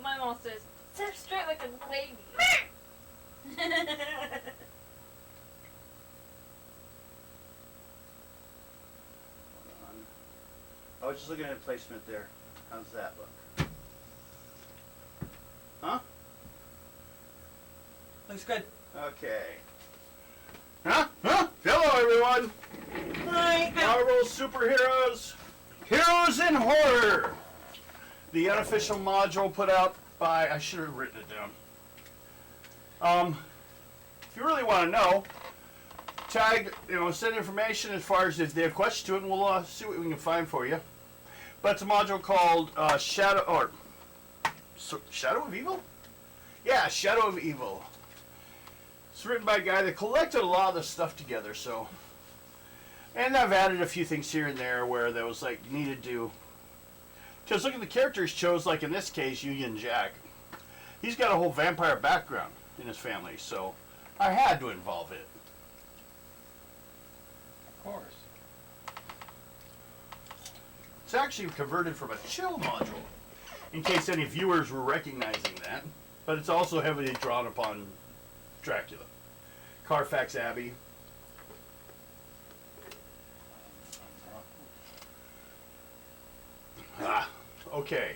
my mom says, sit straight like a lady. I was just looking at placement there. How's that look? Huh? Looks good. Okay. Huh? Hello, everyone. Hi. Marvel superheroes, heroes in horror. The unofficial module put out by, I should have written it down. If you really want to know, tag, send information as far as if they have questions to it, and we'll see what we can find for you. But it's a module called Shadow of Evil? Yeah, Shadow of Evil. It's written by a guy that collected a lot of this stuff together, so. And I've added a few things here and there where there was like needed to. Because look at the characters chose, like in this case, Union Jack. He's got a whole vampire background in his family, so I had to involve it. Of course. It's actually converted from a chill module, in case any viewers were recognizing that. But it's also heavily drawn upon Dracula. Carfax Abbey. Okay.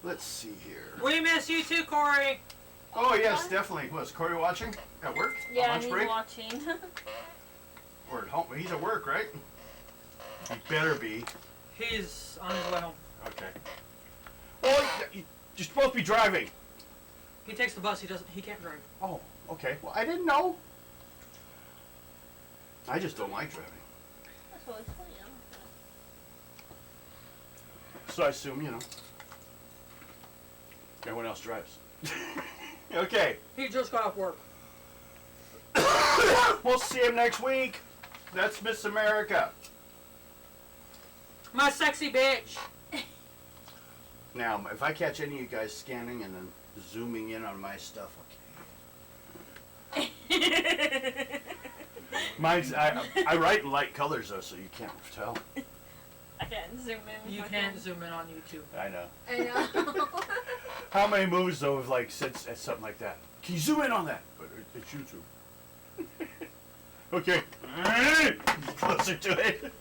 Let's see here. We miss you too, Corey. Oh, yes, definitely. Was Corey watching at work? Yeah, lunch he's break? watching. Or at home? He's at work, right? He better be. He's on his way home. Okay. Well, you're supposed to be driving. He takes the bus. He can't drive. Oh, okay. Well, I didn't know. I just don't like driving. That's really funny. So I assume, everyone else drives. Okay. He just got off work. We'll see him next week. That's Miss America. My sexy bitch. Now, if I catch any of you guys scanning and then zooming in on my stuff, okay. Mine's, I write in light colors, though, so you can't tell. I can't zoom in. You can't zoom in on YouTube. I know. I know. How many movies, though, have, said something like that? Can you zoom in on that? But it's YouTube. Okay. Closer to it.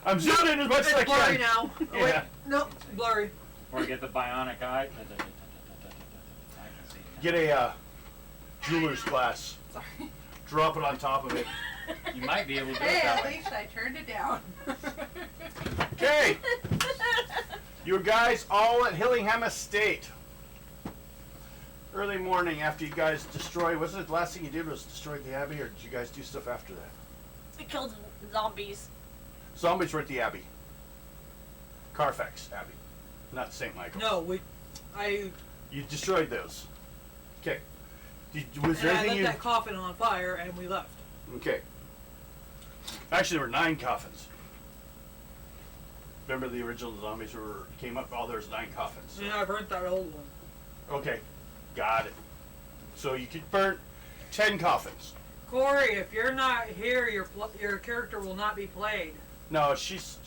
I'm zooming in as much as I It's blurry can. now. Oh, Yeah. wait. Nope. Blurry. Or get the bionic eye. I can see that. Get a jeweler's glass. Sorry. Drop it on top of it. You might be able to do it Hey, that at way. least I turned it down. Okay. You guys all at Hillingham Estate. Early morning after you guys destroyed, wasn't it the last thing you did was destroy the Abbey, or did you guys do stuff after that? We killed zombies. Zombies were at the Abbey. Carfax Abbey, not St. Michael's. No, You destroyed those. Okay. Was there I anything lit you... that coffin on fire and we left. Okay. Actually, there were 9 coffins. Remember the original zombies came up? Oh, there's 9 coffins. So. Yeah, I burnt that old one. Okay, got it. So you could burn 10 coffins. Corey, if you're not here, your character will not be played. No, she's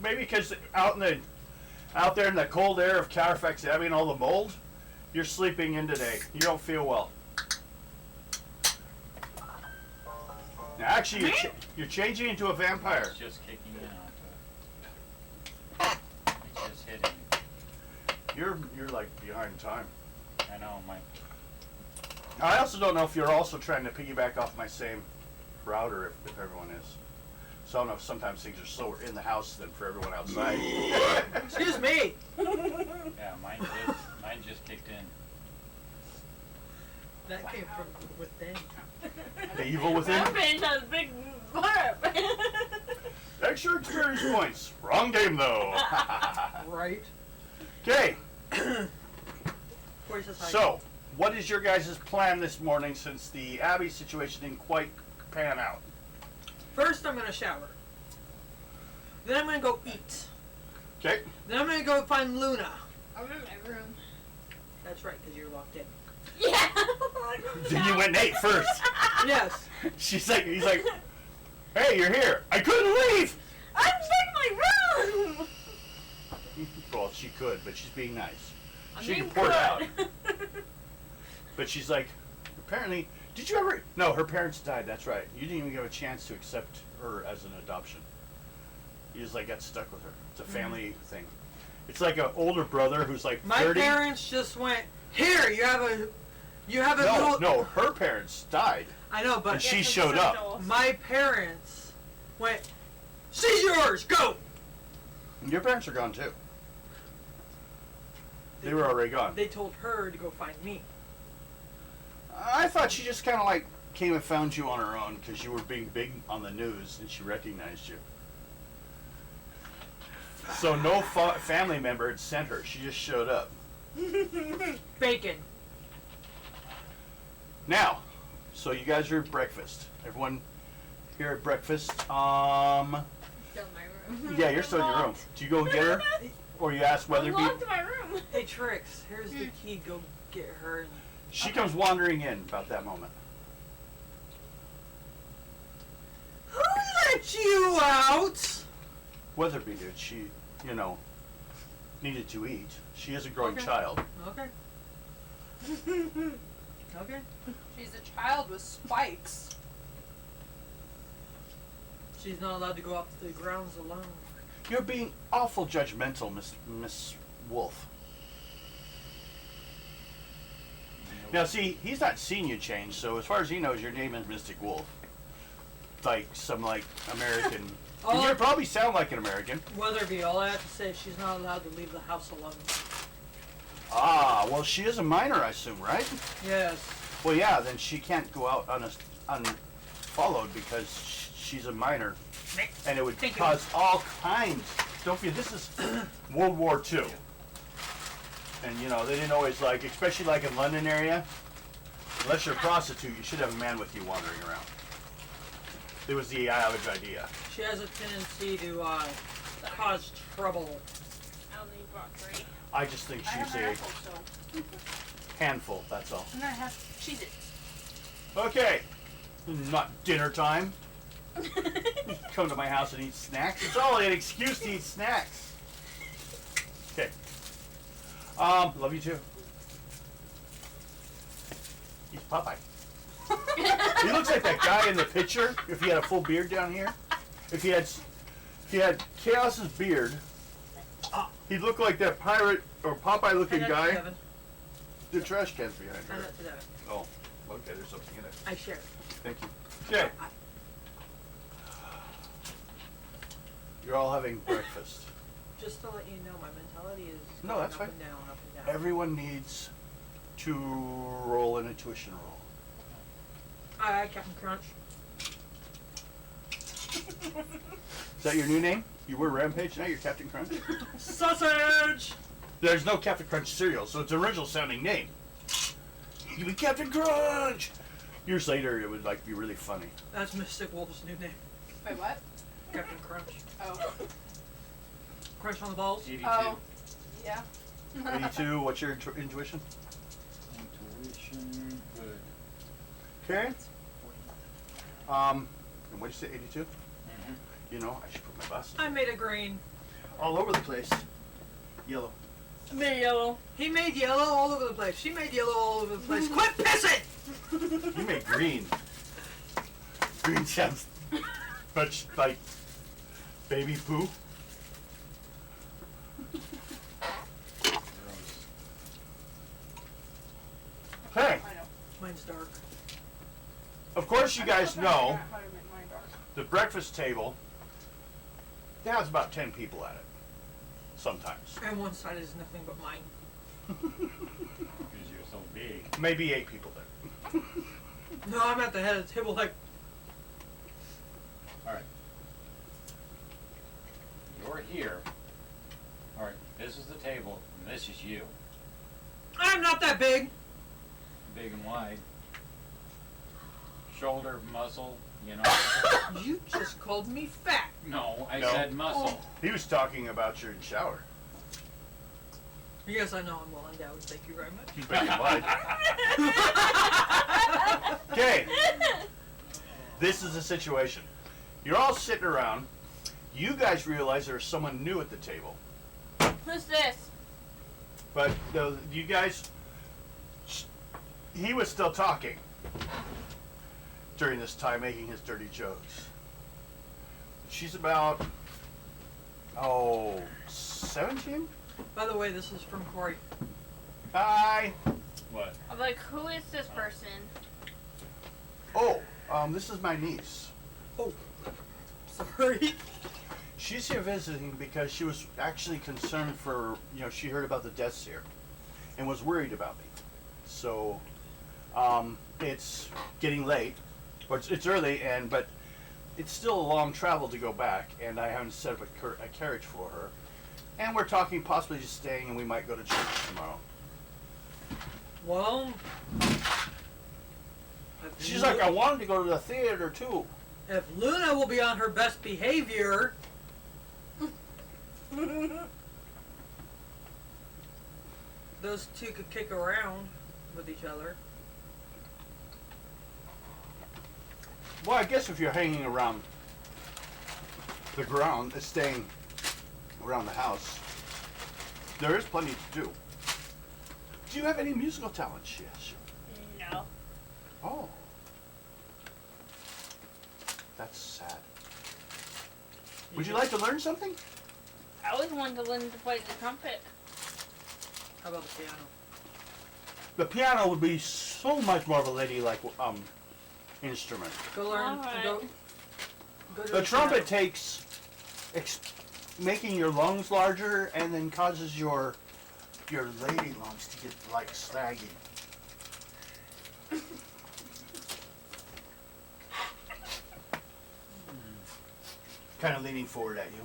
maybe because out there in the cold air of Carfax Abbey and all the mold, you're sleeping in today. You don't feel well. Now, actually, you're changing into a vampire. It's just kicking in onto it. It's just hitting. You're like behind time. I know, my. I also don't know if you're also trying to piggyback off my same router, if everyone is. So I don't know if sometimes things are slower in the house than for everyone outside. Excuse me. Yeah, mine just kicked in. That came from within. The evil within. I'm being a big burp. Extra experience points. Wrong game though. Right. Okay. Corey says hi. So, what is your guys' plan this morning since the Abbey situation didn't quite pan out? First, I'm gonna shower. Then I'm gonna go eat. Okay. Then I'm gonna go find Luna. I'm in my room. That's right, because you're locked in. Yeah. Then you went and ate first. Yes. He's like, hey, you're here. I couldn't leave. I'm in my room. Go Well, she could, but she's being nice. I She mean, can pour it out. could. But she's like, apparently, did you ever? No, her parents died. That's right. You didn't even give a chance to accept her as an adoption. You just like got stuck with her. It's a family thing. It's like an older brother who's like My 30. parents just went, here, you have a No, little... no, her parents died, I know, but and she Yes, showed it's up. adult. my parents went, she's yours, go! Your parents are gone too. They were already gone. They told her to go find me. I thought she just kind of like came and found you on her own because you were being big on the news and she recognized you. So no family member had sent her. She just showed up. Bacon. Now, so you guys are at breakfast. Everyone here at breakfast. Still in my room. Yeah, you're still in your room. Do you go and get her, or you ask I'm Weatherby? locked in my room. Hey, Trix, here's the key, go get her. And She comes wandering in about that moment. who let you out? Weatherby did. She, you know, needed to eat. She is a growing Okay. child. Okay. Okay. She's a child with spikes. She's not allowed to go up to the grounds alone. You're being awful judgmental, Miss Wolf. Now, see, he's not seen you change, so as far as he knows, your name is Mystic Wolf. Like some like American. And you probably sound like an American. Weatherby, all I have to say is she's not allowed to leave the house alone. Ah, well, she is a minor, I assume, right? Yes. Well, yeah, then she can't go out unfollowed because she's a minor, and it would Thank you. cause all kinds. Don't forget, this is World War II, and you know they didn't always like, especially like in London area. Unless you're a prostitute, you should have a man with you wandering around. It was the average idea. She has a tendency to cause trouble. I only brought 3. I just think I have she's an a apple, so. handful. That's all. And I have Cheez Its. Okay, not dinner time. Come to my house and eat snacks. It's only an excuse to eat snacks. Okay. Love you too. He's Popeye. He looks like that guy in the picture. If he had a full beard down here, if he had Chaos's beard, he'd look like that pirate or Popeye-looking Hand that to guy. Devin. The trash can's behind Hand her. that to Devin. Oh, okay. There's something in it. I share. Thank you. Okay. You're all having breakfast. Just to let you know, my mentality is No, going that's up fine. and down, up and down. Everyone needs to roll an intuition roll. Captain Crunch. Is that your new name? You were Rampage, now you're Captain Crunch? Sausage! There's no Captain Crunch cereal, so it's an original sounding name. You be Captain Crunch! Years later, it would like be really funny. That's Mystic Wolf's new name. Wait, what? Captain Crunch. Oh. Crunch on the balls. 82. Oh. Yeah. 82, what's your intuition? Intuition, good. Okay. And what'd you say, 82? Mm-hmm. You know, I should put my glasses I made a green. all over the place. Yellow. Me yellow. He made yellow all over the place. She made yellow all over the place. Quit pissing! You made green. Green sounds much like baby poo. Gross. Hey, I know. Mine's dark. of course you guys I know forgot how to make mine dark. the breakfast table has about 10 people at it. Sometimes. And one side is nothing but mine. Because you're so big. Maybe 8 people there. No, I'm at the head of the table like, Alright. You're here. Alright, this is the table, and this is you. I'm not that big! Big and wide. Shoulder, muscle, you know. You just called me fat. No, I No. said muscle. He was talking about your shower. Yes, I know I'm well endowed. Thank you very much. Big and wide. Okay. This is the situation. You're all sitting around. You guys realize there's someone new at the table. Who's this? But you guys, he was still talking during this time, making his dirty jokes. She's about 17. By the way, this is from Corey. Hi. What? I'm like, who is this person? Oh, this is my niece. Oh, sorry. She's here visiting because she was actually concerned for, she heard about the deaths here and was worried about me. So, it's getting late, or it's early, but it's still a long travel to go back, and I haven't set up a carriage for her. And we're talking possibly just staying, and we might go to church tomorrow. Well, She's like, I wanted to go to the theater too. if Luna will be on her best behavior, those two could kick around with each other. Well, I guess if you're hanging around the ground, staying around the house, there is plenty to do. Do you have any musical talent? Yes. No. Oh. That's sad. Would you like to learn something? I always wanted to learn to play the trumpet. How about the piano? The piano would be so much more of a ladylike instrument. Go learn. Alright. Go to The trumpet piano. takes making your lungs larger and then causes your lady lungs to get like slaggy. Kind of leaning forward at you.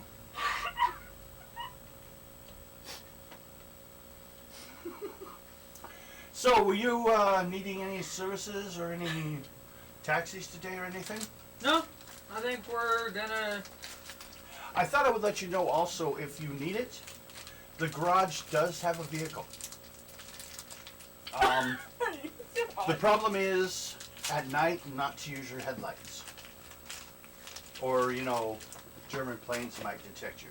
So, were you needing any services or any taxis today or anything? No, I think we're gonna. I thought I would let you know also, if you need it, the garage does have a vehicle. The problem is, at night, not to use your headlights. Or, German planes might detect you.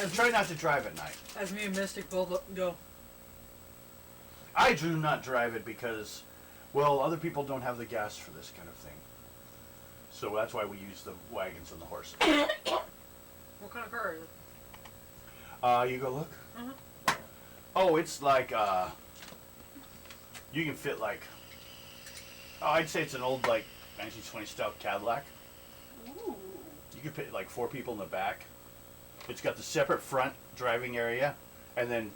And try not to drive at night. As me and Mystic both go. I do not drive it because, well, other people don't have the gas for this kind of thing. So that's why we use the wagons and the horses. What kind of car is it? You go look? Mhm. Oh, it's like, you can fit like, I'd say it's an old, like, 1920 style Cadillac. Ooh. You could fit like 4 people in the back. It's got the separate front driving area, and then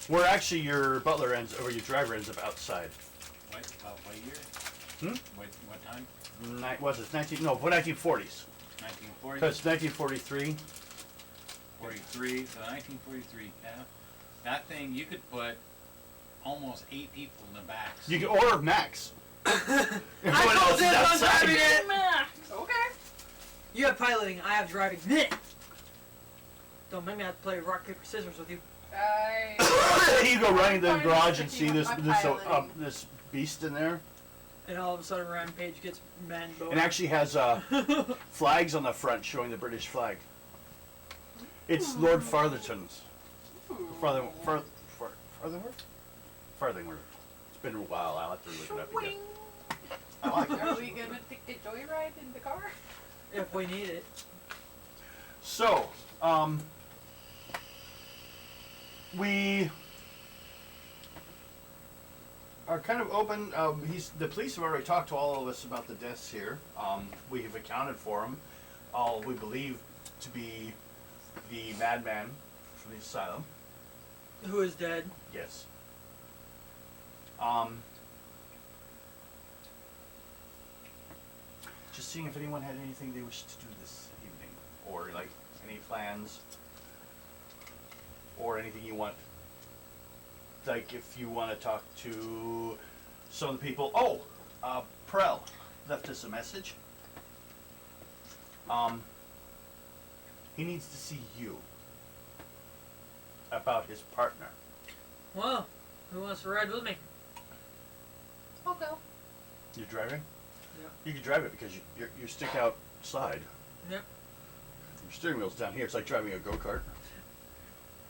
where actually your butler ends, or your driver ends up outside. What year? What time? Was it 1940s? 1940? Because 1943. 43. So 1943. Yeah. That thing, you could put almost 8 people in the back. You can, or Max. I Everyone else called is it on outside. driving it. Okay. You have piloting, I have driving. Don't make me have to play rock, paper, scissors with you. You go running to the I'm garage and sticking see with this my piloting. this beast in there, And all of a sudden Rampage gets man bow. and actually has flags on the front showing the British flag. It's Lord Fartherton's. Farthingworth. It's been a while. I'll have to look it up again. I like Are that. we gonna take a joyride in the car? If we need it. So, we are kind of open. The police have already talked to all of us about the deaths here. We have accounted for them. All we believe to be the madman from the asylum. Who is dead? Yes. Just seeing if anyone had anything they wished to do this evening, or like any plans, or anything you want. Like if you want to talk to some of the people. Oh, Prel left us a message. He needs to see you about his partner. Well, who wants to ride with me? I'll go. You're driving? Yep. You can drive it because you stick outside. Yep. Your steering wheel's down here. It's like driving a go-kart.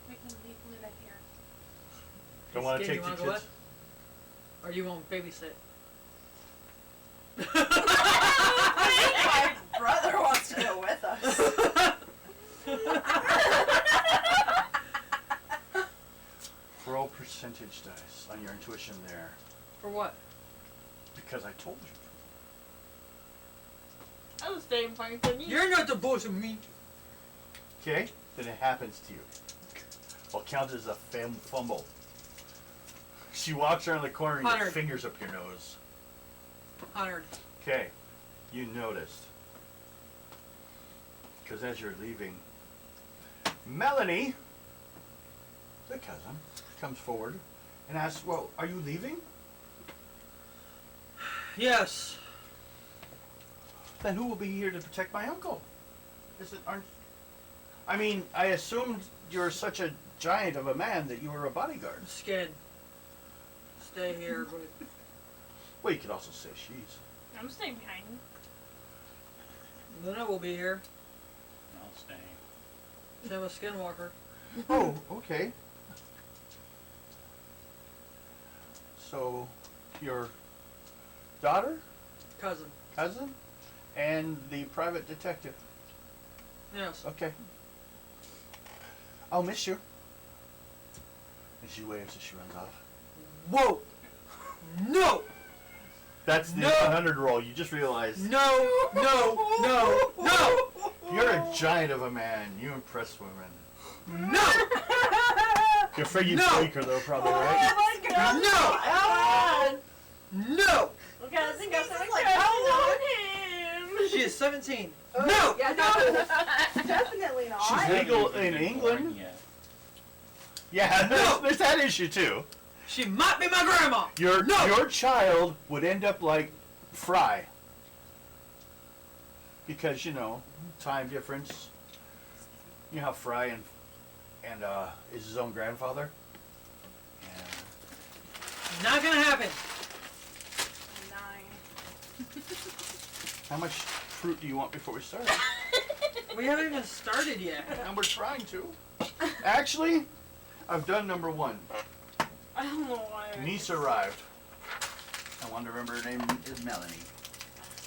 We can leave Luna here. Don't want to Skin, take you the wanna go kids. Or you won't babysit? My brother wants to go with us. Roll percentage dice on your intuition there. For what? Because I told you. I was staying funny for me. You're not the boss of me. Okay? Then it happens to you. Well, count as a fumble. She walks around the corner and gets 100. fingers up your nose. 100. Okay. You noticed. Because as you're leaving, Melanie, the cousin, comes forward and asks, well, are you leaving? Yes. Then who will be here to protect my uncle? I mean, I assumed you're such a giant of a man that you were a bodyguard. Skin. Stay here, but Well, you could also say she's. I'm staying behind. Luna will be here. I'll stay. Same with Skinwalker. Oh, okay. So, your daughter, Cousin. cousin, and the private detective. Yes. Okay. I'll miss you. And she waves as she runs off. Whoa! No! That's the No. 100 roll. You just realized No! No! No! No! you're a giant of a man. You impress women. No! You're afraid you'd No. break her though, probably, right? Oh my god! No! No! Okay, I think I'm This is like, like, crushing how on him. She is 17. Oh, No! Yeah, no. Definitely not. She's legal in England. Yeah, there's that issue too. She might be my grandma! No! Your child would end up like Fry. Because, you know, time difference. You know how Fry and is his own grandfather? Yeah. Not gonna happen. 9. How much fruit do you want before we start? We haven't even started yet. And we're trying to. Actually, I've done number 1. I don't know why. Niece arrived. I want to remember her name is Melanie.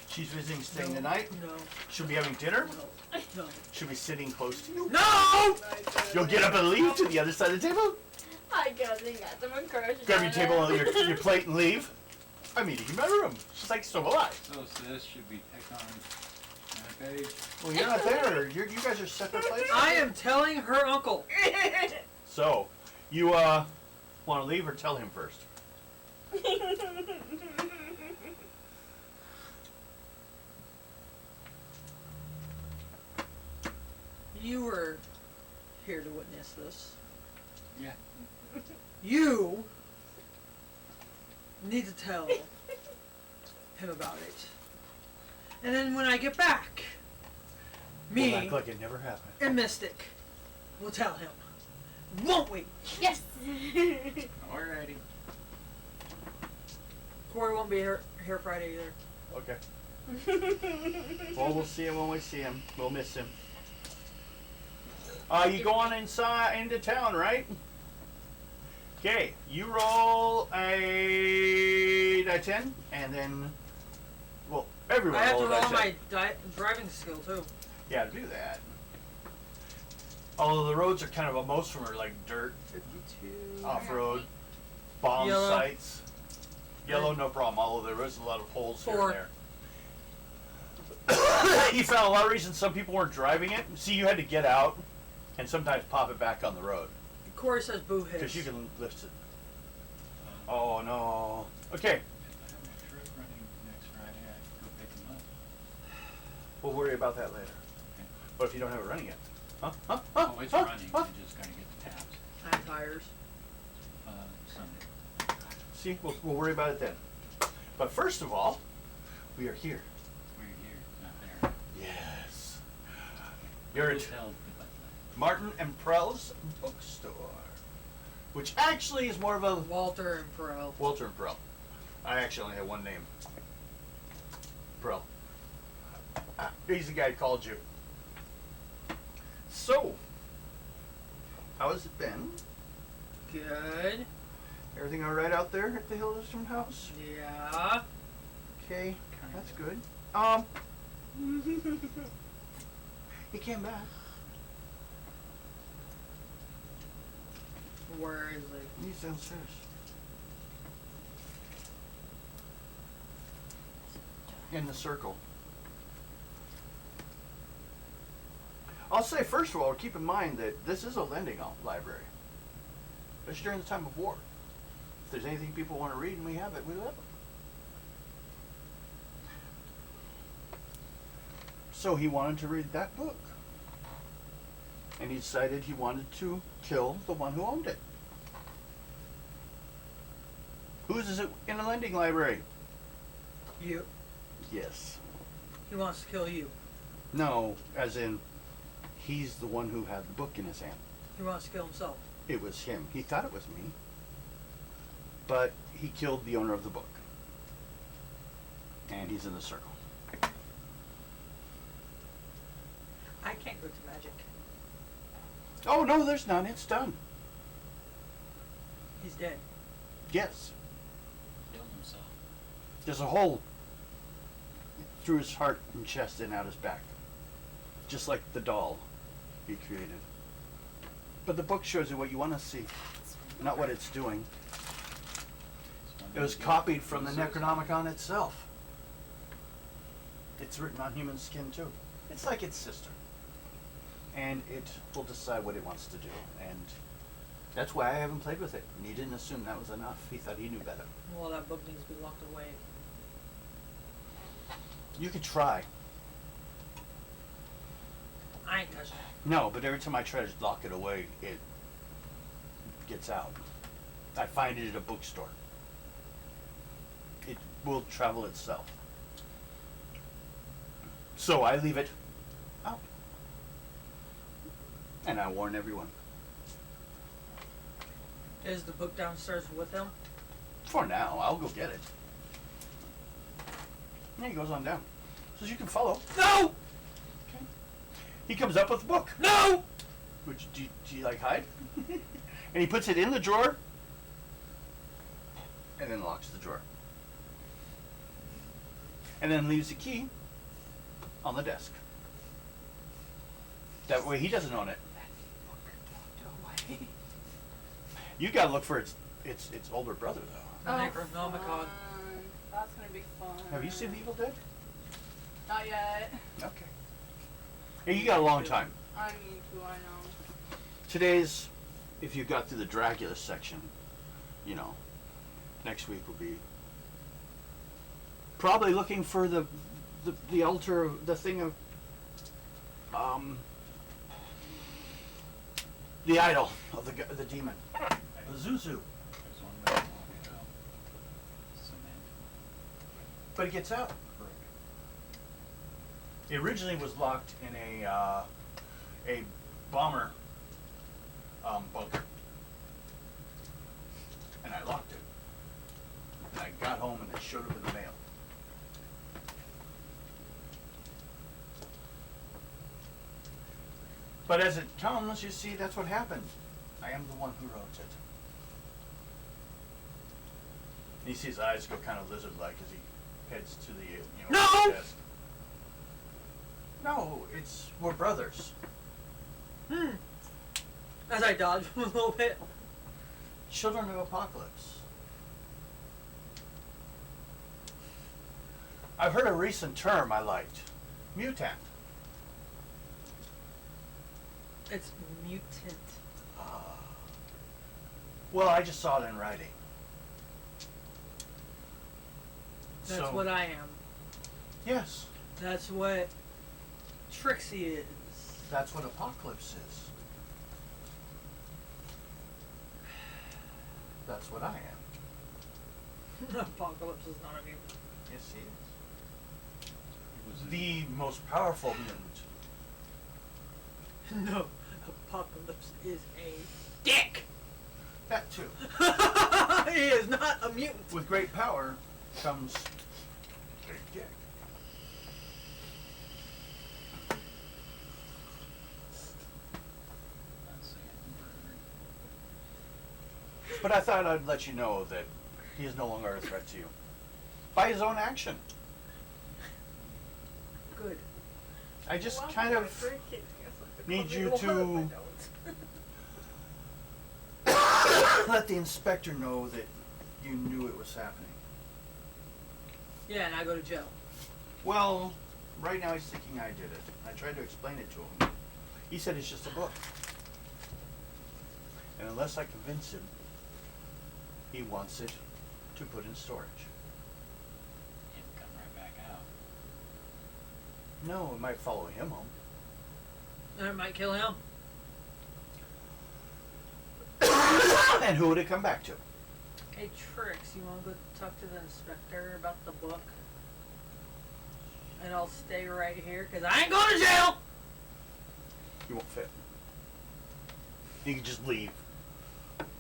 She's visiting, staying the night. No. She'll be having dinner. No. She'll be sitting close to you. No! You'll get up and leave to the other side of the table. I got someone crushing Grab on your table her. and your plate and leave. I mean, you can remember him. She's like, so will I. So sis should be picked on my page. Well, you're not there. You guys are separate places. I am telling her uncle. So, you want to leave or tell him first? You were here to witness this. Yeah. You need to tell him about it. And then when I get back, We'll me act like it never happened. and Mystic will tell him. Won't we? Yes. Alrighty. Corey won't be here Friday either. Okay. Well, we'll see him when we see him. We'll miss him. You going into town, right? Okay, you roll a die-10, and then, well, everyone I have to roll a roll die-10. my driving skill too. Yeah, do that. Although the roads are kind of, most of them are like dirt, 52. off-road, bomb Yellow. sites. Yellow, no problem, although there is a lot of holes here 4. and there. You found a lot of reasons some people weren't driving it. See, you had to get out and sometimes pop it back on the road. Corey says boo hits. Because you can lift it. Oh, no. Okay, If I have my trip running next Friday, I can go pick them up. we'll worry about that later. Okay. What if you don't have it running yet? Huh? Huh? Oh, it's Huh? running. Huh? I just gotta get the tabs. I have tires. Sunday. See, we'll worry about it then. But first of all, we are here. We're here, not there. Yes. You're at Hotel, but Martin and Prell's bookstore, which actually is more of a Walter and Perel. Walter and Prell. I actually only have one name. Prell. He's the guy who called you. So, how has it been? Good. Everything all right out there at the Hildestrom house? Yeah. Okay, that's good. He came back. Where is he? He's downstairs. In the circle. I'll say, first of all, keep in mind that this is a lending library. It's during the time of war. If there's anything people want to read and we have it, we let them. So he wanted to read that book. And he decided he wanted to kill the one who owned it. Whose is it in a lending library? You. Yes. He wants to kill you. No, as in, he's the one who had the book in his hand. He wants to kill himself. It was him. He thought it was me. But he killed the owner of the book. And he's in the circle. I can't go to magic. Oh, no, there's none. It's done. He's dead. Yes. Killed himself. There's a hole through his heart and chest and out his back. Just like the doll he created. But the book shows you what you want to see, not what it's doing. It was copied from the Necronomicon itself. It's written on human skin too. It's like its sister. And it will decide what it wants to do. And that's why I haven't played with it. And he didn't assume that was enough. He thought he knew better. Well, that book needs to be locked away. You could try. I ain't touching it. No, but every time I try to lock it away, it gets out. I find it at a bookstore. It will travel itself. So I leave it out. And I warn everyone. Is the book downstairs with him? For now, I'll go get it. Yeah, he goes on down. Says you can follow. No! Okay. He comes up with the book. No! Which do you like hide? And he puts it in the drawer. And then locks the drawer. And then leaves the key on the desk. That way he doesn't own it. You gotta look for its older brother though. The Necronomicon. That's gonna be fun. Have you seen The Evil Dead? Not yet. Okay. Hey, you got a long time. I need to, I know. Today's, if you got through the Dracula section, you know, next week will be probably looking for the altar, the thing of, the idol of the demon, the Zuzu. There's one way to lock it out. Cement. But it gets out. Brick. It originally was locked in a bomber bunker, and I locked it. And I got home and it showed up in the mail. But as it comes, you see, that's what happened. I am the one who wrote it. And you see his eyes go kind of lizard-like as he heads to the No! desk. No, we're brothers. As I dodge a little bit. Children of Apocalypse. I've heard a recent term I liked. Mutant. It's mutant. Well, I just saw it in writing. That's So- what I am. Yes, That's what Trixie is. that's what Apocalypse is. That's what I am. Apocalypse is not a mutant. Yes, he is. It was The most powerful mutant. No, Apocalypse is a dick. That too. He is not a mutant. With great power comes great dick. But I thought I'd let you know that he is no longer a threat to you. By his own action. Good. I just kind of need you to let the inspector know that you knew it was happening. Yeah, and I go to jail. Well, right now he's thinking I did it. I tried to explain it to him. He said it's just a book. And unless I convince him, he wants it to put in storage. It'd come right back out. No, it might follow him home. And it might kill him. And who would it come back to? Hey, Trix, you want to go talk to the inspector about the book? And I'll stay right here, because I ain't going to jail! You won't fit. You can just leave.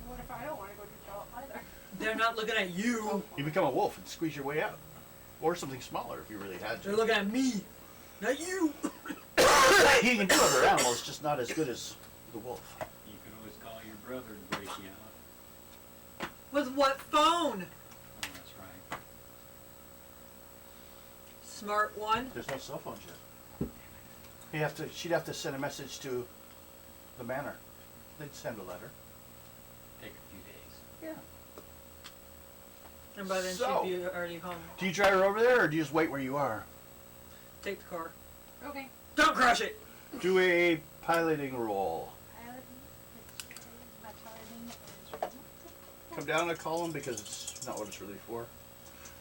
What if I don't want to go to jail either? They're not looking at you. You become a wolf and squeeze your way out. Or something smaller if you really had They're to. looking at me, not you. He can do other animals, just not as good as the wolf. You could always call your brother to break you out. With what phone? Oh, that's right. Smart one. There's no cell phones yet. She'd have to send a message to the manor. They'd send a letter. Take a few days. Yeah. And by then So- she'd be already home. Do you drive her over there, or do you just wait where you are? Take the car. Okay. Don't crash it! Do a piloting roll. My piloting is Come down a column because it's not what it's really for.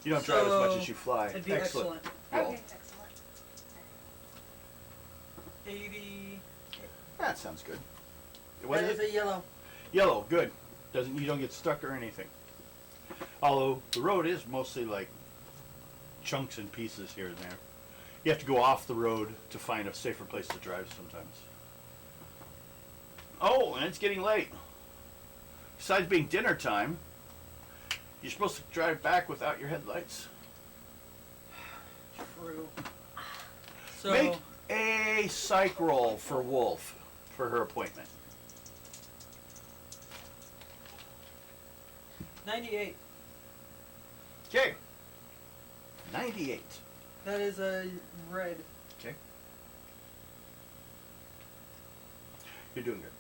You don't drive as much as you fly. It'd be excellent. Roll. Okay, excellent. 80. That sounds good. What That is is it? a yellow. Yellow, good. You don't get stuck or anything. Although the road is mostly like chunks and pieces here and there. You have to go off the road to find a safer place to drive sometimes. Oh, and it's getting late. Besides being dinner time, you're supposed to drive back without your headlights. True. So, Make a psych roll for Wolf for her appointment. 98. Okay. 98. That is a red. Okay. You're doing good.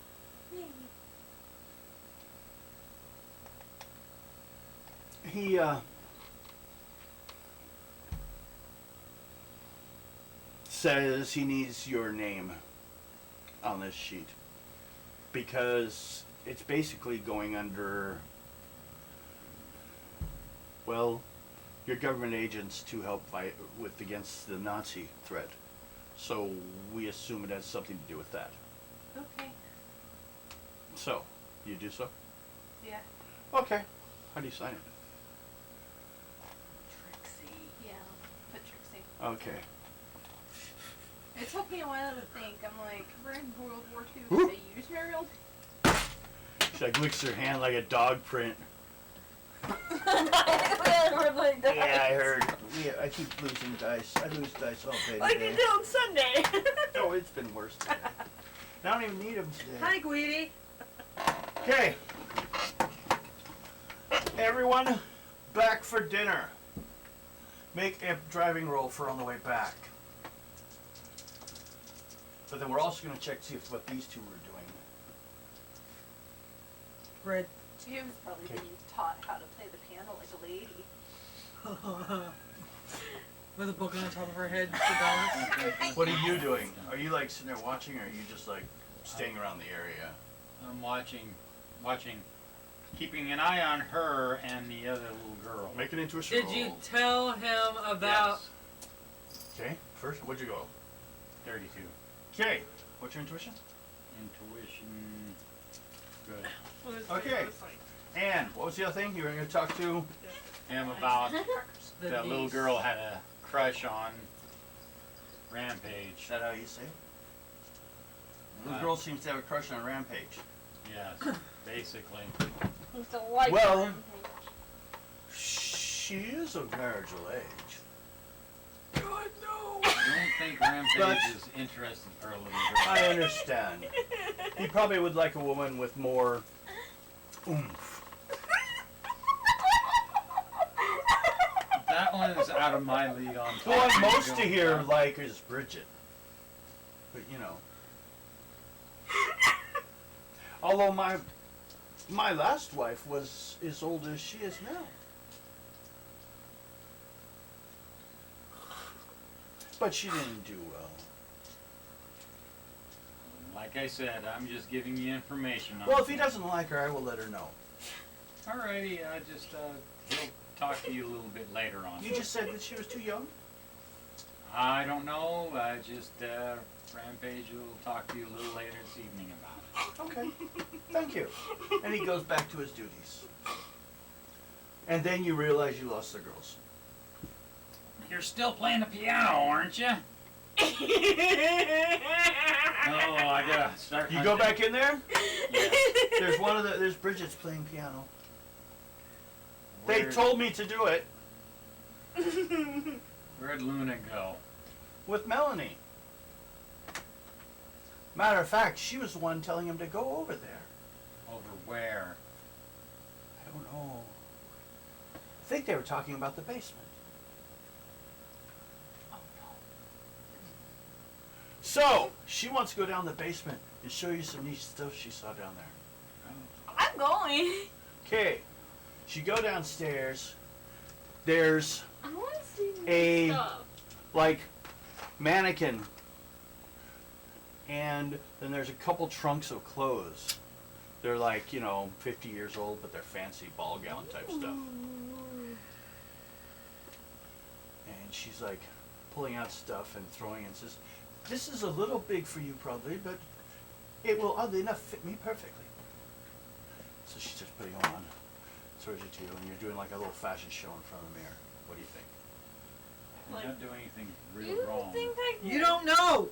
He says he needs your name on this sheet because it's basically going under, well, your government agents to help fight against the Nazi threat. So we assume it has something to do with that. Okay. So, you do so? Yeah. Okay. How do you sign it? Trixie. Yeah. Put Trixie. Okay. It took me a while to think. I'm like, we're in World War II. Whoop. Did they use Mariel? She like licks her hand like a dog print. Like that. Yeah, I heard. Yeah, I keep losing dice. I lose dice all day Like you today. did on Sunday. Oh, it's been worse today. I don't even need them today. Hi, Guidi. Okay. Everyone, back for dinner. Make a driving roll for on the way back. But then we're also going to check to see if what these two were doing. Red. She was probably Okay. being taught how to play the piano like a lady. With a book on the top of her head for balance. What are you doing? Are you like sitting there watching, or are you just like staying around the area? I'm watching, keeping an eye on her and the other little girl. Make an intuition Did roll. you tell him about... Okay, first, what'd you go? 32. Okay, what's your intuition? Intuition. Good. Okay. And what was the other thing you were going to talk to? And about The that little niece. girl had a crush on Rampage. Is that how you say it? Little girl seems to have a crush on Rampage. Yes, basically. He's delightful. Well- She is of marriageable age. God, no! I don't think Rampage But- is interested for a little I girl. understand. He probably would like a woman with more oomph. one that's out of my league on The one top. most to hear like is Bridget. But you know. Although my last wife was as old as she is now. But she didn't do well. Like I said, I'm just giving you information. On Well, if he things. doesn't like her, I will let her know. Alrighty, he'll talk to you a little bit later on. You just said that she was too young? I don't know. Rampage will talk to you a little later this evening about it. Okay. Thank you. And he goes back to his duties. And then you realize you lost the girls. You're still playing the piano, aren't you? Oh, I gotta start. You go back in there? Yeah. There's Bridget's playing piano. They Where'd- told me to do it Where'd Luna go? with Melanie. Matter of fact, she was the one telling him to go over there. Over where? I don't know. I think they were talking about the basement. Oh no. So, she wants to go down the basement and show you some neat stuff she saw down there. I'm going. Okay. She go downstairs. There's I want to see A- new stuff. like mannequin, and then there's a couple trunks of clothes. They're like 50 years old, but they're fancy ball gown type stuff. Ooh. And she's like pulling out stuff and throwing it and says, "This is a little big for you probably, but it will oddly enough fit me perfectly." So she's just putting them on, throws it to you, and you're doing like a little fashion show in front of the mirror. What do you think? I'm not doing anything real You wrong. think I can? You don't know.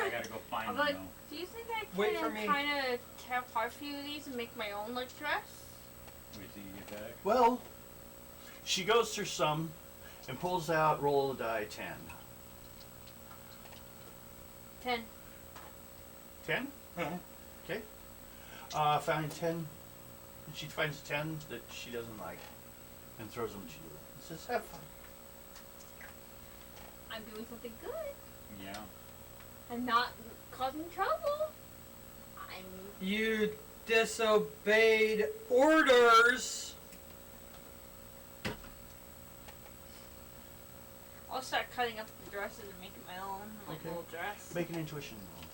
I gotta go find I'm them like, though. do you think I Wait for can me. kind of tear apart a few of these and make my own like dress? Wait till you get back. Well, she goes through some and pulls out roll of the die 10. 10. 10? Uh-huh. Okay. Found 10. She finds 10 that she doesn't like and throws them to you. And says, "Have fun." I'm doing something good Yeah. and not causing trouble. I'm. You disobeyed orders. I'll start cutting up the dresses and making my own like Okay. little dress. Make an intuition roll.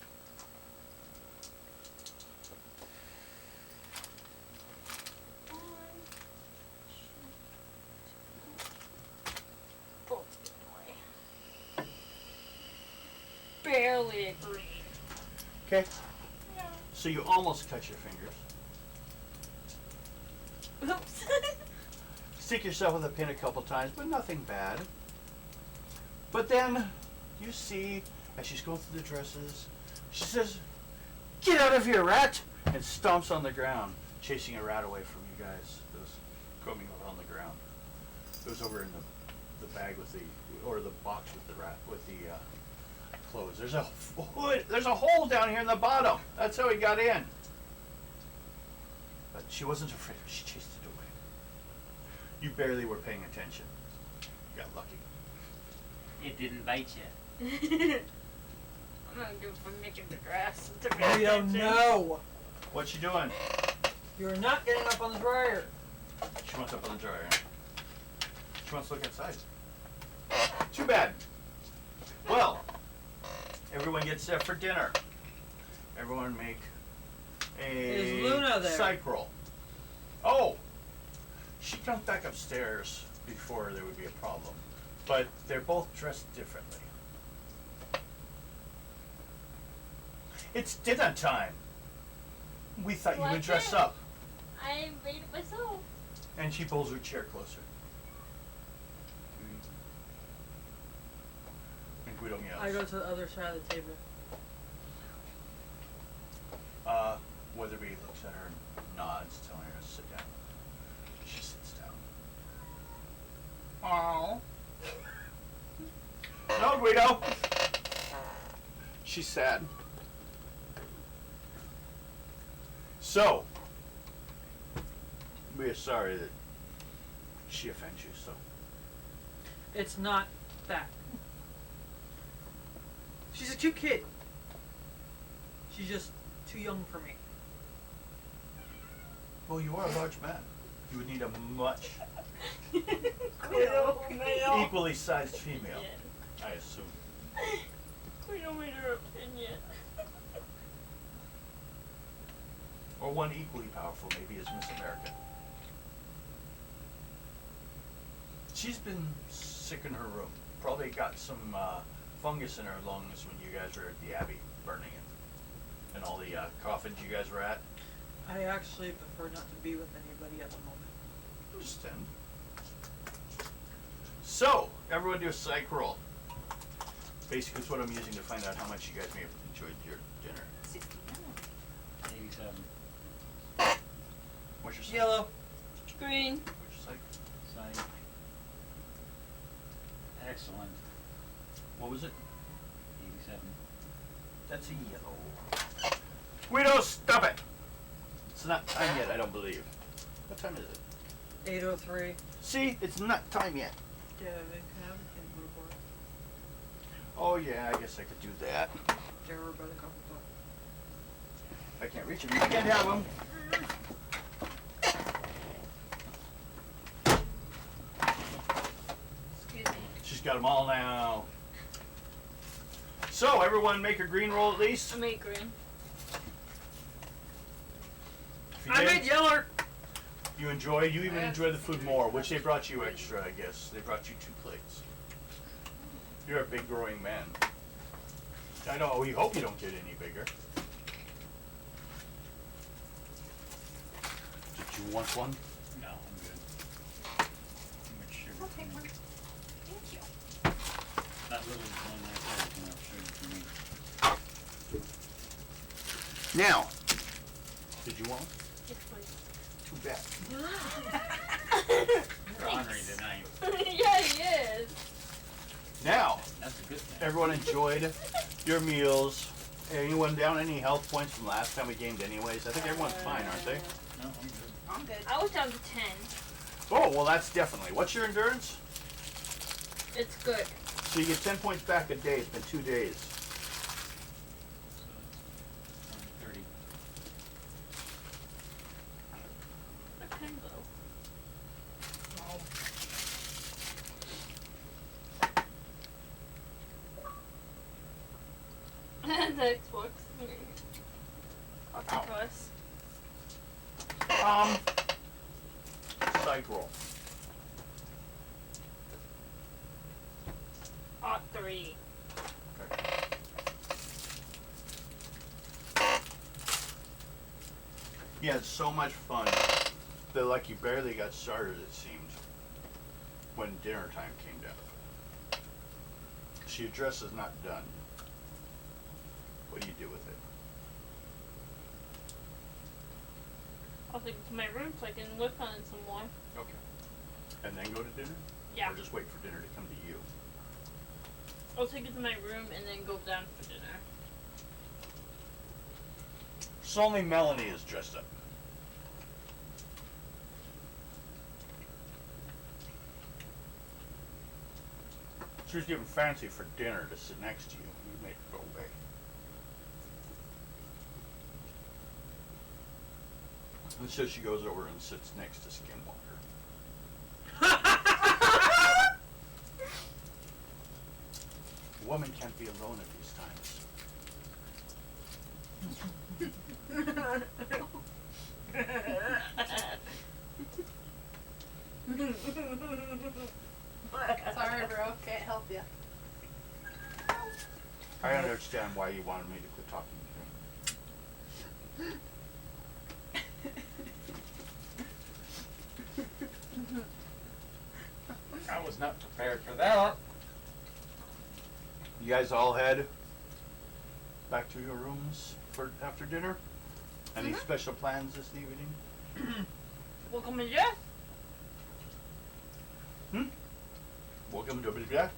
Barely agree. Okay. Yeah. So you almost cut your fingers. Oops. Stick yourself with a pin a couple times, but nothing bad. But then you see, as she's going through the dresses, she says, "Get out of here, rat!" and stomps on the ground, chasing a rat away from you guys. It was combing on the ground. It was over in the bag with or the box with the rat, with the clothes. There's a hole down here in the bottom. That's how he got in. But she wasn't afraid. She chased it away. You barely were paying attention. You got lucky. It didn't bite you. I'm gonna do it for making the dress. To be We don't attention. know. What's she doing? You're not getting up on the dryer. She wants up on the dryer. She wants to look outside. Too bad. Well, everyone gets set for dinner. Everyone make Is Luna a there? psych roll. Oh, she comes back upstairs before there would be a problem, but they're both dressed differently. It's dinner time. We thought you Like would dress it. up. I made it myself. And she pulls her chair closer. And Guido yells. I go to the other side of the table. Weatherby looks at her and nods, telling her to sit down. She sits down. Oh. No, Guido. She's sad. So, we are sorry that she offends you, so. It's not that. She's a cute kid. She's just too young for me. Well, you are a large man. You would need a much Male. equally sized female, I assume. We don't need her opinion. Or one equally powerful, maybe as Miss America. She's been sick in her room. Probably got some fungus in her lungs when you guys were at the Abbey burning it. And all the coffins you guys were at. I actually prefer not to be with anybody at the moment. Understand. So, everyone do a psych roll. Basically, it's what I'm using to find out how much you guys may have enjoyed your dinner. 87. What's your psych? Yellow. Green. What's your psych? Psych. Excellent. What was it? 87. That's a yellow. Guido, stop it! It's not time yet, I don't believe. What time is it? 8:03. See, it's not time yet. Yeah, they can have it in report. Oh yeah, I guess I could do that. They're over by the coffee pot. I can't reach him. I can't have him. Excuse me. She's got them all now. So, everyone make a green roll at least. I made green. If you I did, made yellow. you enjoyed, you even enjoy the food more, which they brought you extra, I guess. They brought you 2 plates. You're a big growing man. I know, we hope you don't get any bigger. Did you want one? No, I'm good. Too much sugar. I'll for take me. one. Thank you. That little one right there is enough sugar for me. Now, did you want one? Yes, Too bad. You're ornery tonight. please. Yeah, he is. Now, That's a good thing. everyone enjoyed your meals. Anyone down any health points from last time we gamed anyways? I think everyone's fine, aren't they? No, I'm good. I'm good. I was down to 10. Oh, well that's definitely. What's your endurance? It's good. So you get 10 points back a day. It's been 2 days. So it's 30. I can go. The Xbox. I'll take us. Psych roll. Ought 3. You had so much fun that like you barely got started, it seemed, when dinner time came down. So your dress is not done. What do you do with it? I'll take it to my room so I can work on it some more. Okay. And then go to dinner? Yeah. Or just wait for dinner to come to you? I'll take it to my room and then go down for dinner. So only Melanie is dressed up. She's getting fancy for dinner to sit next to you. You make it go away. And so she goes over and sits next to Skinwalker. A woman can't be alone at these times. Sorry, bro. Can't help you. I understand why you wanted me to quit talking to him. I was not prepared for that. You guys all head back to your rooms for after dinner? Any special plans this evening? Welcome to Jeff. Welcome to Blah.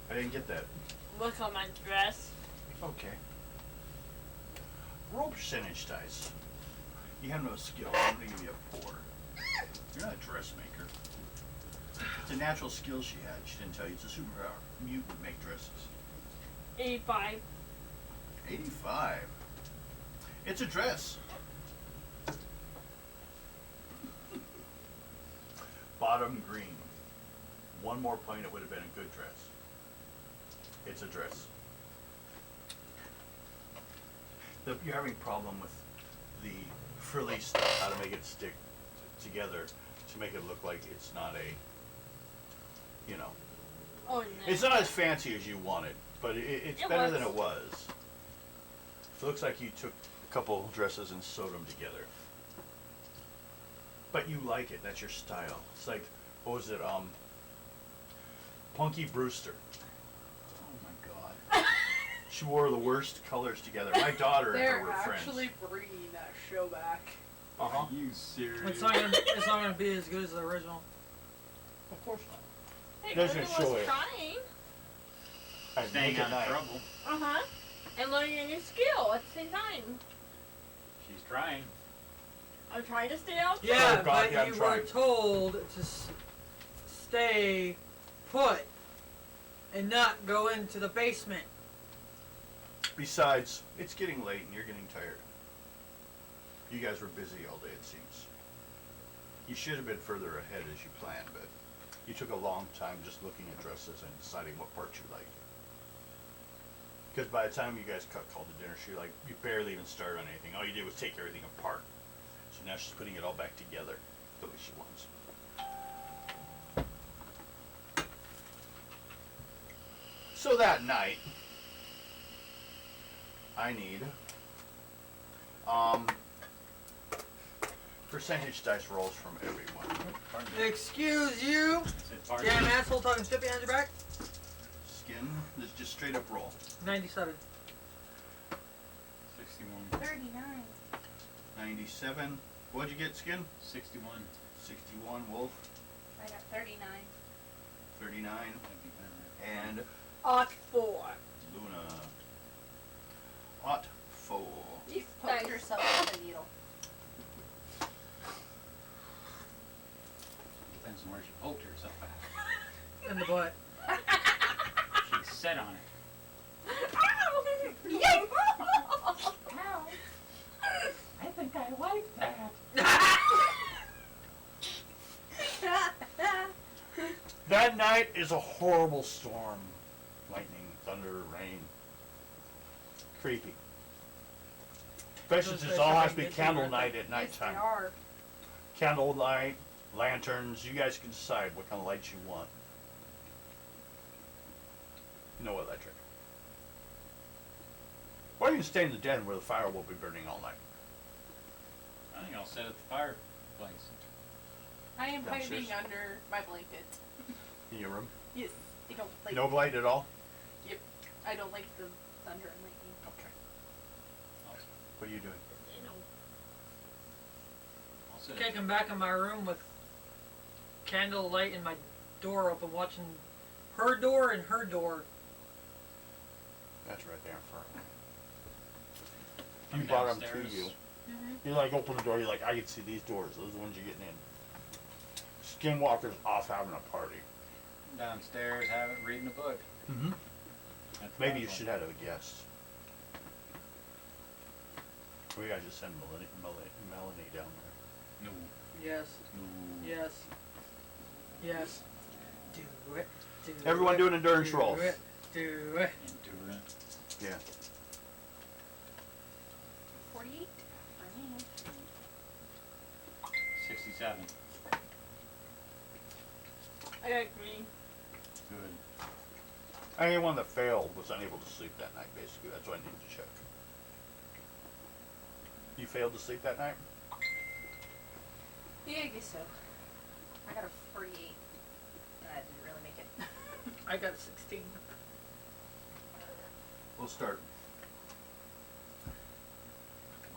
I I didn't get that. What's on my dress? Okay. Roll percentage dice. You have no skill. I'm gonna give you a 4. You're not a dressmaker. It's a natural skill she had. She didn't tell you. It's a superpower. Mute would make dresses. 85. 85. It's a dress. Bottom green. One more point, it would have been a good dress. It's a dress. You're having a problem with the frilly stuff, how to make it stick together to make it look like it's not a, you know. Oh no. It's not as fancy as you wanted, but it's It better than works. it was. It looks like you took a couple dresses and sewed them together. But you like it, that's your style. It's like, what was it, Punky Brewster. Oh my god. She wore the worst colors together. My daughter and her They're were friends. actually bringing that show back. Uh-huh. Are you serious? It's not gonna be as good as the original. Of course not. Hey, Doesn't Gordon show was it. trying. At Staying nick out of of night. trouble. Uh-huh. And learning a new skill at the same time. She's trying. I'm trying to stay out. Yeah, Oh, God, but yeah, I'm you were trying. told to stay put and not go into the basement. Besides, it's getting late and you're getting tired. You guys were busy all day, it seems. You should have been further ahead as you planned, but you took a long time just looking at dresses and deciding what parts you liked. Because by the time you guys called the dinner, she like, you barely even started on anything. All you did was take everything apart. So now she's putting it all back together the way she wants. So that night, I need percentage dice rolls from everyone. Pardon me. Excuse you, Said pardon damn me. asshole talking shit behind your back. Skin, this is just straight up roll. 97. 61. 39. 97. What'd you get, Skin? 61. 61. Wolf, I got 39. 39. That'd be better. And Ought 4. Luna. Hot 4. You've poked Nice. yourself with a needle. Depends on where she poked herself at. In the butt. She set on it. Yay! Ow. I think I like that. That night is a horrible storm. Lightning, thunder, rain. Creepy. Especially Those since guys all are has to be making candle good night at Yes, they nighttime. are. Candle light, lanterns, you guys can decide what kind of lights you want. No electric. Or you can stay in the den where the fire will be burning all night. I think I'll set at the fireplace. I am Downstairs. hiding under my blanket. In your room. Yes. I don't like. No light at all? I don't like the thunder and lightning. Okay. Awesome. What are you doing? I'll set Okay, I come back in my room with candle light and my door open, watching her door and her door. That's right there in front of me. I'm You brought them to downstairs. you. You like open the door, you're like, I can see these doors. Those are the ones you're getting in. Skinwalker's off having a party. Downstairs, reading a book. Mm-hmm. At the Maybe you fireplace. should have a guest. We gotta just send Melanie down there. No. Yes, No. yes, yes. Do it. Do Everyone it, do an endurance do roll. it, do it. Endure it. Yeah. 48. 67. I got green. Good. Anyone that failed was unable to sleep that night, basically. That's what I needed to check. You failed to sleep that night? Yeah, I guess so. I got a 48. That didn't really make it. I got 16. We'll start.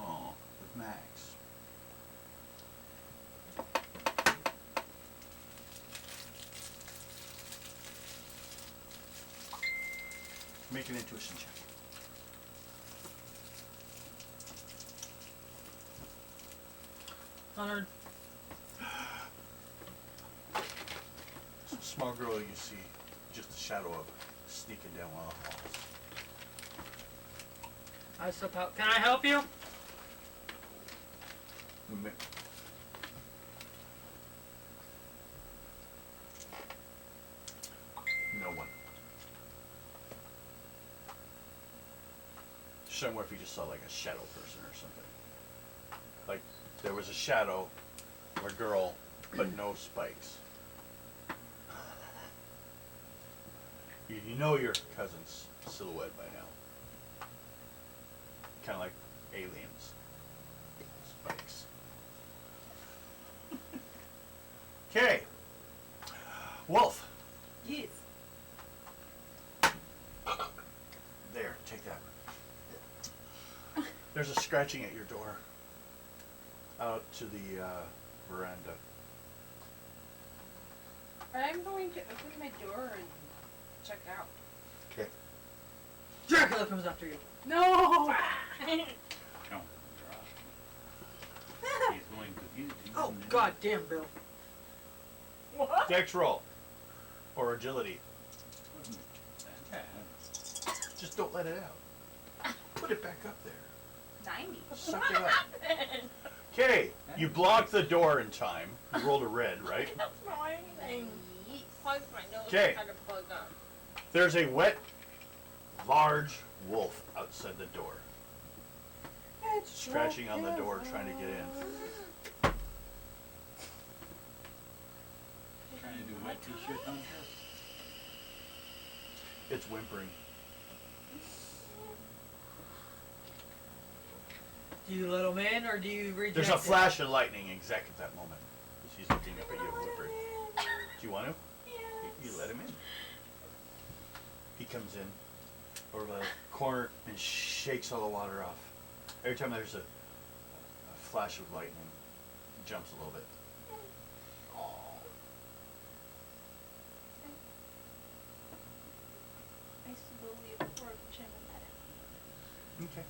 Oh, with Max. Make an intuition check. Hundred. small girl you see just a shadow of sneaking down one of the halls. I step out. Can I help you? No one. Somewhere if you just saw like a shadow person or something. Like there was a shadow or a girl, but no spikes. You know your cousin's silhouette by now. Kind of like aliens. Spikes. Okay. Wolf. Yes. There, take that. There's a scratching at your door. Out to the veranda. I'm going to open my door and check out. Okay. Dracula comes after you. No! No, Dracula. He's going to you. Oh, god damn, Bill. What? Dex roll. Or agility. Wasn't that bad. Just don't let it out. Put it back up there. 90. Suck it up. Okay, you blocked the door in time. You rolled a red, right? That's not anything. Plugged my nose. 'Kay. Had to plug up. There's a wet, large wolf outside the door. Scratching on the door, trying to get in. Trying to do wet t-shirt contest? It's whimpering. Do you let him in or do you reject There's a it? flash of lightning exact at that moment. She's looking up at you, whimpering. Do you want to? You let him in. He comes in over the corner and shakes all the water off. Every time there's a flash of lightning, he jumps a little bit. I slowly approach him and Okay.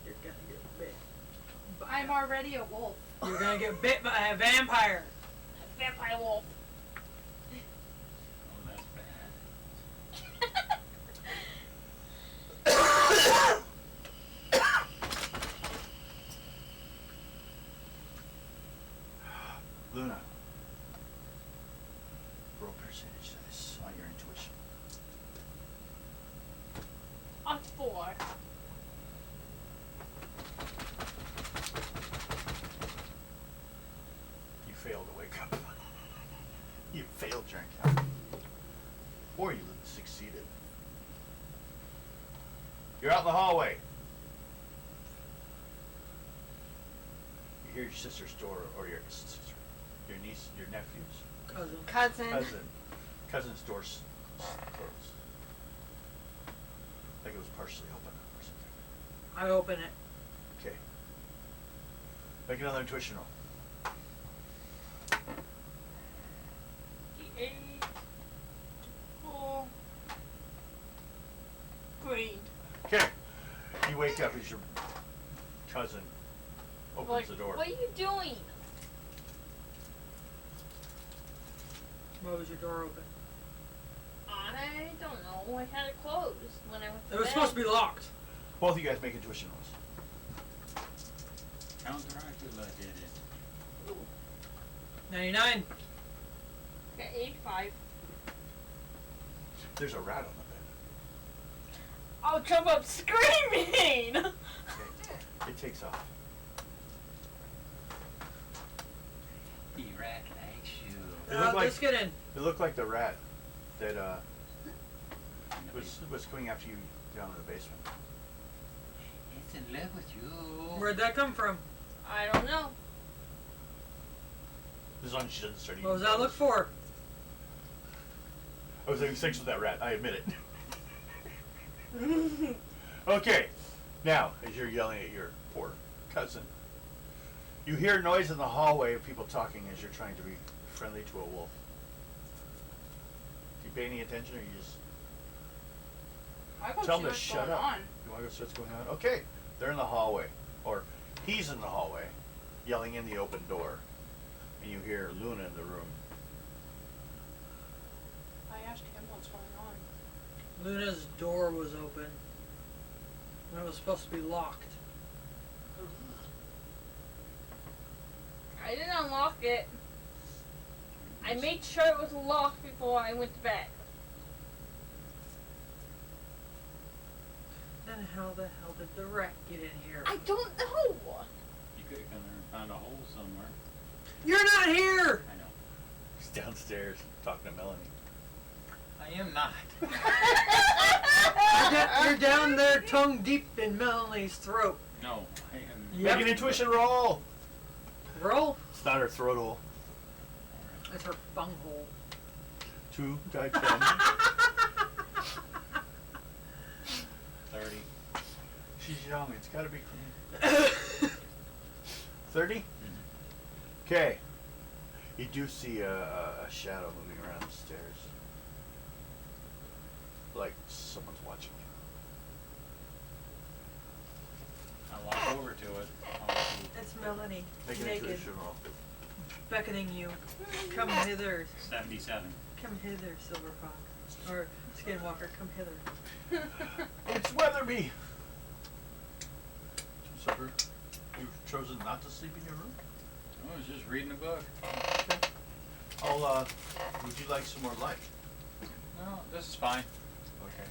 You're gonna get bit. I'm already a wolf. You're gonna get bit by a vampire. Vampire wolf. Oh, that's bad. Luna, roll percentage dice on your intuition. On 4. You failed to wake up. You failed your encounter. Or you succeeded. You're out in the hallway. You hear your sister's door, or your niece, your nephew's, Cousin. cousin's door's closed. Like it was partially open or something. I open it. Okay. Make another intuition roll. 8. 4. Green. Okay. You wake up as your cousin opens Like, the door. what are you doing? Why was your door open? I don't know. I had it closed when I went to It was bed. supposed to be locked. Both of you guys make intuition rolls. Count Dracula did it. 99. Okay, 85. There's a rat on the I'll jump up screaming! bed. It takes off. The rat likes you. It looked like Let's get in. it looked like the rat that was coming after you down in the basement. It's in love with you. Where'd that come from? I don't know. As long as she doesn't start eating. What was that look for? I was having sex with that rat. I admit it. Okay. Now, as you're yelling at your poor cousin, you hear noise in the hallway of people talking as you're trying to be friendly to a wolf. Do you pay any attention, or you just I go tell see them to what's shut going up? on. You want to go see what's going on? Okay. They're in the hallway, or he's in the hallway, yelling in the open door, and you hear Luna in the room. asked him what's going on. Luna's door was open when it was supposed to be locked. I didn't unlock it. I made sure it was locked before I went to bed. Then how the hell did the wreck get in here? I don't know. You could have come there and found a hole somewhere. You're not here! I know. He's downstairs talking to Melanie. I am not. You're down there, tongue deep in Melanie's throat. No, I am. Yeah. Make an intuition roll. Roll. It's not her throat hole. That's her bunghole. 2 die 10. 30. She's young. It's got to be clean. 30. Okay. You do see a shadow moving around the stairs. Like someone's watching you. I walk over to it. I'll see. It's Melanie, Make an naked, intuition roll. beckoning you. Come hither. 77. Come hither, Silver Fox. Or Skinwalker, come hither. It's Weatherby. Supper. You've chosen not to sleep in your room. I was just reading a book. I'll. Would you like some more light? No, this is fine. Okay.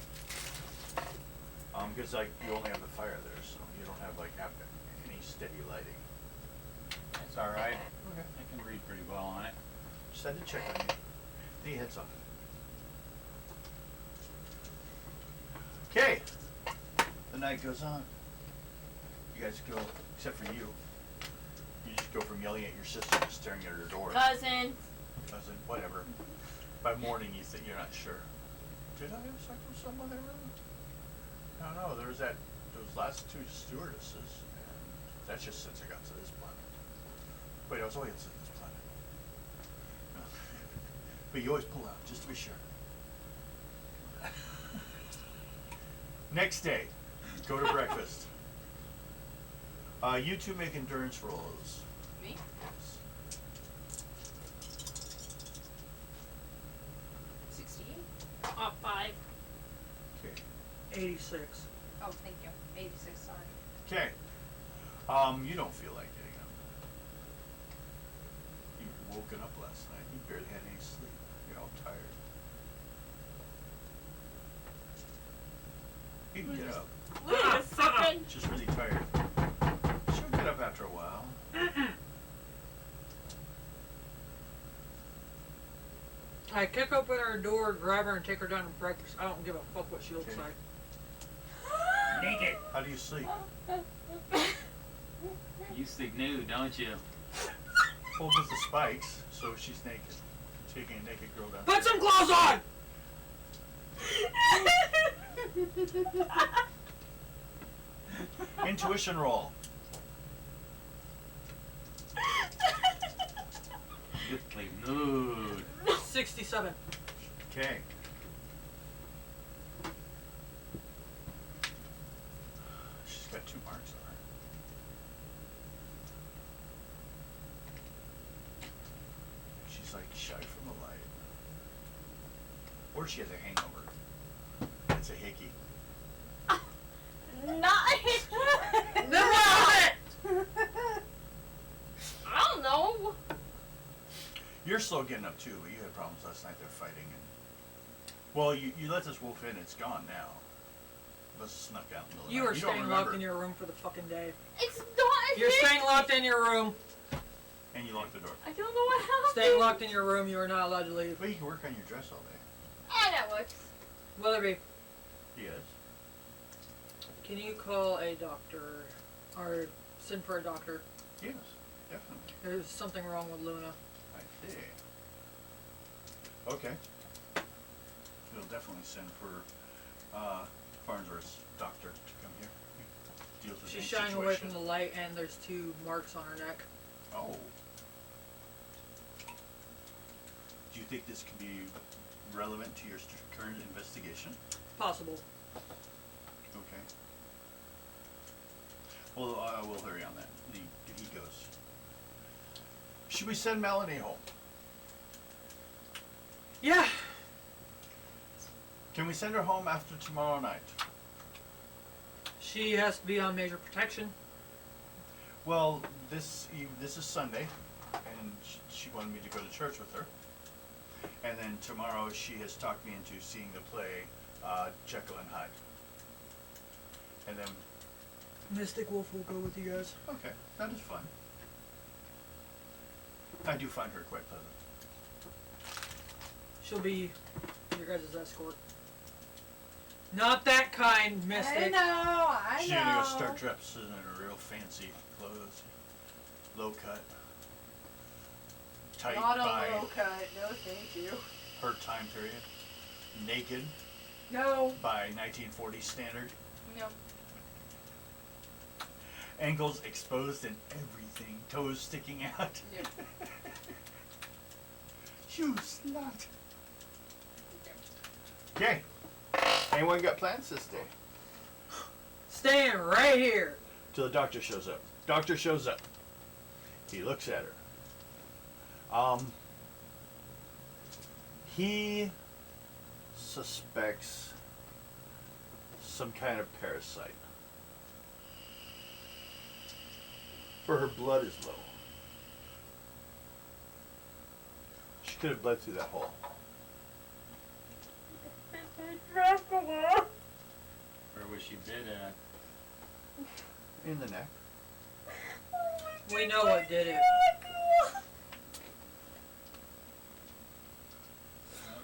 Because you only have the fire there, so you don't have any steady lighting. It's all right. Okay. I can read pretty well on it. Just had to check on you. Any heads up? Okay. The night goes on. You guys go, except for you. You just go from yelling at your sister to staring at her door. Cousin. Cousin, whatever. By morning, you're not sure. Did I have sex with someone there? I don't know. There was those last 2 stewardesses, and that's just since I got to this planet. Wait, I was always on this planet. No. But you always pull out, just to be sure. Next day, go to breakfast. You two make endurance rolls. Me? Yes. 68? Oh, 5. Okay. 86. Oh, thank you. 86, sorry. Okay. You don't feel like getting up. You were woken up last night. You barely had any sleep. You're all tired. You can get up. Wait a second. Just really tired. She'll get up after a while. I kick open her door, grab her, and take her down to breakfast. I don't give a fuck what she looks Okay. like. Naked. How do you sleep? You sleep nude, don't you? Well, with the spikes, so she's naked. Taking a naked girl down. Put some clothes on! Intuition roll. You sleep nude. 67. Okay. She's got 2 marks on her. She's like shy from the light. Or she has a hangover. It's a hickey. Not. Never mind it! I don't know. You're slow getting up too. You had problems last night. They're fighting, and well, you let this wolf in. It's gone now. Must have snuck out in the middle of the You night. are don't staying remember. locked in your room for the fucking day. It's not. You're staying locked in your room. And you locked the door. I don't know what happened. Staying locked in your room, you are not allowed to leave. Well, you can work on your dress all day. Ah, that works. Weatherby, Yes. can you call a doctor? Or send for a doctor? Yes. Definitely. There's something wrong with Luna. I see. Okay. We'll definitely send for Farnsworth's doctor to come here. He deals with She's any shying away from situation. the light, and there's 2 marks on her neck. Oh. Do you think this can be relevant to your current investigation? Possible. Okay. Well, I will hurry on that. He goes. Should we send Melanie home? Yeah. Can we send her home after tomorrow night? She has to be on major protection. Well, this is Sunday, and she wanted me to go to church with her. And then tomorrow she has talked me into seeing the play Jekyll and Hyde. And then, Mystic Wolf will go with you guys. okay, that is fun. I do find her quite pleasant. She'll be your guys' escort. Not that kind, I Mystic. know, I She's know. gonna go start dressing in her real fancy clothes. Low cut. Tight Not a by low cut, no thank you. her time period. Naked No, by 1940s standard. no. Ankles exposed and everything. Toes sticking out. Yep. You slut. Okay. Anyone got plans this day? Staying right here. Till the doctor shows up. Doctor shows up. He looks at her. He suspects some kind of parasite. For her blood is low. She could have bled through that hole. Dracula. Where was she bit at? In the neck. We know what did it. Well,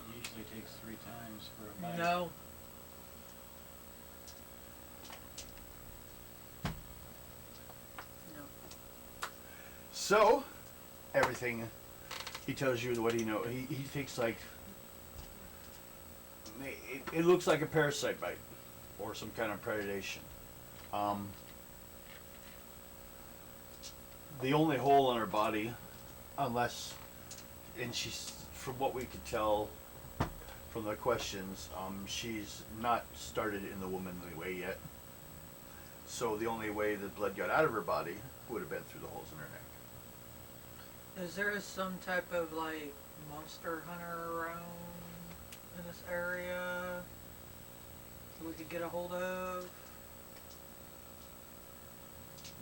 it usually takes 3 times for a bite. No. So, everything he tells you what he knows. He thinks like it looks like a parasite bite or some kind of predation. The only hole in her body, unless, and she's, from what we could tell from the questions, she's not started in the womanly way yet. So the only way the blood got out of her body would have been through the holes in her neck. Is there some type of like monster hunter around in this area that we could get a hold of?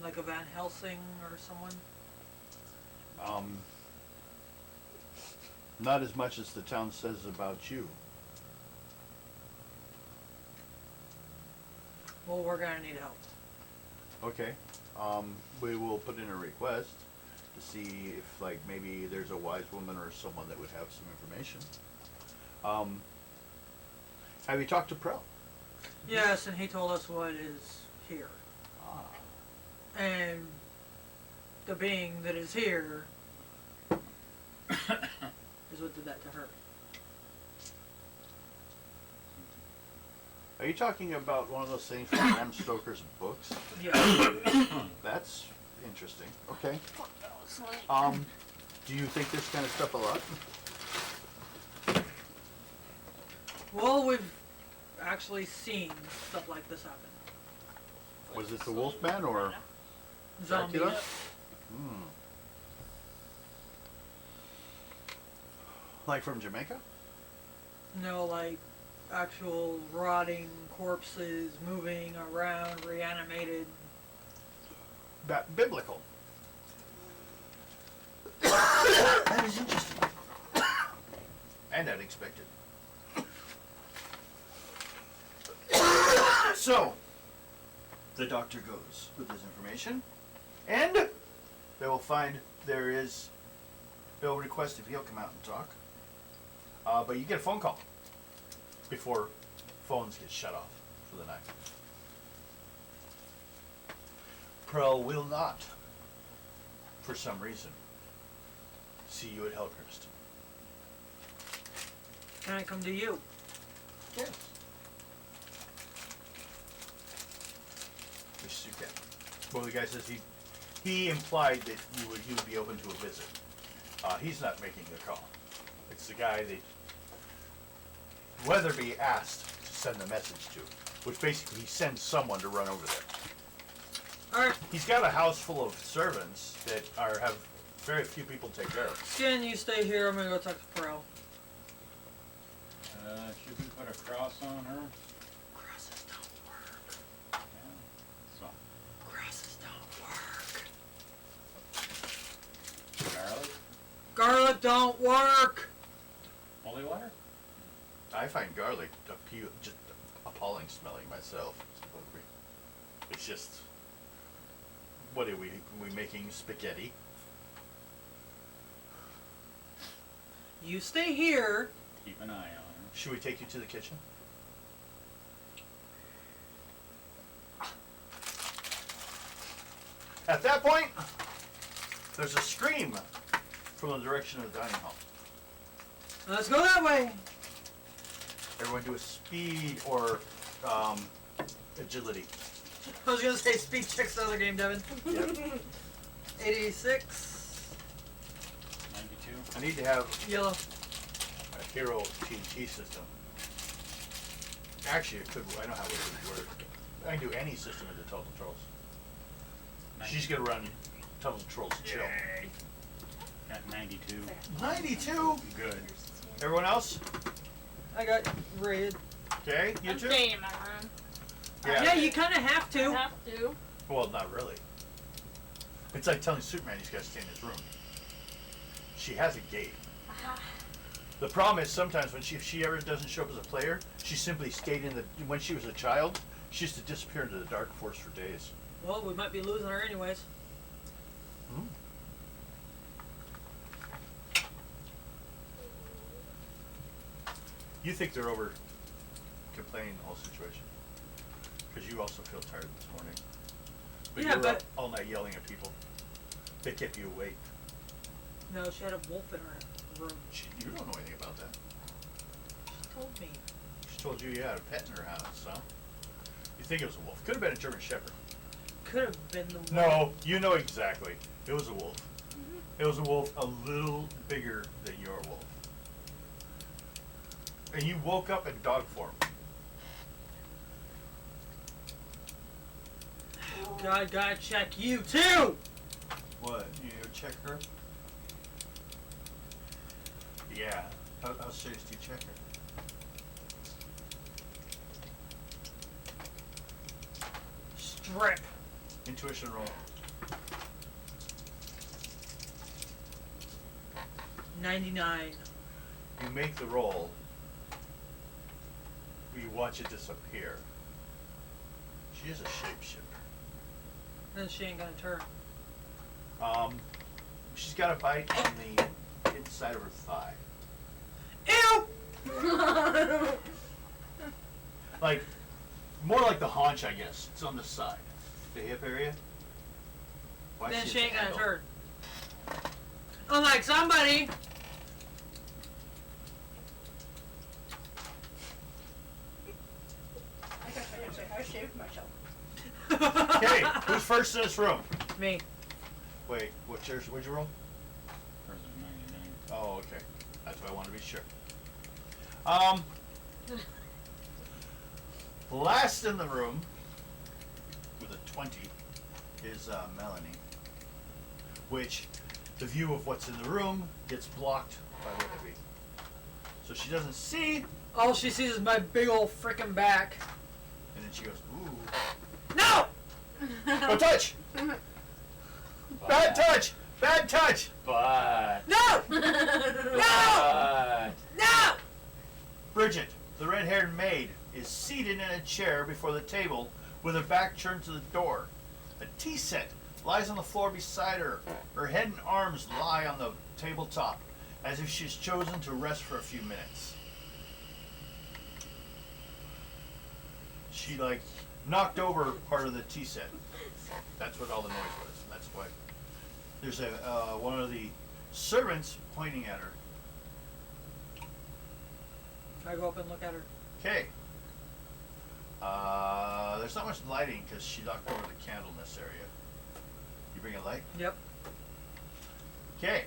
Like a Van Helsing or someone? Not as much as the town says about you. Well, we're gonna need help. Okay. We will put in a request to see if, like, maybe there's a wise woman or someone that would have some information. Have you talked to Prell? Yes, and he told us what is here. Ah. And the being that is here is what did that to her. Are you talking about one of those things from Bram Stoker's books? Yeah. That's interesting. Okay. Do you think this kind of stuff a lot? Well, we've actually seen stuff like this happen. Was it the Wolfman or Zombies. Dracula? Hmm. Like from Jamaica? No, like actual rotting corpses moving around, reanimated. Biblical. That is interesting. And unexpected. So, the doctor goes with his information, and they will find they'll request if he'll come out and talk. But you get a phone call before phones get shut off for the night. Prell will not, for some reason, see you at Hellcrest. Can I come to you? Yes. Which you can. Well, the guy says he implied that you would be open to a visit. He's not making the call. It's the guy that Weatherby asked to send the message to, which basically he sends someone to run over there. Alright, He's got a house full of servants that have very few people take care of. Skin, you stay here. I'm gonna go talk to Pearl. Should we put a cross on her? Crosses don't work. Yeah. So, Crosses don't work. garlic, Garlic don't work. holy water? I find garlic just appalling smelling myself. It's just, what are we making spaghetti? You stay here. Keep an eye on her. Should we take you to the kitchen? At that point, there's a scream from the direction of the dining hall. Let's go that way. Everyone do a speed or agility. I was gonna say speed checks the other game, Devin. Yep. 86. 92. I need to have Yellow. a hero TNT system. Actually, it could. I know how it would work. I can do any system into Total Trolls. She's gonna run Total Trolls chill. Got 92. 92. Good. Everyone else? I got red. Okay, you I'm two. staying in my room. Yeah, you kind of have I to. have to. Well, not really. It's like telling Superman he's got to stay in his room. She has a gate. The problem is sometimes when if she ever doesn't show up as a player, she simply stayed in the. When she was a child, she used to disappear into the dark forest for days. Well, we might be losing her anyways. You think they're over complaining the whole situation? Because you also feel tired this morning. But Yeah, you were but- up all night yelling at people. They kept you awake. No, she had a wolf in her room. You don't know anything about that. She told me. She told you had a pet in her house, so. You think it was a wolf. Could have been a German Shepherd. Could have been the wolf. No, you know exactly. It was a wolf. It was a wolf a little bigger than your wolf. And you woke up in dog form. God, gotta check you too. What? You go check her? Yeah. How serious do you check her? Strip. Intuition roll. 99. You make the roll. You watch it disappear. She is a shapeshifter. Then she ain't gonna turn. She's got a bite on the inside of her thigh. Ew! Like, more like the haunch, I guess. It's on the side. The hip area. Why Then see she the ain't gonna handle? turn. Unlike somebody. I shaved myself. Okay, who's first in this room? Me. Wait, what'd you roll? Hers is 99. Oh, okay. That's what I want to be sure. Last in the room with a 20 is Melanie, which the view of what's in the room gets blocked by the heavy. So she doesn't see, All she sees is my big old frickin' back. and then she goes, ooh. No! Don't touch! Bad touch! Bad touch! But. No! No! No! Bridget, the red-haired maid, is seated in a chair before the table with her back turned to the door. A tea set lies on the floor beside her. Her head and arms lie on the tabletop, as if she's chosen to rest for a few minutes. She, knocked over part of the tea set. That's what all the noise was. That's why. There's one of the servants pointing at her. I go up and look at her. Okay. There's not much lighting because she knocked over the candle in this area. You bring a light? Yep. Okay.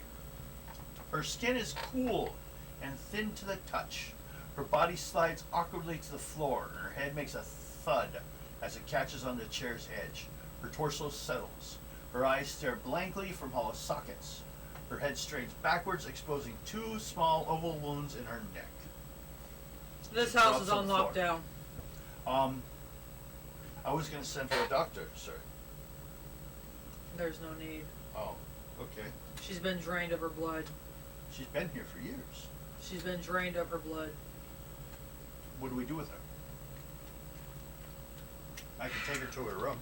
Her skin is cool and thin to the touch. Her body slides awkwardly to the floor, and her head makes a thud as it catches on the chair's edge. Her torso settles. Her eyes stare blankly from hollow sockets. Her head strains backwards, exposing two small oval wounds in her neck. This She house drops is on on the floor. lockdown. I was gonna send for a doctor, sir. There's no need. Oh, okay. She's been drained of her blood. She's been here for years. She's been drained of her blood. What do we do with her? I can take her to her room,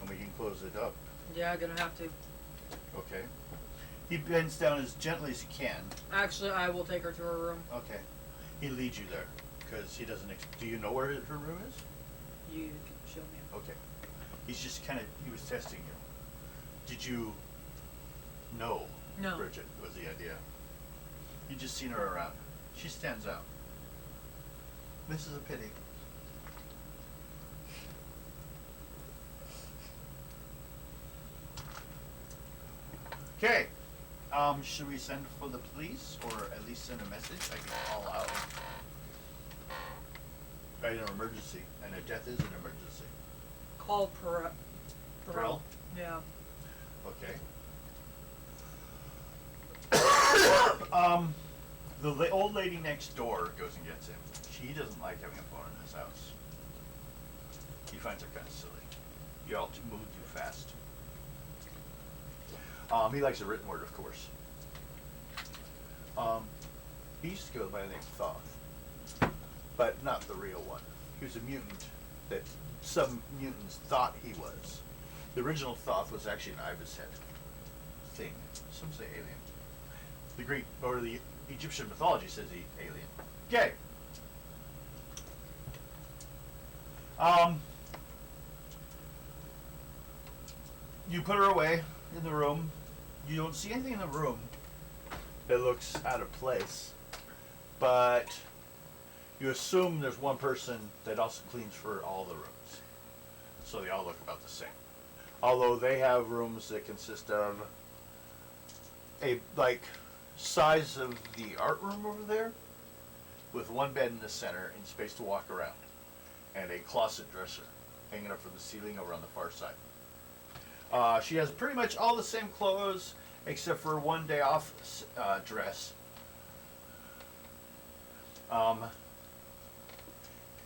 and we can close it up. Yeah, gonna have to. Okay. He bends down as gently as he can. Actually, I will take her to her room. Okay. He leads you there, because he doesn't. Do you know where her room is? You can show me. Okay. He's just kind of. He was testing you. Did you know? No. Bridget was the idea. You just seen her around. She stands out. This is a pity. Okay. Should we send for the police, or at least send a message? I can call out. Right, an emergency, and a death is an emergency. Call Perel? Yeah. Okay. The old lady next door goes and gets him. She doesn't like having a phone in his house. He finds her kind of silly. You all move too fast. He likes a written word, of course. He used to go by the name Thoth, but not the real one. He was a mutant that some mutants thought he was. The original Thoth was actually an ibis head thing. Some say alien. The Greek or the Egyptian mythology says he alien. Okay. You put her away in the room. You don't see anything in the room that looks out of place, but you assume there's one person that also cleans for all the rooms, so they all look about the same. Although they have rooms that consist of a size of the art room over there, with one bed in the center and space to walk around, and a closet dresser hanging up from the ceiling over on the far side. She has pretty much all the same clothes except for one day off dress.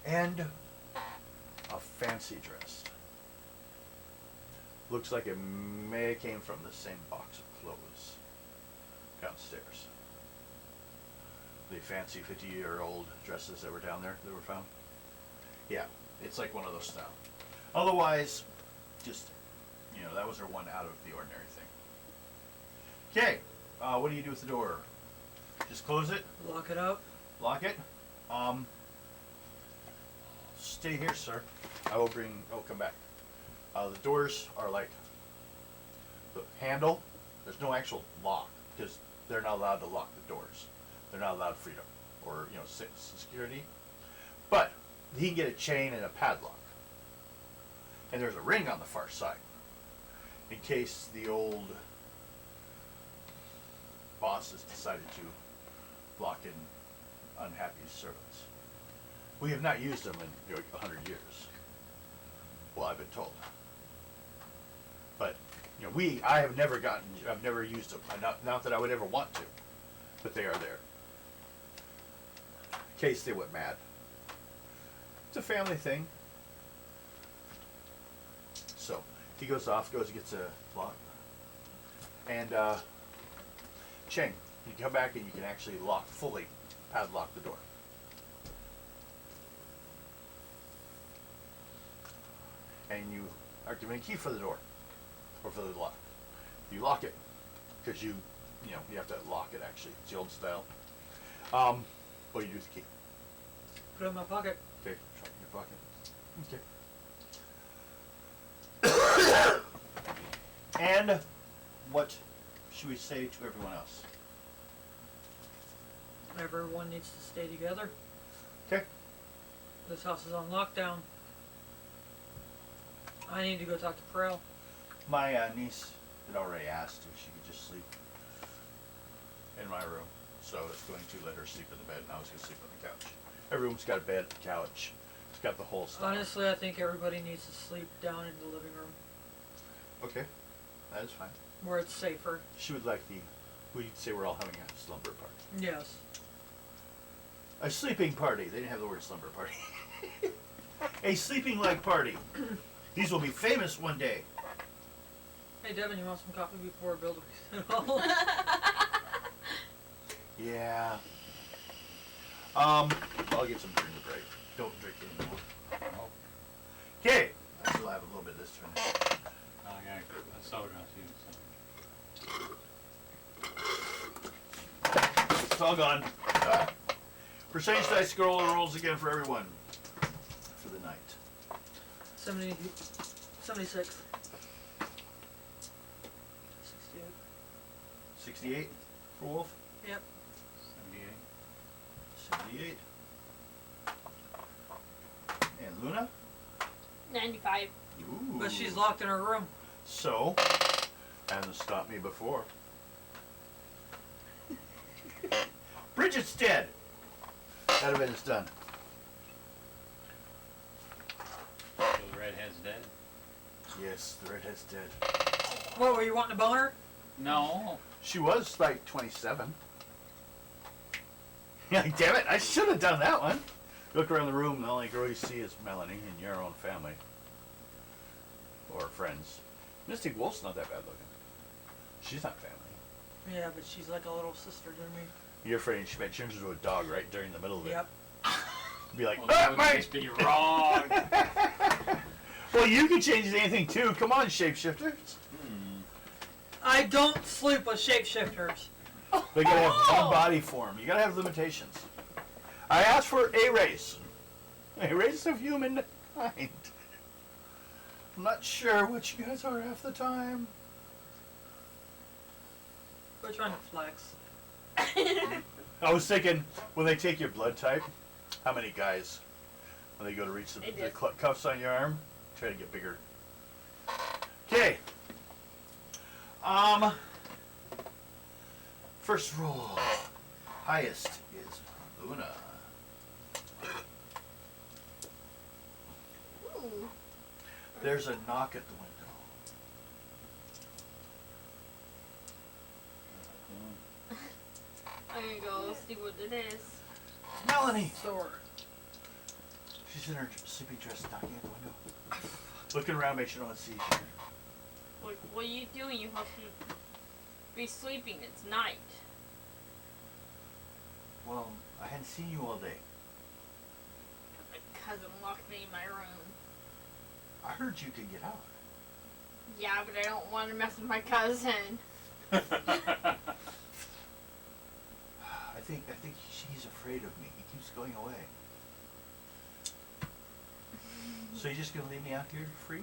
And a fancy dress. Looks like it may have came from the same box of clothes downstairs. The fancy 50-year-old dresses that were down there that were found. Yeah, it's like one of those style. Otherwise, just, that was her one out of the ordinary thing. Okay, what do you do with the door? Just close it? Lock it up. Lock it? Stay here, sir. I'll come back. The doors are like the handle. There's no actual lock because they're not allowed to lock the doors. They're not allowed freedom or security. But he can get a chain and a padlock. And there's a ring on the far side in case the old boss has decided to lock in unhappy servants. We have not used them in 100 years. Well, I've been told. But I've never used them. Not that I would ever want to, but they are there. In case they went mad. It's a family thing. So he goes and gets a lock. And Cheng, you come back and you can actually fully padlock the door. And you are given a key for the door, or for the lock. You lock it, because you have to lock it actually. It's the old style. What do you do with the key? Put it in my pocket. Okay, shove it in your pocket. Okay. And what should we say to everyone else? Everyone needs to stay together. Okay. This house is on lockdown. I need to go talk to Perel. My niece had already asked if she could just sleep in my room, so I was going to let her sleep in the bed, and I was going to sleep on the couch. Every room's got a bed, a couch. It's got the whole stuff. Honestly, I think everybody needs to sleep down in the living room, Okay, that is fine. where it's safer. She would like we'd say we're all having a slumber party. Yes. A sleeping party. They didn't have the word slumber party. A sleeping-like party. These will be famous one day. Hey Devin, you want some coffee before we build a all? Yeah. I'll get some during the break. Don't drink anymore. Oh, Okay. I still have a little bit of this to finish. I got a soda too. It's all gone. Percentage dice scroll the rules again for everyone for the night. 76. 68. 68 for Wolf. Yep. 78. 78. And Luna. 95. Ooh. But she's locked in her room. So, hasn't stopped me before. Bridget's dead. That event is done. So the redhead's dead? Yes, the redhead's dead. What, were you wanting to bone her? No. She was like 27. Like, damn it, I should have done that one. Look around the room, and the only girl you see is Melanie and your own family. Or friends. Mystic Wolf's not that bad looking. She's not family. Yeah, but she's like a little sister to me. You're afraid she might turn into a dog right during the middle of it. Yep. Be like, Well, ah, that would Mike! just be wrong. Well, you can change anything too. Come on, shapeshifters. I don't sleep with shapeshifters. They gotta have one body form. You gotta have limitations. I asked for a race. A race of humankind. I'm not sure what you guys are half the time. We're trying to flex. I was thinking, when they take your blood type, how many guys, when they go to reach the They do. cuffs on your arm, try to get bigger. Okay. First roll. Highest is Luna. Ooh. There's a knock at the window. I'm gonna go see what it is. Melanie! Sword. She's in her sleeping dress knocking at the window. Looking around, make sure no one sees you. Like, what are you doing? You have to be sleeping. It's night. Well, I hadn't seen you all day. My cousin locked me in my room. I heard you could get out. Yeah, but I don't want to mess with my cousin. I think she's afraid of me. He keeps going away. So you're just gonna leave me out here to freeze?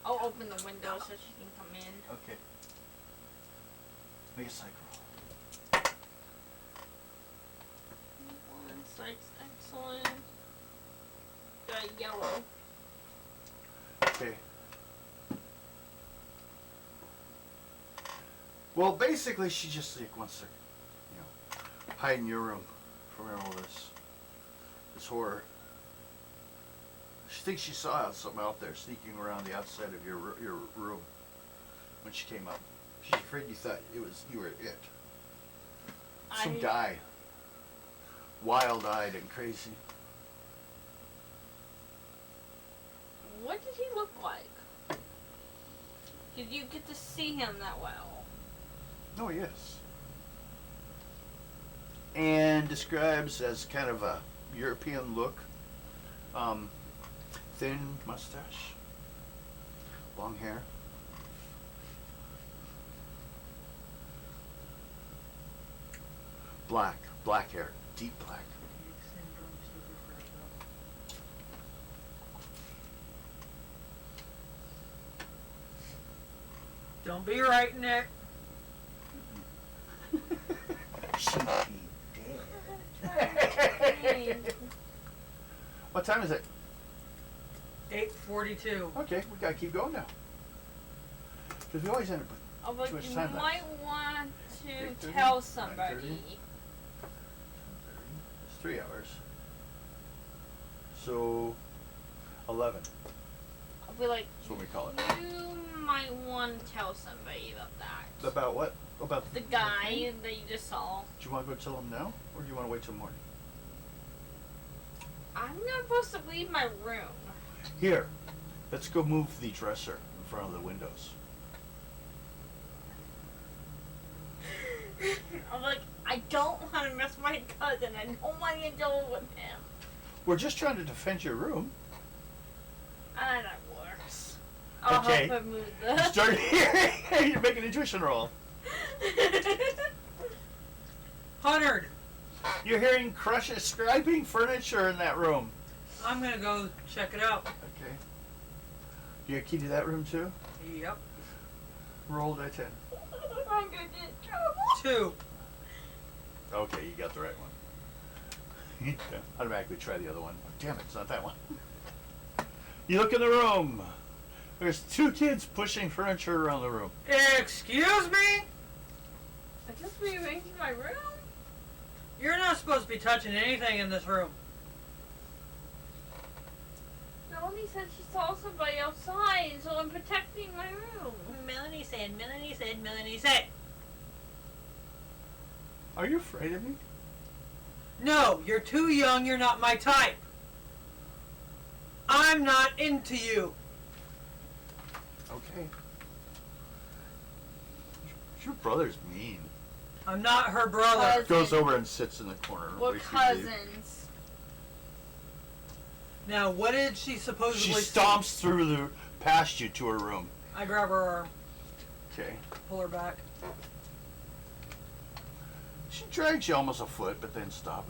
I'll open the window so she can come in. Okay. Make a psych roll. One six, excellent. Got yellow. Okay. Well, basically, she just like wants to, hide in your room from all this horror. She thinks she saw something out there sneaking around the outside of your room when she came up. She's afraid you thought you were it. Some guy, wild-eyed and crazy. What did he look like? Did you get to see him that well? Oh yes. And describes as kind of a European look. Thin mustache, long hair. Black hair, deep black. Don't be writing it. She'd be dead. What time is it? 8:42. Okay, we gotta keep going now. Because we always end up with Oh, but too much you time left. might want to 8:30, tell 9:30. somebody. It's 3 hours. So 11. I'll be like, That's what we call it. you might want to tell somebody about that. About what? About The guy that you just saw. Do you want to go tell him now, or do you want to wait till morning? I'm not supposed to leave my room. Here, let's go move the dresser in front of the windows. I'm like, I don't want to miss my cousin. I don't want to get in trouble with him. We're just trying to defend your room. Ah, that works. I'll Okay. help him move You the... start hearing. You're making an intuition roll. 100. You're hearing scraping furniture in that room. I'm gonna go check it out. Okay. You got a key to that room too? Yep. Roll that 10. I'm gonna get in trouble. 2. Okay, you got the right one. Automatically try the other one. Oh, damn it, it's not that one. You look in the room. There's 2 kids pushing furniture around the room. Excuse me? I just rearranged my room. You're not supposed to be touching anything in this room. Melanie said she saw somebody outside, so I'm protecting my room. Melanie said, Melanie said, Melanie said. Are you afraid of me? No, you're too young, you're not my type. I'm not into you. Okay. Your brother's mean. I'm not her brother. Cousin. Goes over and sits in the corner. and We're waits for you to leave. cousins. Now, what did she She supposedly stomps through the past you to her room. I grab her arm, Okay. pull her back. She drags you almost a foot, but then stop.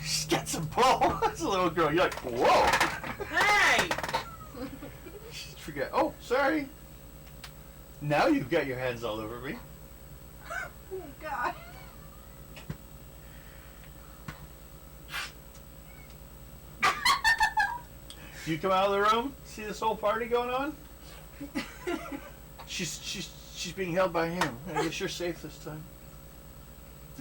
She gets a ball. That's a little girl. You're like, whoa. Hey! Forget. Oh, sorry. Now you've got your hands all over me. Oh God. You come out of the room, see this whole party going on? She's being held by him. I guess you're safe this time.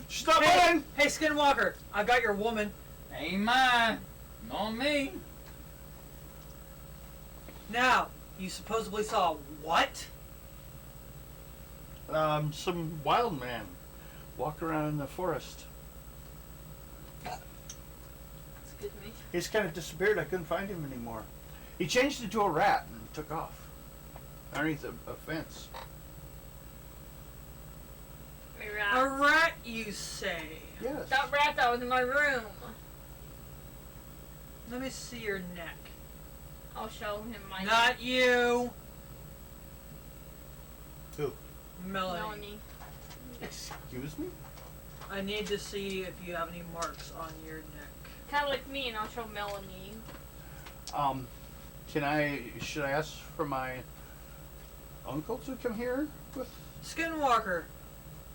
Stop Hey, running! hey, Skinwalker, I got your woman. Ain't mine. Not me. Now, you supposedly saw what? Some wild man walk around in the forest. Excuse me. He's kind of disappeared. I couldn't find him anymore. He changed into a rat and took off underneath a fence. A rat, you say? Yes. That rat that was in my room. Let me see your neck. I'll show him my Not you, Who? Melanie. Melanie. Excuse me? I need to see if you have any marks on your neck. Kind of like me, and I'll show Melanie. Should I ask for my uncle to come here with? Skinwalker,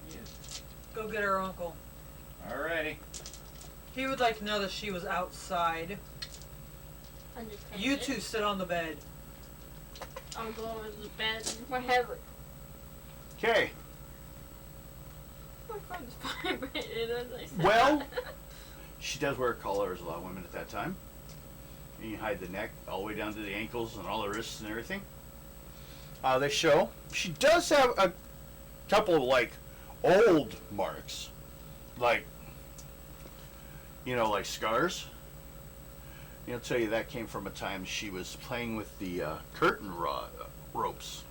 Yes. go get her uncle. Alrighty. He would like to know that she was outside. You two sit on the bed. I'll go over to the bed and whatever. Okay. My phone's vibrated as I said Well- that. She does wear a collar, as a lot of women at that time. And you hide the neck all the way down to the ankles and all the wrists and everything. They show. She does have a couple of, like, old marks. Like, like scars. I'll tell you that came from a time she was playing with the curtain ropes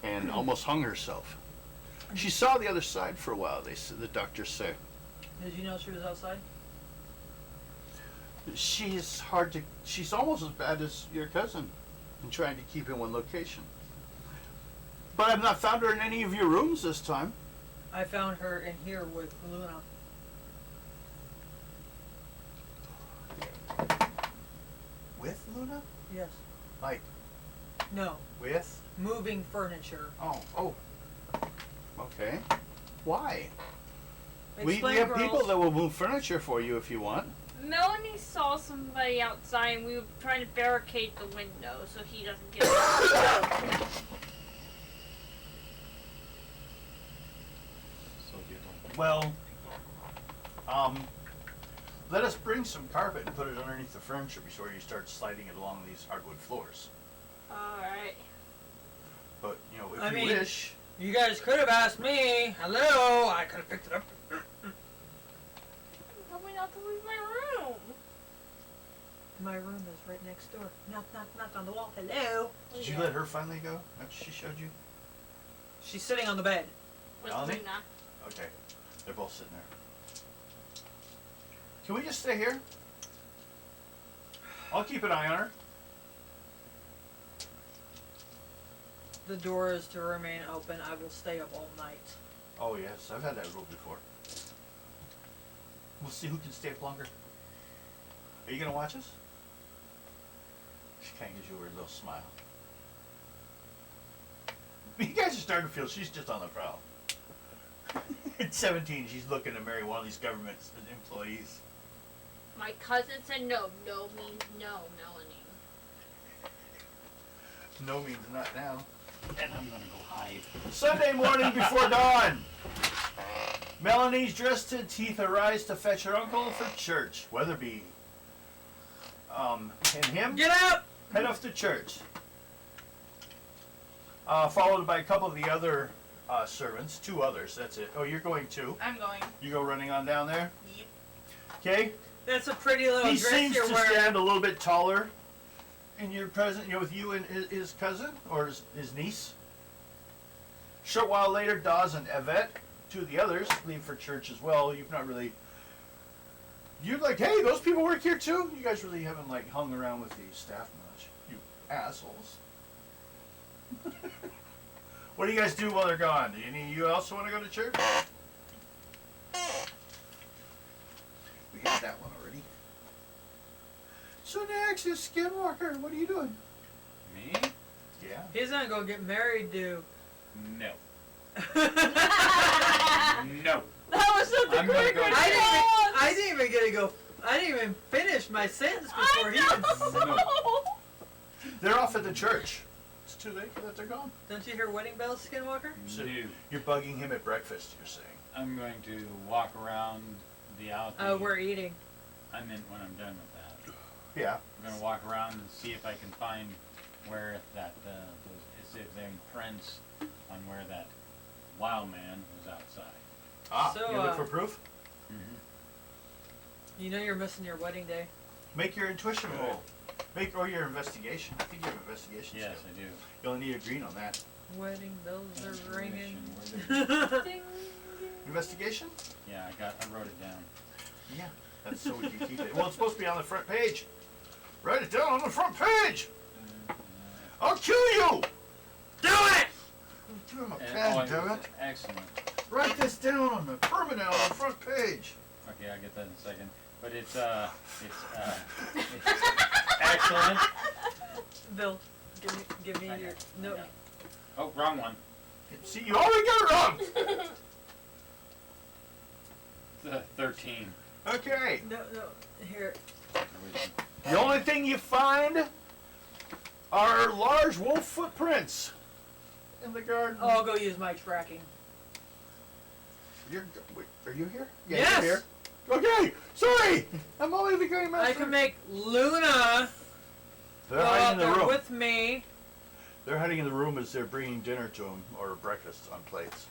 and almost hung herself. She saw the other side for a while, the doctors say. Did you know she was outside? She's almost as bad as your cousin in trying to keep in one location. But I've not found her in any of your rooms this time. I found her in here with Luna. With Luna? Yes. Like, No. with? Moving furniture. Oh. Okay. Why? We Explain, have girls. people that will move furniture for you if you want. Melanie saw somebody outside, and we were trying to barricade the window so he doesn't get out. So you don't. Well, let us bring some carpet and put it underneath the furniture before you start sliding it along these hardwood floors. Alright. But, if I you mean- wish. You guys could have asked me. Hello, I could have picked it up. Tell me not to leave my room. My room is right next door. Knock, knock, knock on the wall. Hello. Did you let her finally go after she showed you? She's sitting on the bed. With Melanie? Luna. Okay. They're both sitting there. Can we just stay here? I'll keep an eye on her. The door is to remain open. I will stay up all night. Oh yes, I've had that rule before. We'll see who can stay up longer. Are you gonna watch us? She kind of gives you a little smile. You guys are starting to feel she's just on the prowl. At 17, she's looking to marry one of these government employees. My cousin said no. No means no, Melanie. No means not now. And I'm gonna go hide. Sunday morning before dawn. Melanie's dressed to teeth arise to fetch her uncle for church. Weatherby. And him Get up! head off to church. Followed by a couple of the other servants, 2 others. That's it. Oh, you're going too. I'm going. You go running on down there. Yep. Okay. That's a pretty little He dress seems you're to wearing. stand a little bit taller in your present, with you and his cousin or his niece. Short while later, Dawes and Yvette, 2 of the others, leave for church as well. You've not really. You're like, hey, those people work here too. You guys really haven't hung around with the staff much. You assholes. What do you guys do while they're gone? Do any of you also want to go to church? We got that one already. So next is Skinwalker. What are you doing? Me? Yeah. He's gonna go get married, dude. No. That No. was such a I'm gonna quick go- response. I didn't even get to go. I didn't even finish my sentence before he I even. know. They're off at the church. It's too late for that. They're gone. Don't you hear wedding bells, Skinwalker? So- No. You're bugging him at breakfast. You're saying. I'm going to walk around the alley. Oh, we're eating. I meant when I'm done with that. Yeah. I'm gonna walk around and see if I can find where that those if there prints on where that wild man was outside. Ah. So, you look for proof. Mm-hmm. You know you're missing your wedding day. Make your intuition roll. Or your investigation. I think you have investigation. Yes, skill. I do. You only need a green on that. Wedding bells are ringing. Information, Ding. Investigation? Yeah, I wrote it down. Yeah. That's so we can keep it. Well, it's supposed to be on the front page. Write it down on the front page. I'll kill you. Do it! Give him a Oh, pen, damn it. excellent. Write this down on the permanent on the front page. Okay, I'll get that in a second. But it's excellent. Bill, give me I your got it, I no. got it. Oh, wrong one. See, you already got it wrong. 13. Okay. No. Here. The only thing you find are large wolf footprints in the garden. Oh, I'll go use my tracking. Wait, are you here? Yeah, Yes. you're here. Okay, sorry. I'm only the game master. I can make Luna They're go hiding out in the there room. with me. They're hiding in the room as they're bringing dinner to them or breakfast on plates.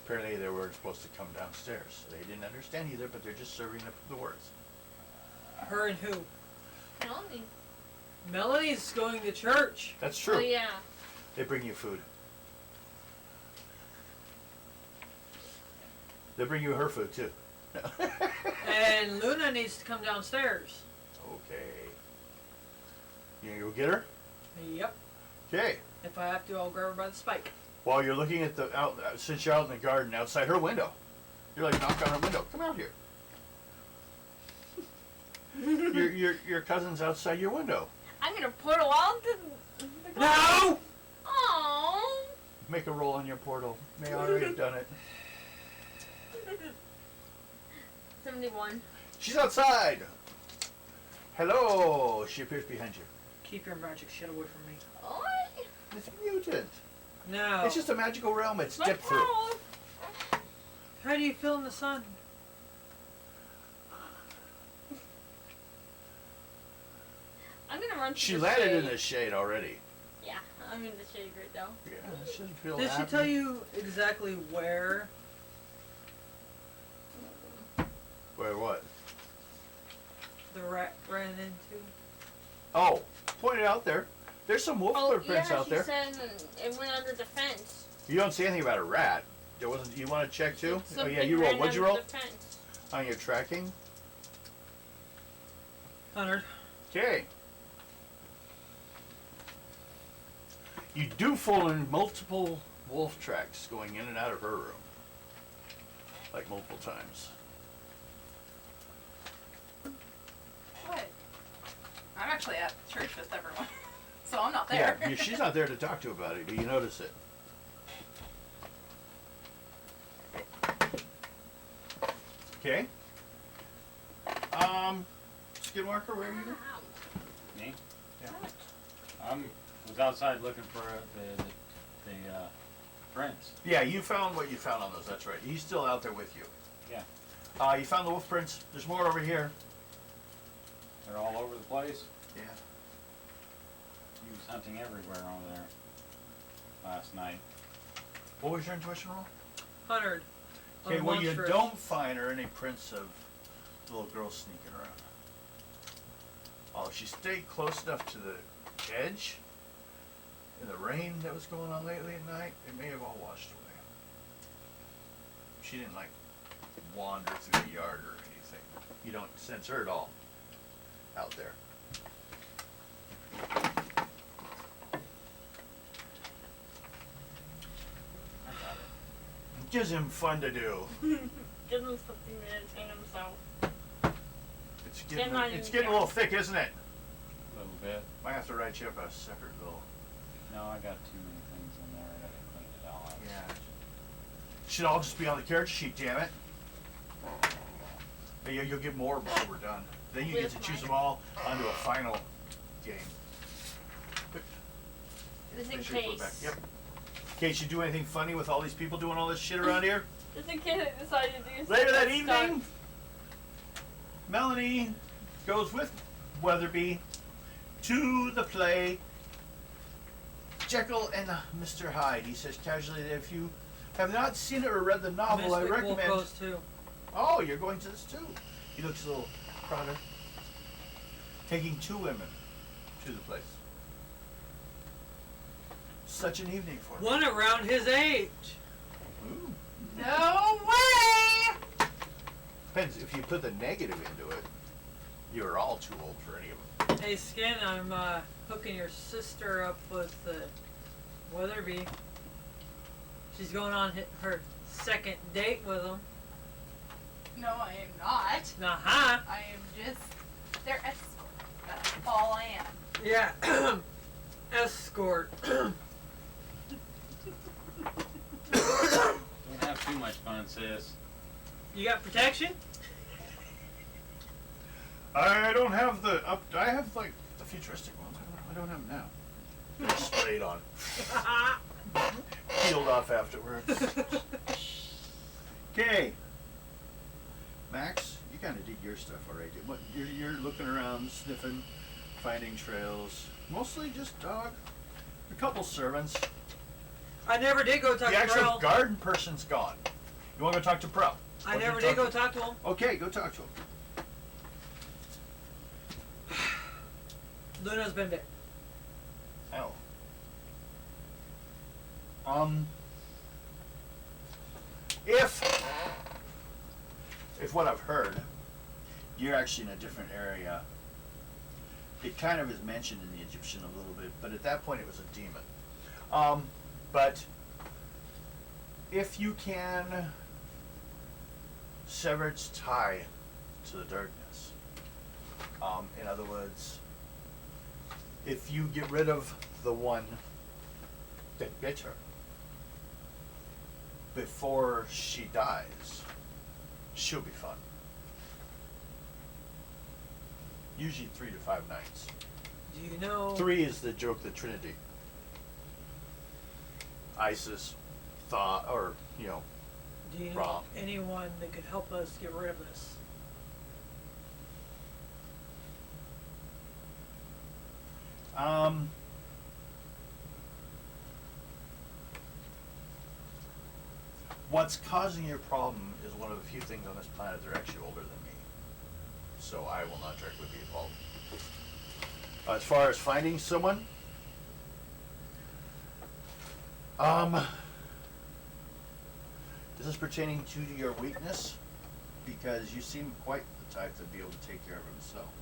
Apparently, they were supposed to come downstairs. They didn't understand either, but they're just serving the words. Her and who? Melanie. Melanie's going to church. That's true. Oh yeah. They bring you food. They bring you her food too. And Luna needs to come downstairs. Okay. You gonna go get her? Yep. Okay. If I have to, I'll grab her by the spike. While you're looking at since you're out in the garden outside her window, you're like knock on her window. Come out here. your cousin's outside your window. I'm gonna portal out the No! Aww. Make a roll on your portal. May already have done it. 71. She's outside. Hello. She appears behind you. Keep your magic shit away from me. Oi. It's a mutant. No. It's just a magical realm. It's My dipped through. pearl. How do you feel in the sun? I'm gonna run to She the landed in shade. the shade already. Yeah, I'm in the shade right now. Yeah, she doesn't feel Did she happy. tell you exactly where? Where what? the rat ran into? Oh, pointed out there. There's some wolf footprints out there. She said it went under the fence. You don't see anything about a rat. There wasn't. You want to check too? Oh yeah, Something you roll. ran What'd you under roll? the fence. On your tracking. 100. Okay. You do fall in multiple wolf tracks going in and out of her room. Like multiple times. What? I'm actually at church with everyone, so I'm not there. Yeah, she's not there to talk to about it. Do you notice it? Okay. Skidmarker, where are you? Wow. Me? Yeah. Was outside looking for the prints. Yeah, you found what you found on those. That's right. He's still out there with you. Yeah. You found the wolf prints. There's more over here. They're all over the place. Yeah. He was hunting everywhere over there last night. What was your intuition roll? 100. on Okay, a what you monstrous. don't find are any prints of little girls sneaking around. Oh, if she stayed close enough to the edge in the rain that was going on lately at night, it may have all washed away. She didn't like wander through the yard or anything. You don't sense her at all out there. I got it. It gives him fun to do. Give him something to entertain himself. It's getting a little thick, isn't it? A little bit. Might have to write you up a separate little. No, I got too many things in there. I gotta clean it all out. Yeah. Should all just be on the character sheet, damn it. But you'll get more before we're done. Then you get to choose them all onto a final game. Just in Make sure you put it back. case. Yep. In case you do anything funny with all these people doing all this shit around here. Just in case I decide to do Later that something evening, Melanie goes with Weatherby to the play Jekyll and Mr. Hyde. He says casually that if you have not seen it or read the novel, I Mystic Wolf recommend. goes too. Oh, you're going to this too. He looks a little prouder. Taking 2 women to the place. Such an evening for him. One around his age. Ooh. No way! Depends if you put the negative into it. You're all too old for any of them. Hey, Skin, I'm hooking your sister up with Weatherby. She's going on her second date with him. No, I am not. Nah, I am just their escort. That's all I am. yeah. Escort. Don't have too much fun, sis. You got protection? I don't have the up. I have like the futuristic ones. I don't have them now. They're sprayed on, peeled off afterwards. Okay, Max, you kind of did your stuff already. What you're looking around, sniffing, finding trails. Mostly just dog. A couple servants. I never did go talk The to actual Pro. garden person's gone. You want to go talk to Pro? I What never you did go talk talk to him. Okay, go talk to him. Luna's been bit. Oh. If what I've heard, you're actually in a different area. It kind of is mentioned in the Egyptian a little bit, but at that point it was a demon. But if you can sever its tie to the darkness, in other words, if you get rid of the one that bit her before she dies, she'll be fine. Usually 3 to 5 nights. Do you know? 3 is the joke, the Trinity. Isis, Tha, or, Do you know Wrong. anyone that could help us get rid of this? What's causing your problem is one of the few things on this planet that are actually older than me. so I will not directly be involved. As far as finding someone, this is pertaining to your weakness, because you seem quite the type to be able to take care of himself.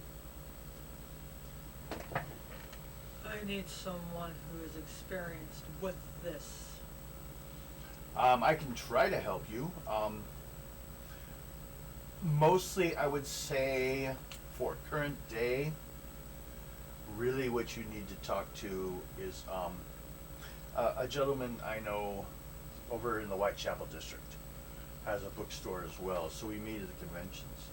I need someone who is experienced with this. I can try to help you. Mostly, I would say, for current day, really what you need to talk to is a gentleman I know over in the Whitechapel district has a bookstore as well, so we meet at the conventions.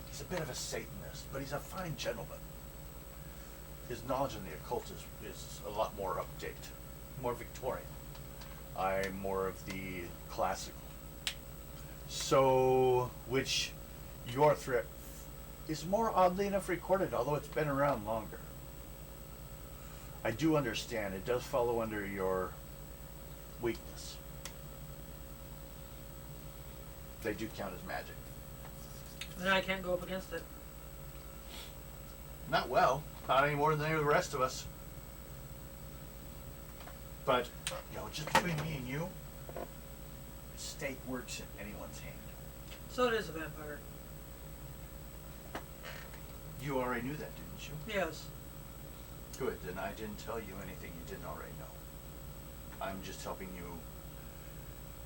He's a bit of a Satanist, but he's a fine gentleman. His knowledge in the occult is a lot more update, more Victorian. I'm more of the classical. So, which your threat is more oddly enough recorded, although it's been around longer. I do understand it does follow under your weakness. They do count as magic. And I can't go up against it. Not well, not any more than any of the rest of us. But, just between me and you, stake works in anyone's hand. So it is a vampire. You already knew that, didn't you? Yes. Good, then I didn't tell you anything you didn't already know. I'm just helping you.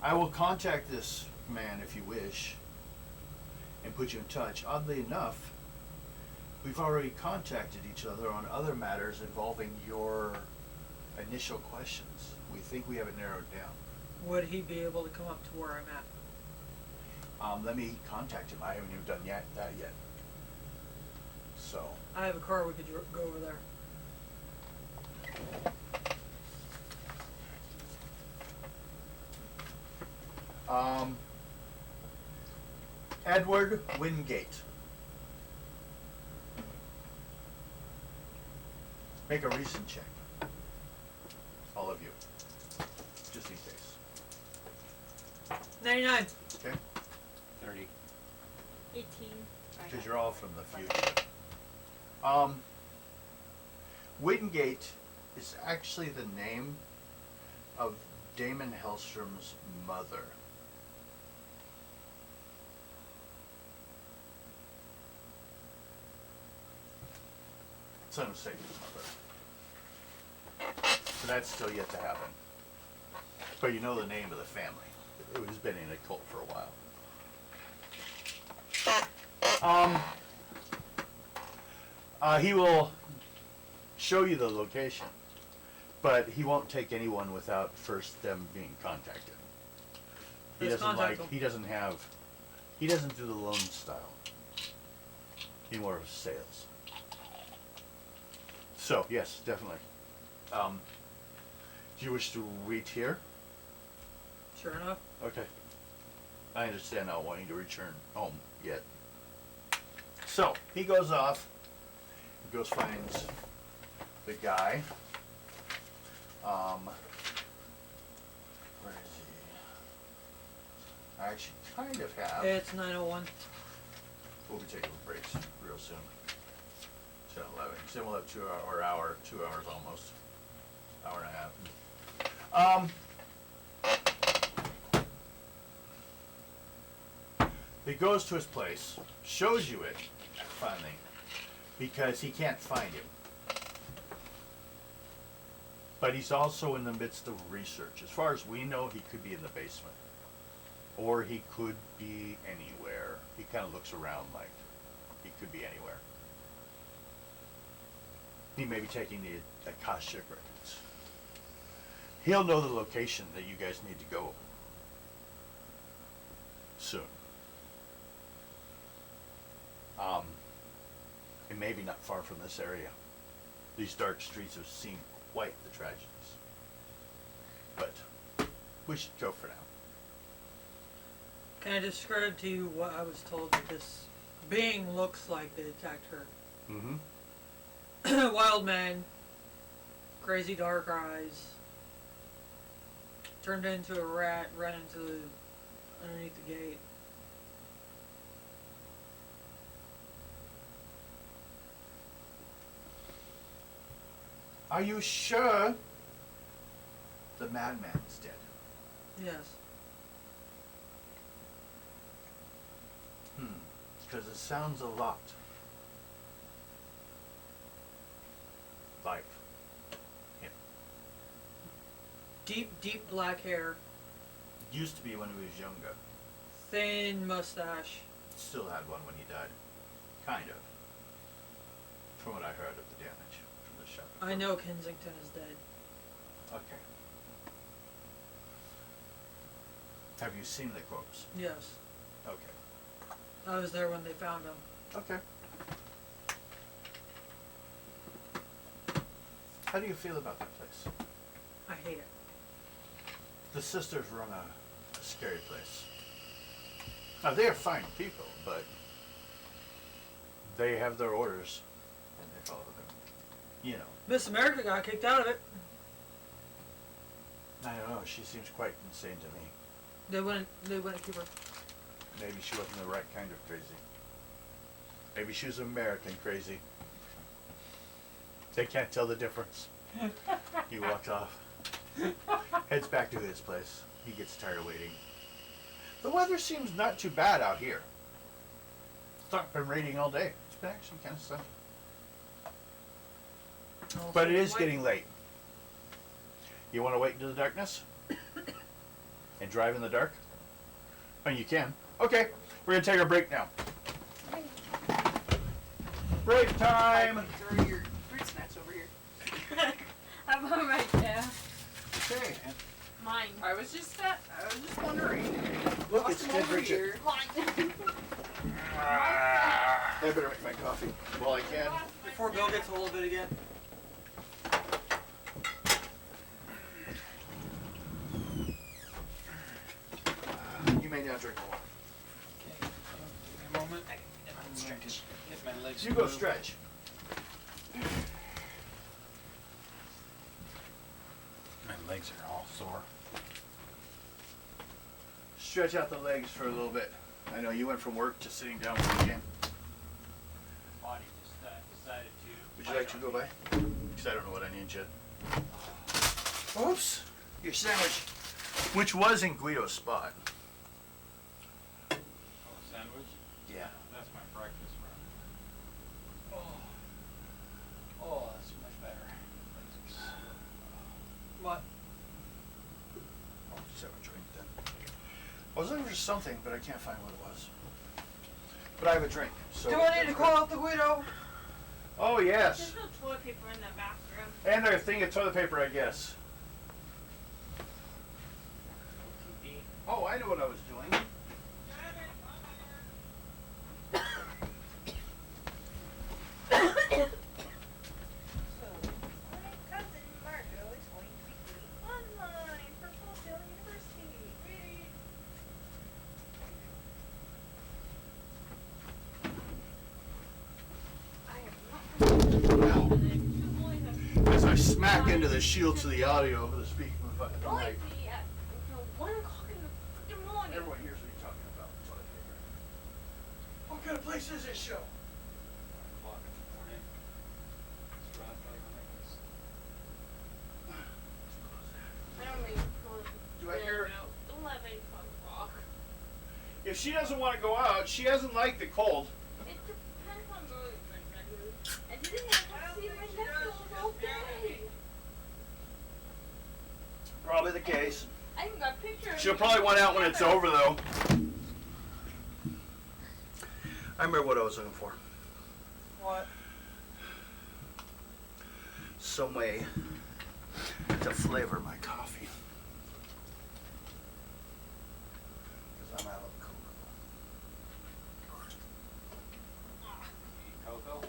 I will contact this man if you wish and put you in touch. Oddly enough, we've already contacted each other on other matters involving your initial questions. We think we have it narrowed down. Would he be able to come up to where I'm at? Let me contact him. I haven't even done that yet. So. I have a car, we could go over there. Edward Wingate. Make a reason check. All of you. Just in case. 99. Okay? 30. 18. Because you're all from the future. Wingate is actually the name of Damon Hellstrom's mother. Son of Satan's mother. So that's still yet to happen. But you know the name of the family. It's been in a cult for a while. He will show you the location, but he won't take anyone without first them being contacted. He Let's doesn't contact him. he doesn't do the loan style. He's more of sales. So, yes, definitely. Do you wish to wait here? Sure enough. Okay. I understand not wanting to return home yet. So, he goes off. He goes finds the guy. Where is he? I actually kind of have. It's 9:01. We'll be taking breaks real soon. 10, 11. So we'll have 2 hours almost. Hour and a half. He goes to his place, shows you it, finally, because he can't find him. But he's also in the midst of research. As far as we know, he could be in the basement. Or he could be anywhere. He kind of looks around like he could be anywhere. He may be taking the Akashic records. He'll know the location that you guys need to go soon. It may be not far from this area. These dark streets have seen quite the tragedies. But we should go for now. Can I describe to you what I was told that this being looks like that attacked her? Mm-hmm. Wild man, crazy dark eyes, turned into a rat, ran underneath the gate. Are you sure the madman's dead? Yes. Because it sounds a lot like him. Deep black hair. Used to be when he was younger. Thin mustache. Still had one when he died. Kind of. From what I heard of the damage from the shot. I know Kensington is dead. Okay. Have you seen the corpse? Yes. Okay. I was there when they found him. Okay. How do you feel about that place? I hate it. The sisters run a scary place. Now, they are fine people, but they have their orders, and they follow them. You know. Miss America got kicked out of it. I don't know, she seems quite insane to me. They wouldn't keep her. Maybe she wasn't the right kind of crazy. Maybe she was American crazy. They can't tell the difference. He walks off. Heads back to his place. He gets tired of waiting. The weather seems not too bad out here. It's not been raining all day. It's been actually kind of sunny. But it is getting late. You want to wait into the darkness? And drive in the dark? I mean, you can. Okay, we're going to take a break now. Break time! Throw your fruit snacks over here. How about right there? Okay. Mine. I was just wondering. Look, Toss it's them dead over Bridget. here. Mine. I better make my coffee while I can. Before Bill gets a hold of it again. You may now drink more. Okay, give me a moment. I'm stretch. Get my legs. You go moved. stretch. My legs are all sore. Stretch out the legs for a little bit. I know you went from work to sitting down for the game. Body just decided to. Would you like to go by? Because I don't know what I need yet. Oops. Your sandwich. Which was in Guido's spot. Oh, sandwich? Yeah. That's my breakfast run. Oh, that's much better. What? I'll just have a drink then. I was looking for something, but I can't find what it was. But I have a drink. So Do I need to call out the Guido? Oh, yes. There's no toilet paper in the bathroom. And there's a thing of toilet paper, I guess. Oh, I know what I was doing. So, my cousin Margot is going to be doing online for Full University. Really? I have not. As I smack into the shield to the audio of the speaker button. Only Like, be at 1 o'clock in the freaking morning. everyone hears what you're talking about. Toilet paper. What kind of place is this show? 1 o'clock in the morning. It's rough, I don't like this. I don't even go to Do I hear- bed about 11 o'clock. If she doesn't want to go out, she doesn't like the cold. It depends on mood, my friend. I didn't have to see my nephews all day. Probably the case. I even got pictures. She'll probably want out when it's over, though. I remember what I was looking for. What? Some way to flavor my coffee. Because I'm out of cocoa. Cocoa?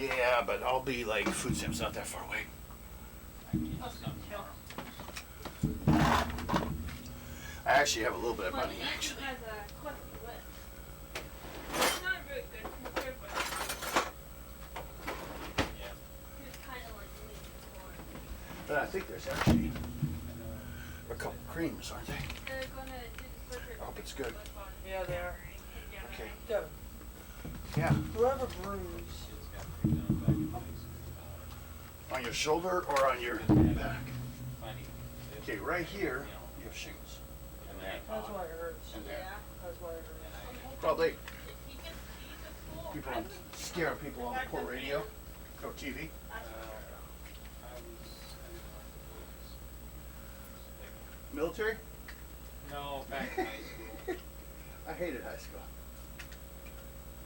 Yeah, but I'll be like, food stamps not that far away. I can eat some tomorrow. I actually have a little bit of But money, he actually. has a quirky list. It's not very good compared with Yeah. he's kind of like me before. But I think there's actually a couple creams, aren't they? They're gonna do the burger. I hope it's good. Yeah, they are. Okay. Devin, Yeah. whoever brews. Shit's got to be done back in place. Oh, On your shoulder or on your back? Funny. Okay, right here, you have shingles. And then That's why it hurts. And there. Yeah. That's why it hurts. Probably If he gets these at school, people I on think scaring people on poor radio. Go TV. that's Military? No, back in high school. I hated high school.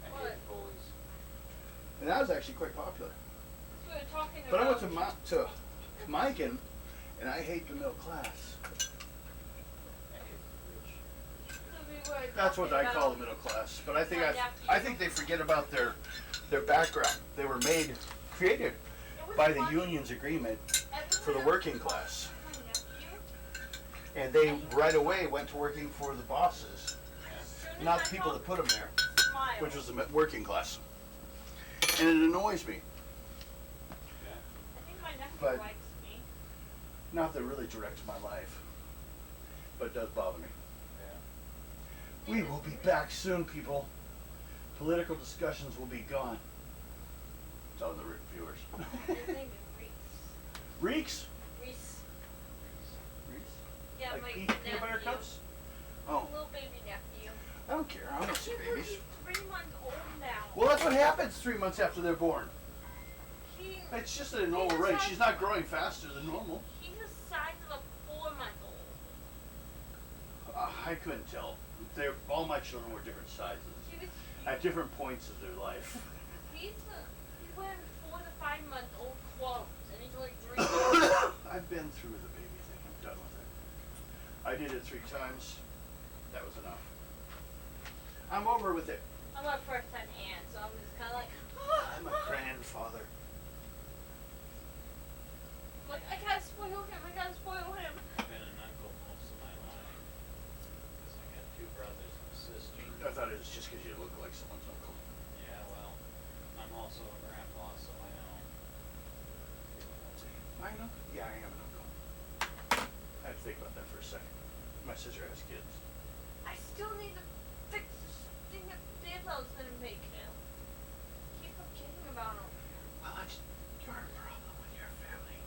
I What? hated bullies. And that was actually quite popular. we were talking But I about. went to Mikan, and I hate the middle class. I hated the rich. we were That's what talking I call about- the middle class. But I think My nephew. I think they forget about their background. They were created It was by the funny. union's agreement for the Everyone working else class. was my nephew. And they right away went to working for the bosses, As soon as not I the people saw that put them there, him smile, which was the working class. And it annoys me. I think my nephew but- likes me. Not that it really directs my life, but it does bother me. Yeah. We will be back soon, people. Political discussions will be gone. Tell the viewers. His name is Reeks? Reese. Reeks? Yeah, Like my peanut butter nephew. cups? Oh, Little baby nephew. I don't care. I don't see He will babies. be 3 months old now. Well, that's what happens 3 months after they're born. He, It's just at a normal rate. She's not growing faster than normal. he's the size of a 4-month-old. I couldn't tell. All my children were different sizes He was at different points of their life. He's wearing 4 to 5-month-old clothes, and he's only 3 months. I've been through the baby thing. I'm done with it. I did it 3 times. That was enough. I'm over with it. I'm a first-time aunt, so I'm just kind of like, I'm a grandfather. like, I gotta spoil him. I gotta spoil him. I've been an uncle most of my life. Because I got 2 brothers and a sister. I thought it was just because you look like someone's uncle. Yeah, well, I'm also a grandpa, so I know. I know. Yeah, I am an uncle. I had to think about that for a second. My sister has kids. I still need to fix this thing that Thanos didn't make it. Keep forgetting about him. Well, that's your problem with your family.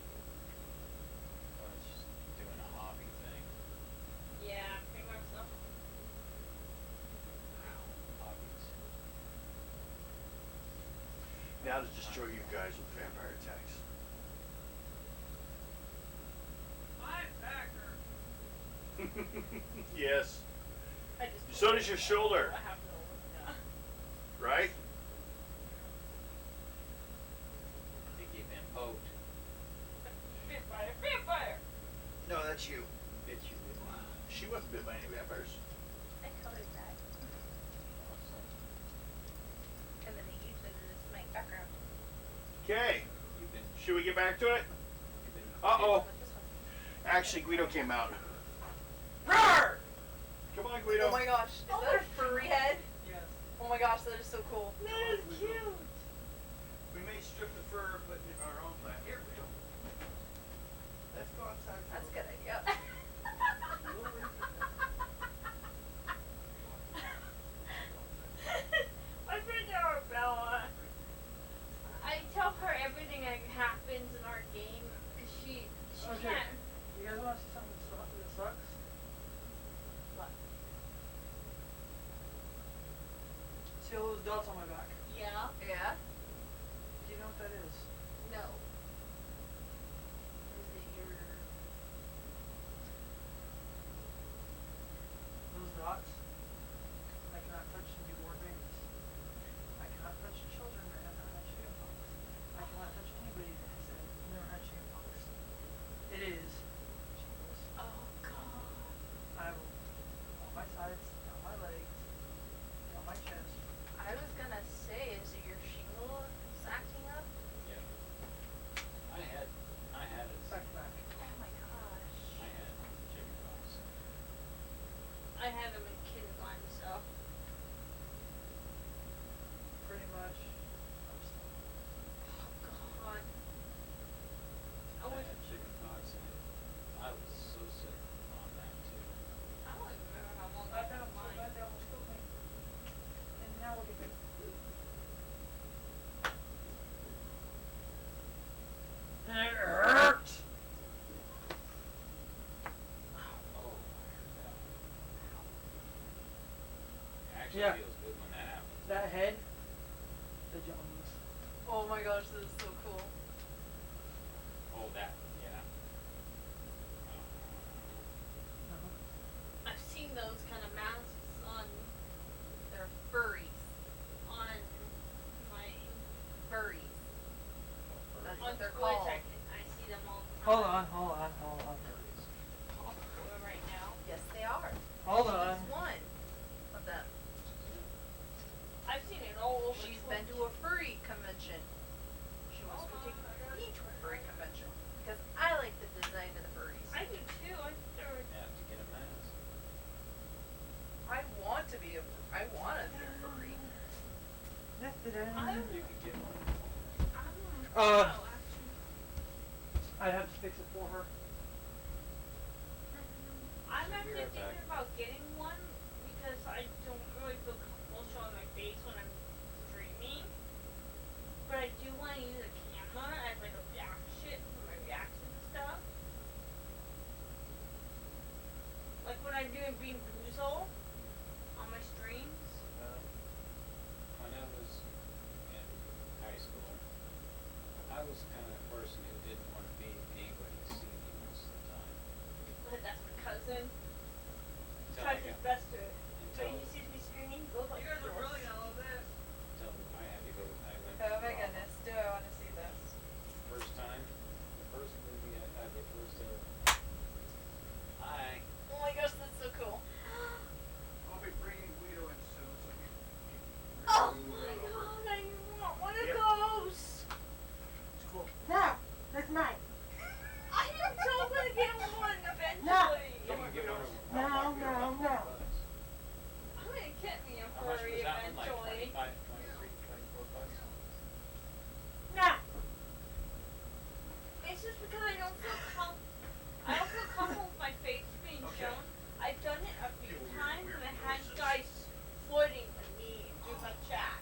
Well, it's just doing a hobby thing. Yeah, pretty much so. Hobbies. Now to destroy you guys with vampire attacks. My back hurts. Yes. I just So does your shoulder, I have to look now. right? I think you've been poked. Vampire, vampire! No, that's you. It's you. She wasn't bit by any vampires. I colored that, Awesome. and then I used it as my background. Okay. You've been, Should we get back to it? you've been Uh-oh. With this one. Actually, Guido came out. Roar! Come on, Guido. Oh my gosh, is that a furry head? Yes. Oh my gosh, that is so cool. That is cute. We may strip the fur, but in our own plan. Here, Guido. Let's go outside. That's a good idea. My friend Arabella, I tell her everything that happens in our game because she Okay. can't. You guys want to see something that sucks? What? See all those dots on my back? Yeah. Yeah? Do you know what that is? No. Is it your? Those dots? I cannot touch newborn babies. I cannot touch children that have not had chickenpox. I cannot touch anybody that has never had chickenpox. It is shingles. Oh God. I have on my sides, down my legs, down my chest. I was gonna say, is it your shingles acting up? Yep. I had it. Back to back. Oh my gosh. I had chicken pox. I had him in kindergarten, so. Pretty much. I'm still. Oh God. I I was. had chicken pox and I was so sick on that too. I don't even remember how long I I found had so mine. bad they almost killed me. And now look at me. Yeah. feels good when that happens. That head, the Jones. Oh my gosh, this is so cool. Oh, that, yeah. I've seen those kind of masks on their furries. On my furries. That's On what they're Twitch, called. I see them all the Hold time. on. I'll pull it right now. Yes, they are. Hold on. She's one of them. I've seen it all over She's Twitch. been to a furry convention. She wants to Hold take on, me to a furry convention because I like the design of the furries. I do too. I think they're Yeah, to get a mask. I want to be a furry. You could get one. actually. I'd have to fix it for her. I'm Be actually right back. thinking about getting one because I don't really feel comfortable showing my face when I'm streaming. But I do want to use a camera as like a reaction for my reactions and stuff. Like when I'm doing Bean Boozle on my streams. When I was in high school, I was kind of a person who didn't want to be anybody to see me most of the time. But that's my cousin. Until I Tries his got, best to it. So until, he sees me streaming, he goes like this. gonna love this. until I had to go, I went to Oh my Drama. goodness, do I want to see this? First time, the first movie I had the first ever. Hi. Oh my gosh, that's so cool. I'll be bringing Guido in soon, so Oh my god, I want one of Yep. those. it's cool. No, that's mine. I am so gonna get one eventually. You can get one of them. No, Walmart for no, about no. I'm gonna get me a How much furry was that one? Like eventually. 25, 23, 24 bucks? No. It's just because I don't feel comfortable with my face being Okay. shown. I've done it a few times and I had guys flirting with me through my chat.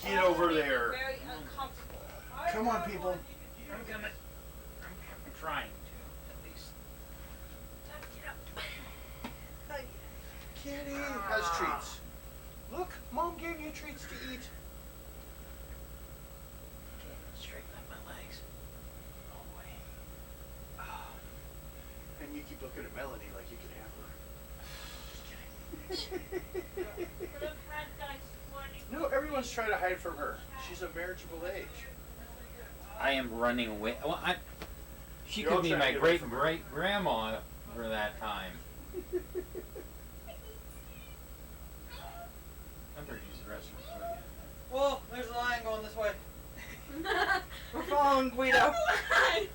Get over It made me there. Very uncomfortable. Come on, people. I'm coming. I'm trying to, at least. Kitty has treats. Look, Mom gave you treats to eat. Can't straighten up my legs. No way. And you keep looking at Melanie like you can have her. Just kidding. But I've had guys flirting. No, everyone's trying to hide from her. She's of marriageable age. I am running away. Well, she You're all could be trying to my get away great from her. great grandma for that time. I better use the restroom before I get in Well, there's a line going this way. We're following Guido.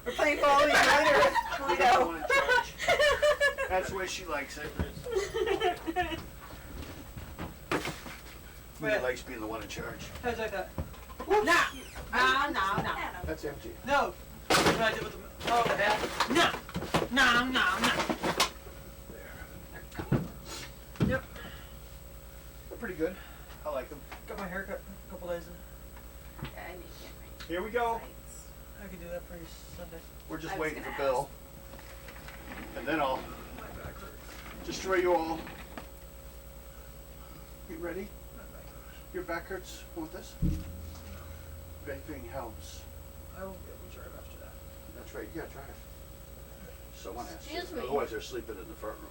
We're playing follow you later, Guido's the one in charge. That's the way she likes it. Guido likes being the one in charge. Heads like that. No. No. That's empty. No. That's what I did with the. Oh, the hat. No. There. Yep. They're pretty good. I like them. Got my haircut a couple days in. Yeah, I need to get my Here we go. sights. I can do that for you Sunday. We're just I was waiting for gonna Bill. And then I'll My back hurts. destroy you all. You ready? My back hurts. Your back hurts? Want this? Vaping helps. I won't be able to drive after that. That's right. You gotta drive. Someone has Excuse to. me. Otherwise, they're sleeping in the front room.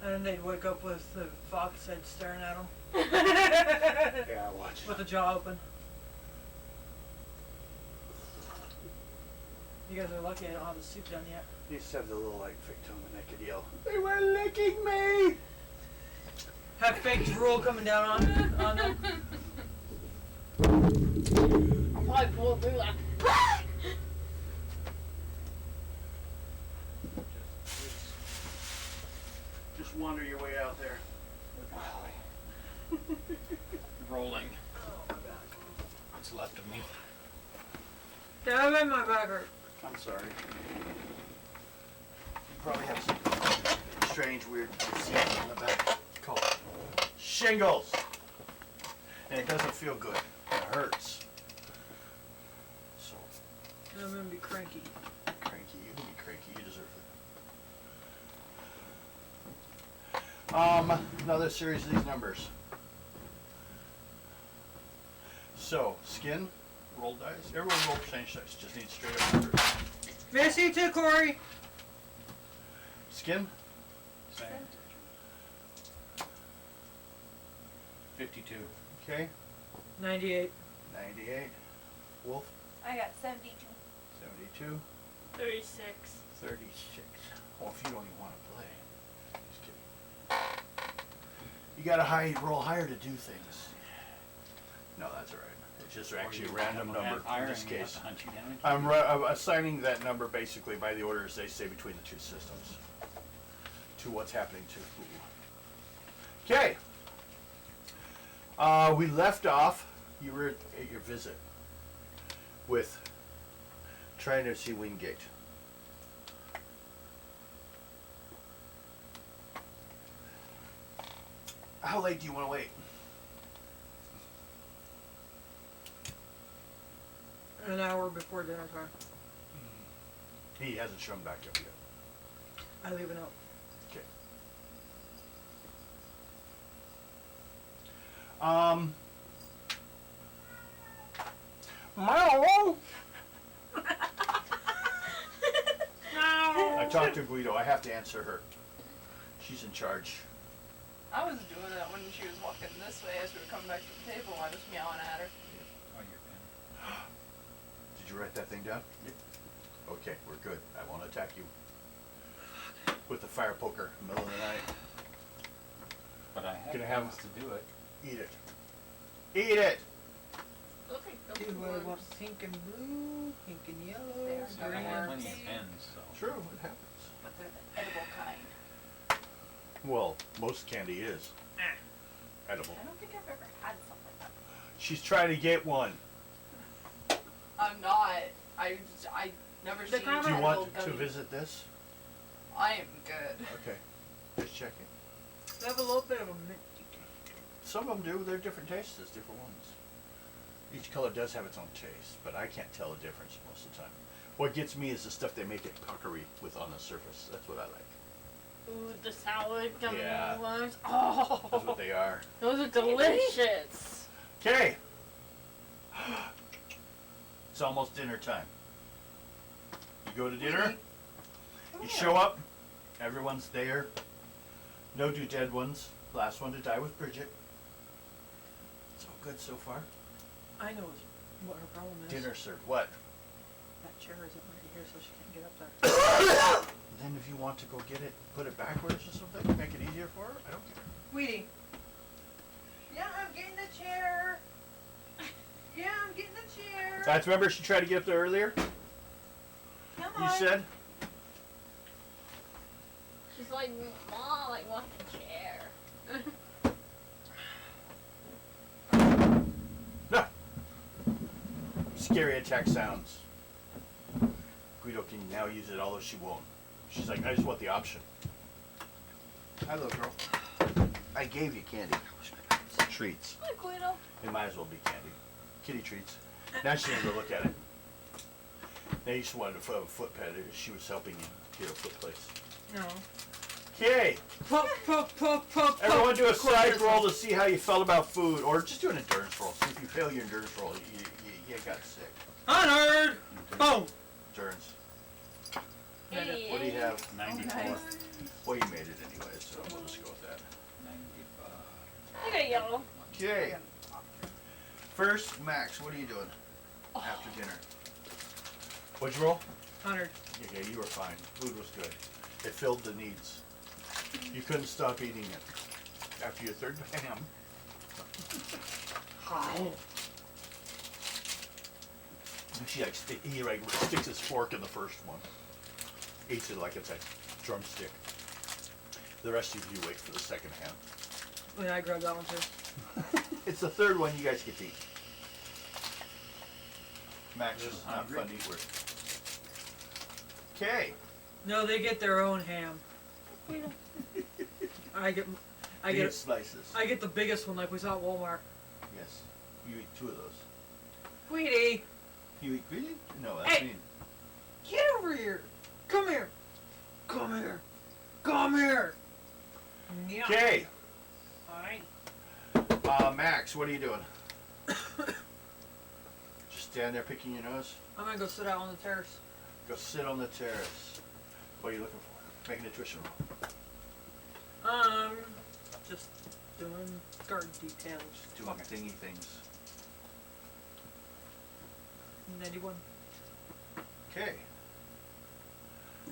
And then they'd wake up with the fox head staring at them Yeah, I watch. with the jaw open. You guys are lucky I don't have the soup done yet. You used to have the little like fake tongue and they could yell, "They were licking me!" Have fake drool coming down on them. I'll probably pull through that. Just wander your way out there. Rolling. What's left of me. Damn it, my back hurt. I'm sorry. You probably have some strange, weird disease on the back called shingles. And it doesn't feel good. It hurts. So, I'm gonna be cranky. cranky. You can be cranky. You deserve it. Another series of these numbers. So, skin, roll dice. Everyone roll percentage dice. Just need straight up numbers. Missy too, Corey. Skin, Same. 52. okay. 98. 98. Wolf, I got 72. 72. 36. 36. Well, if you don't even want to play. Just kidding. You gotta roll higher to do things. No, that's alright. It's just actually a random number in this case. I'm assigning that number basically by the order as they say between the two systems. To what's happening to who. Okay. We left off, you were at your visit with trying to see Wingate. How late do you want to wait? An hour before dinner time. He hasn't shown back up yet. I leave a note. Okay. Meow. I talked to Guido. I have to answer her. She's in charge. I was doing that when she was walking this way as we were coming back to the table. I was meowing at her. Oh, your pen. Did you write that thing down? Yep. Okay, we're good. I won't attack you with the fire poker in the middle of the night. But I have Gonna have- things to do it. Eat it. Eat it! Looks like Do those I ones. want pink and blue, pink and They yellow, are I Green. have green? plenty of pens, so. True, it happens. But they're the edible kind. Well, most candy is edible. I don't think I've ever had something like that. She's trying to get one. I'm not. I never The seen kind Do you edible want to gummy. visit this? I am good. Okay, just checking. They have a little bit of a minty taste. Some of them do. They're different tastes, different ones. Each color does have its own taste, but I can't tell the difference most of the time. What gets me is the stuff they make it puckery with on the surface. That's what I like. Ooh, the sour gummy Yeah. ones. That's Oh, what they are. those are delicious. Okay. It's almost dinner time. You go to dinner, you show up, everyone's there. No two dead ones. Last one to die was Bridget. It's all good so far. I know what her problem is. Dinner served. What? That chair isn't right here, so she can't get up there. Then if you want to go get it, put it backwards or something, make it easier for her, I don't care. Weedy. Yeah, I'm getting the chair. Yeah, I'm getting the chair. Guys, remember she tried to get up there earlier? Come You on. said? She's like, Mom, I want the chair. No. Scary attack sounds. Guido can now use it, although she won't. She's like, I just want the option. Hi, little girl. I gave you candy. Treats. Hi, Guido. It might as well be candy. Kitty treats. Now she's gonna go look at it. Now you just wanted a foot pet. She was helping you get a foot place. No. Okay. Poke, poke, poke, poke, Everyone do a poke. side roll to see how you felt about food, or just do an endurance roll. See if you fail your endurance roll, you got sick. 100. Boom. Endurance. Hey. What do you have? 94. Okay. Well, you made it anyway, so we'll just go with that. 95. Okay, yellow. Okay. First, Max, what are you doing after dinner? What'd you roll? 100. Okay, you were fine. Food was good. It filled the needs. You couldn't stop eating it. After your third ham, Hi. he like sticks his fork in the first one. Eats it like it's a drumstick. The rest of you wait for the second ham. Yeah, I grabbed that one too. It's the third one you guys get to eat. Max This is is not hungry. fun to eat with. Okay. No, they get their own ham. Guido. I get Eat slices. I get the biggest one like we saw at Walmart. Yes. You eat two of those. Weedy, You eat greedy? No, that's Hey. mean. get over here. Come here. Come here. Come here. Yeah. Okay. Fine. Max, what are you doing? Just stand there picking your nose? I'm gonna go sit out on the terrace. Go sit on the terrace. What are you looking for? Making a tuition roll. Just doing garden details. Just doing Fuck it. thingy things. 91. Okay.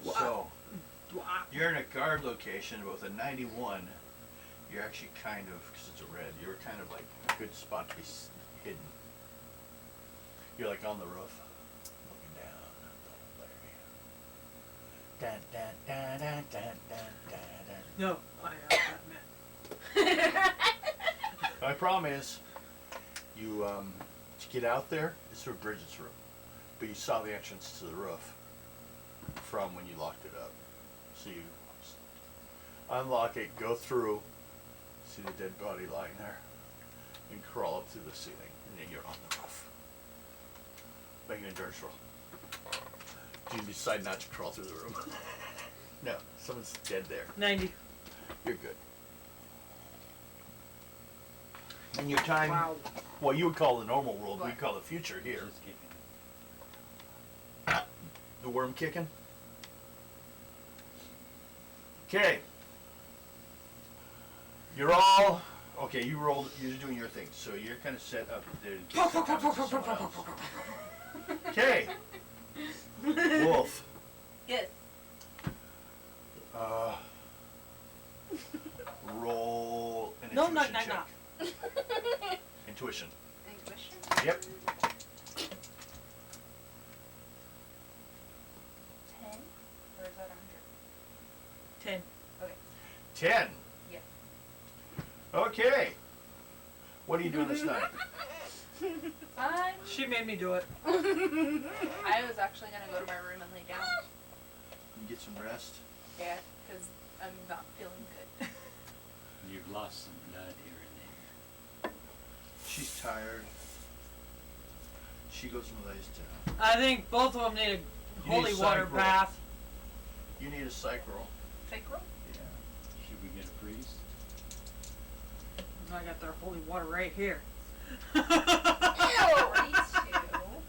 Wow. So, Wow. you're in a guard location, but with a 91, you're actually kind of, because it's a red, you're kind of like a good spot to be hidden. You're like on the roof, looking down at the whole area. Dun, dun, dun, dun, dun, dun, dun. No, I am that man. My problem is, you, to get out there, it's through Bridget's room. But you saw the entrance to the roof from when you locked it up. So you unlock it, go through, see the dead body lying there, and crawl up through the ceiling, and then you're on the roof. Making a endurance roll. Do you decide not to crawl through the room? No, someone's dead there. 90. You're good. And your time, Wow. well, you would call the normal world, What? we'd call the future here. Just kicking. The worm kicking. Okay. You're all okay. You rolled. You're doing your thing, so you're kind of set up there in case that happens to someone else. Okay. Wolf. Yes. Roll an No, intuition no, check. no. Intuition. Intuition. Yep. 10? Or is that 100? 10. 10. Yeah. Okay. What are you doing this night? She made me do it. I was actually gonna go to my room and lay down. You get some rest. Yeah, because I'm not feeling good. You've lost some blood here and there. She's tired. She goes and lays down. I think both of them need a You holy need water psych roll. bath. You need a psych roll. Sacral? Yeah. Should we get a priest? I got their holy water right here. Ew! These two.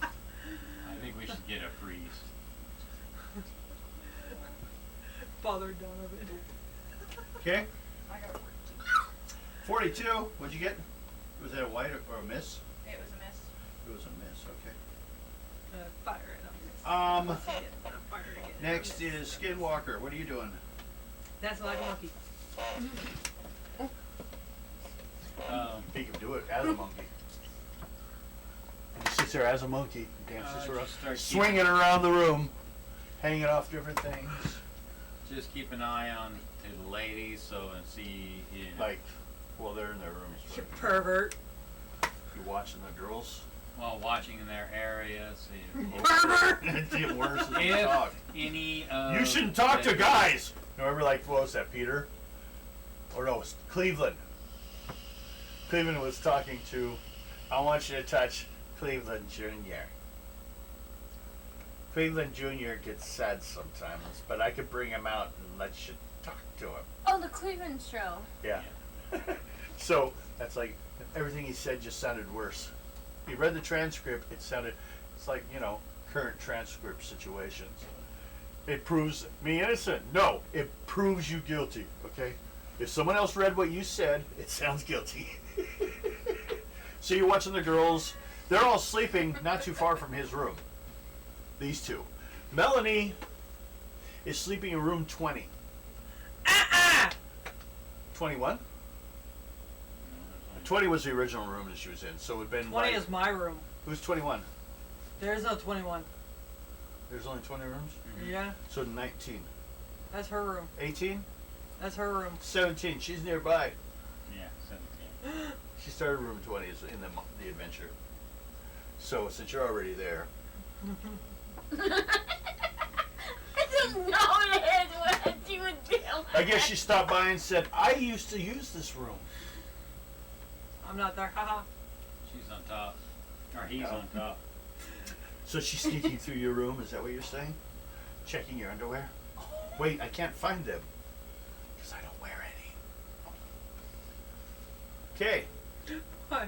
I think we should get a priest. Father Donovan. Okay. I got a 42. What'd you get? Was that a white or a miss? It was a miss. It was a miss. Okay. Fire it up. Um. Fire it. Next is Skinwalker. What are you doing? That's like a monkey. He can do it as a monkey. He sits there as a monkey, dances around, just start swinging around the room, hanging off different things. Just keep an eye on to the ladies so and see, you know, Like, well, they're in their rooms. You Right? pervert. You watching the girls? while watching in their areas. It's getting worse as you If talk. any of You shouldn't talk to the- guys. Remember, like, what was that, Peter? Or no, it was Cleveland. Cleveland was talking to, I want you to touch Cleveland Jr. Cleveland Jr. gets sad sometimes, but I could bring him out and let you talk to him. Oh, the Cleveland show. Yeah. So, that's like, everything he said just sounded worse. He read the transcript, it sounded, it's like, you know, current transcript situations. It proves me innocent. No, it proves you guilty, okay? If someone else read what you said, it sounds guilty. So you're watching the girls. They're all sleeping not too far from his room. These two. Melanie is sleeping in room 20. 21? 20 was the original room that she was in, so it would have been 20 like, is my room. who's 21? There's no 21. There's only 20 rooms? Yeah, So 19. that's her room. 18? That's her room. 17. She's nearby. Yeah, 17. She started room 20 is in the adventure. So since you're already there, I didn't notice what you would do. I guess she stopped by and said, I used to use this room. I'm not there. Haha. She's on top. Or he's No. on top. So she's sneaking through your room, is that what you're saying? Checking your underwear? Wait, I can't find them. Because I don't wear any. Okay. Why?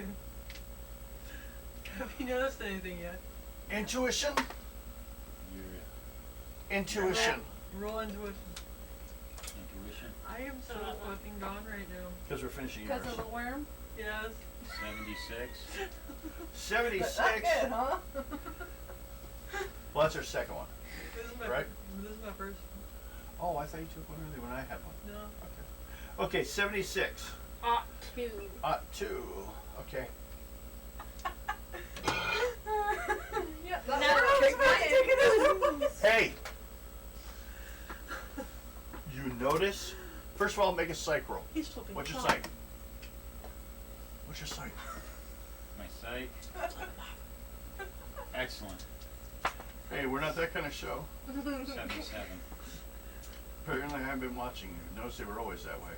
Have you noticed anything yet? Intuition. Your Intuition. Roll intuition. intuition. I am so fucking gone right now. Because we're finishing yours. Because of the worm? Yes. 76. 76. Not good, huh? Well, that's our second one. This is my Right. This is my first. Oh, I thought you took one earlier when I had one. No. Okay. Okay, 76. 2. 2. Okay. Yeah, No, that's Hey! You notice? First of all, make a psych roll. He's flipping. What's your psych? What's your psych? My psych. Excellent. Hey, we're not that kind of show. 77. Apparently, I haven't been watching you. Notice they were always that way.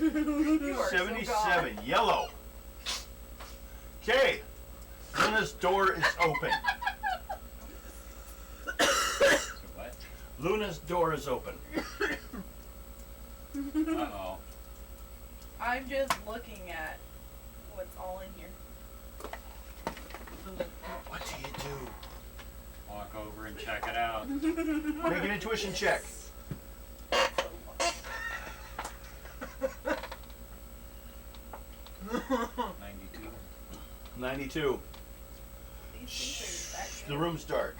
You are so 77. gone. Yellow. Okay. Luna's door is open. So what? Luna's door is open. Uh-oh. I'm just looking at what's all in here. What do you do? Walk over and check it out. Make an intuition check. 92. 92. These things are back The there. room's dark.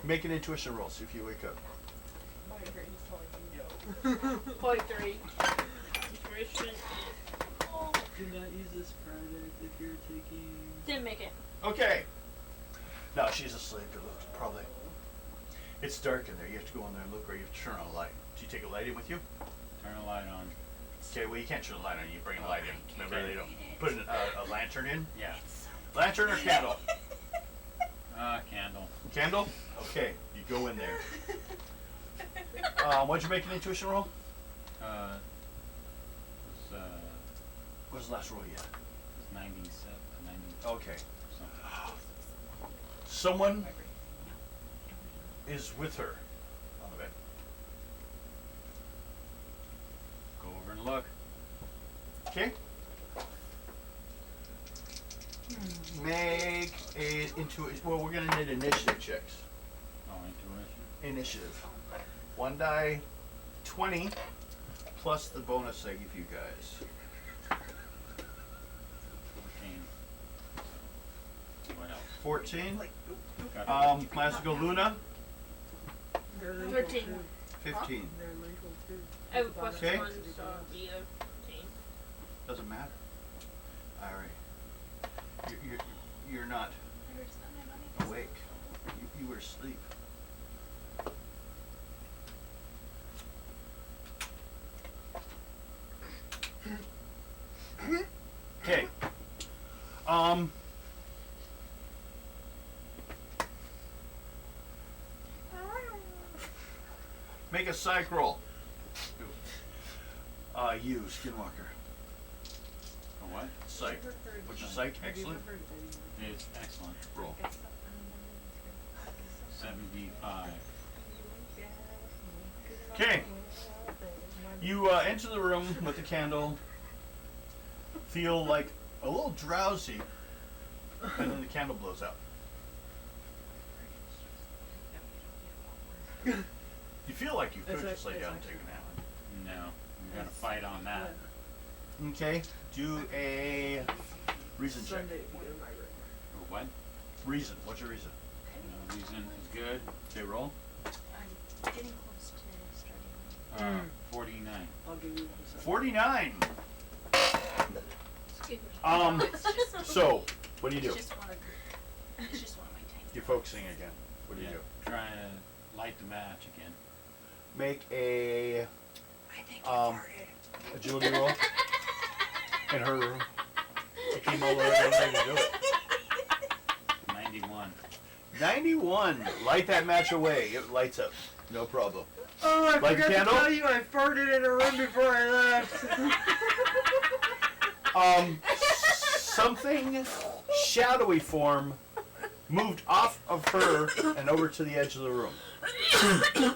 Make an intuition roll. See if you wake up. My brain's telling me no. 0.3. Intuition is. Oh, Do not use this product if you're taking. didn't make it. Okay. No, she's asleep. It looks probably. It's dark in there. You have to go in there and look, or you have to turn on a light. Do you take a light in with you? Turn a light on. Okay, well, you can't turn a light on. You bring a light in. Remember, they don't put a lantern in. Yeah. Lantern or candle? Candle. Candle? Okay, you go in there. What'd you make an intuition roll? Was What's the last roll you had? 97, 90 Okay. something. Someone is with her on the bed. Go over and look. Okay. Make a intuition. Well, we're gonna need initiative checks. Oh, intuition. Initiative. 1 die, 20, plus the bonus I give you guys. 14. What else? 14. Got Classical Luna. They're legal 13. too. 15. They're legal too. I have a question Okay. on be a 14. Doesn't matter. All right. You're not awake. You were asleep. Okay. Make a psych roll. You, Skinwalker. a what? Psych. What's your psych? Excellent. It's excellent. Roll. 75. Okay. You enter the room with the candle. Feel like a little drowsy, and then the candle blows out. You feel like you could just lay down and take a nap. No, we gotta fight on that. Okay. Do a reason check. Sunday, we do my room. Or what? Reason. What's your reason? No reason is good. Okay, roll. I'm getting close to starting. 49. I'll give you 1 second. 49. Excuse me. It's just, So, what do you do? It's just one of my tanks. You're focusing again. What do you Yeah, do? trying to light the match again. Make a I think agility roll in her room. It came all the way down there to do it. 91. 91. Light that match away. It lights up. No problem. Oh, I Light the forgot to candle? tell you I farted in her room before I left. Something shadowy form moved off of her and over to the edge of the room. I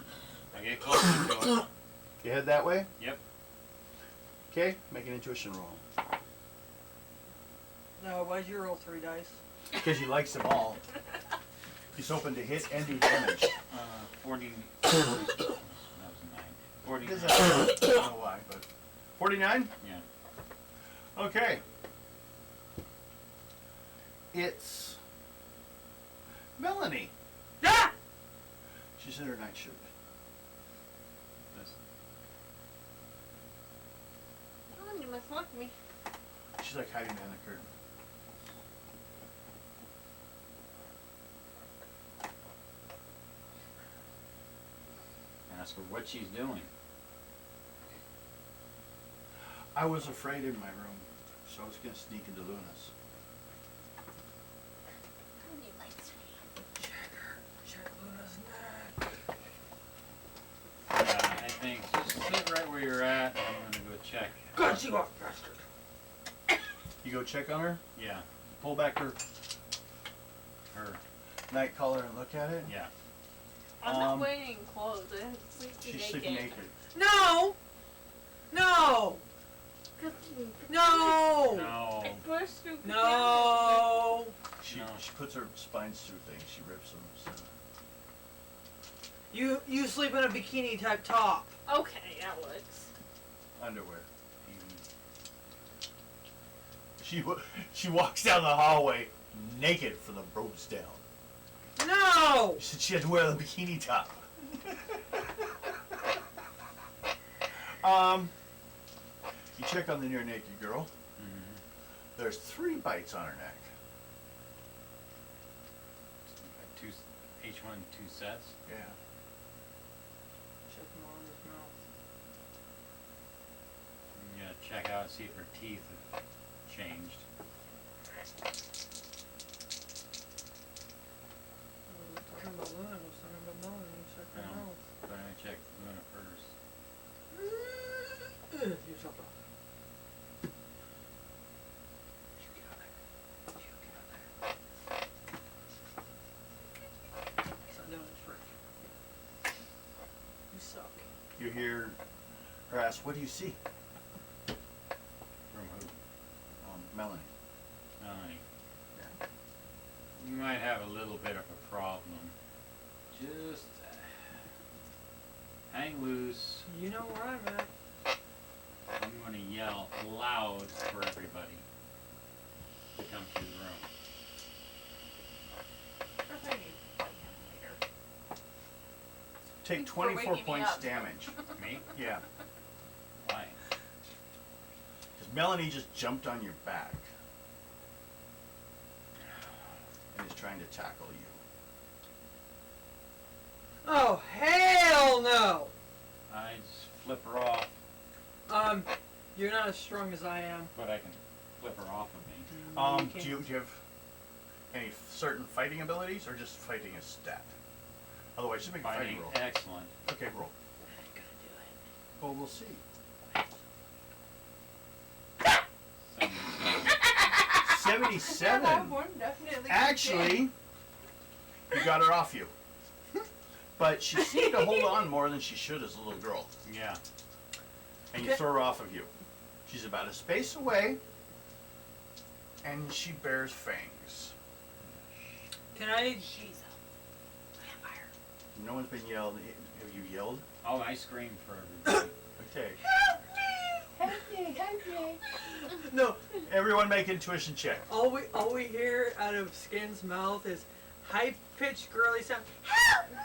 get closer to it. You head that way? Yep. Okay, make an intuition roll. No, why'd you roll 3 dice? Because he likes them all. He's hoping to hit and do damage. 40. That was a 9. 49. I don't know why, but 49. Yeah. Okay. It's Melanie. Ah! She's in her nightshirt. This. Oh, you must look me. She's like hiding behind the curtain. Ask her what she's doing. I was afraid in my room, so I was gonna sneak into Luna's. Check Luna's neck. I think just sit right where you're at. I'm gonna go check. God, you off, bastard. You go check on her, Yeah. pull back her Her. night collar and look at it. Yeah. I'm not wearing clothes. I sleep She's naked. sleeping naked. No! No! No! No. I burst through pajamas. No! She No. she puts her spines through things. She rips them. So. You sleep in a bikini type top. Okay, that works. Underwear. She walks down the hallway naked from the ropes down. No! She said she had to wear the bikini top. You check on the near naked girl. Mm-hmm. There's 3 bites on her neck. Two, each one 2 sets. Yeah. Check him on his mouth. I'm gonna check out, see if her teeth have changed. Talking about Luna, I was talking about Melanie. Check her No. mouth. But I'm gonna check Luna first. You shut up. Stop doing it, frick. You suck. You hear her ask, "What do you see?" From who? Melanie. Melanie. Yeah. You might have a little bit of a problem. Just hang loose. You know where I'm at. I'm gonna yell loud for everybody to come to the room. If I need to fight him later. Take For 24 waking me points up. damage. Me? Yeah. Why? Because Melanie just jumped on your back. And is trying to tackle you. Oh, hell no! I just flip her off, You're not as strong as I am. but I can flip her off of me. You Do you have any certain fighting abilities, or just fighting a stat? Otherwise, just make a fighting Fighting roll. excellent. Okay, roll. ain't gonna do it. Well, we'll see. 77. 77. One definitely. Actually, you got her off you. But she seemed to hold on more than she should as a little girl. Yeah. And you Okay. throw her off of you. She's about a space away, and she bears fangs. Can I? She's a vampire. No one's been yelled. Have you yelled? Oh, I scream for everybody. Okay. Help me! Help me! No. Everyone make intuition check. All we hear out of Skin's mouth is high pitched girly sound. Help me!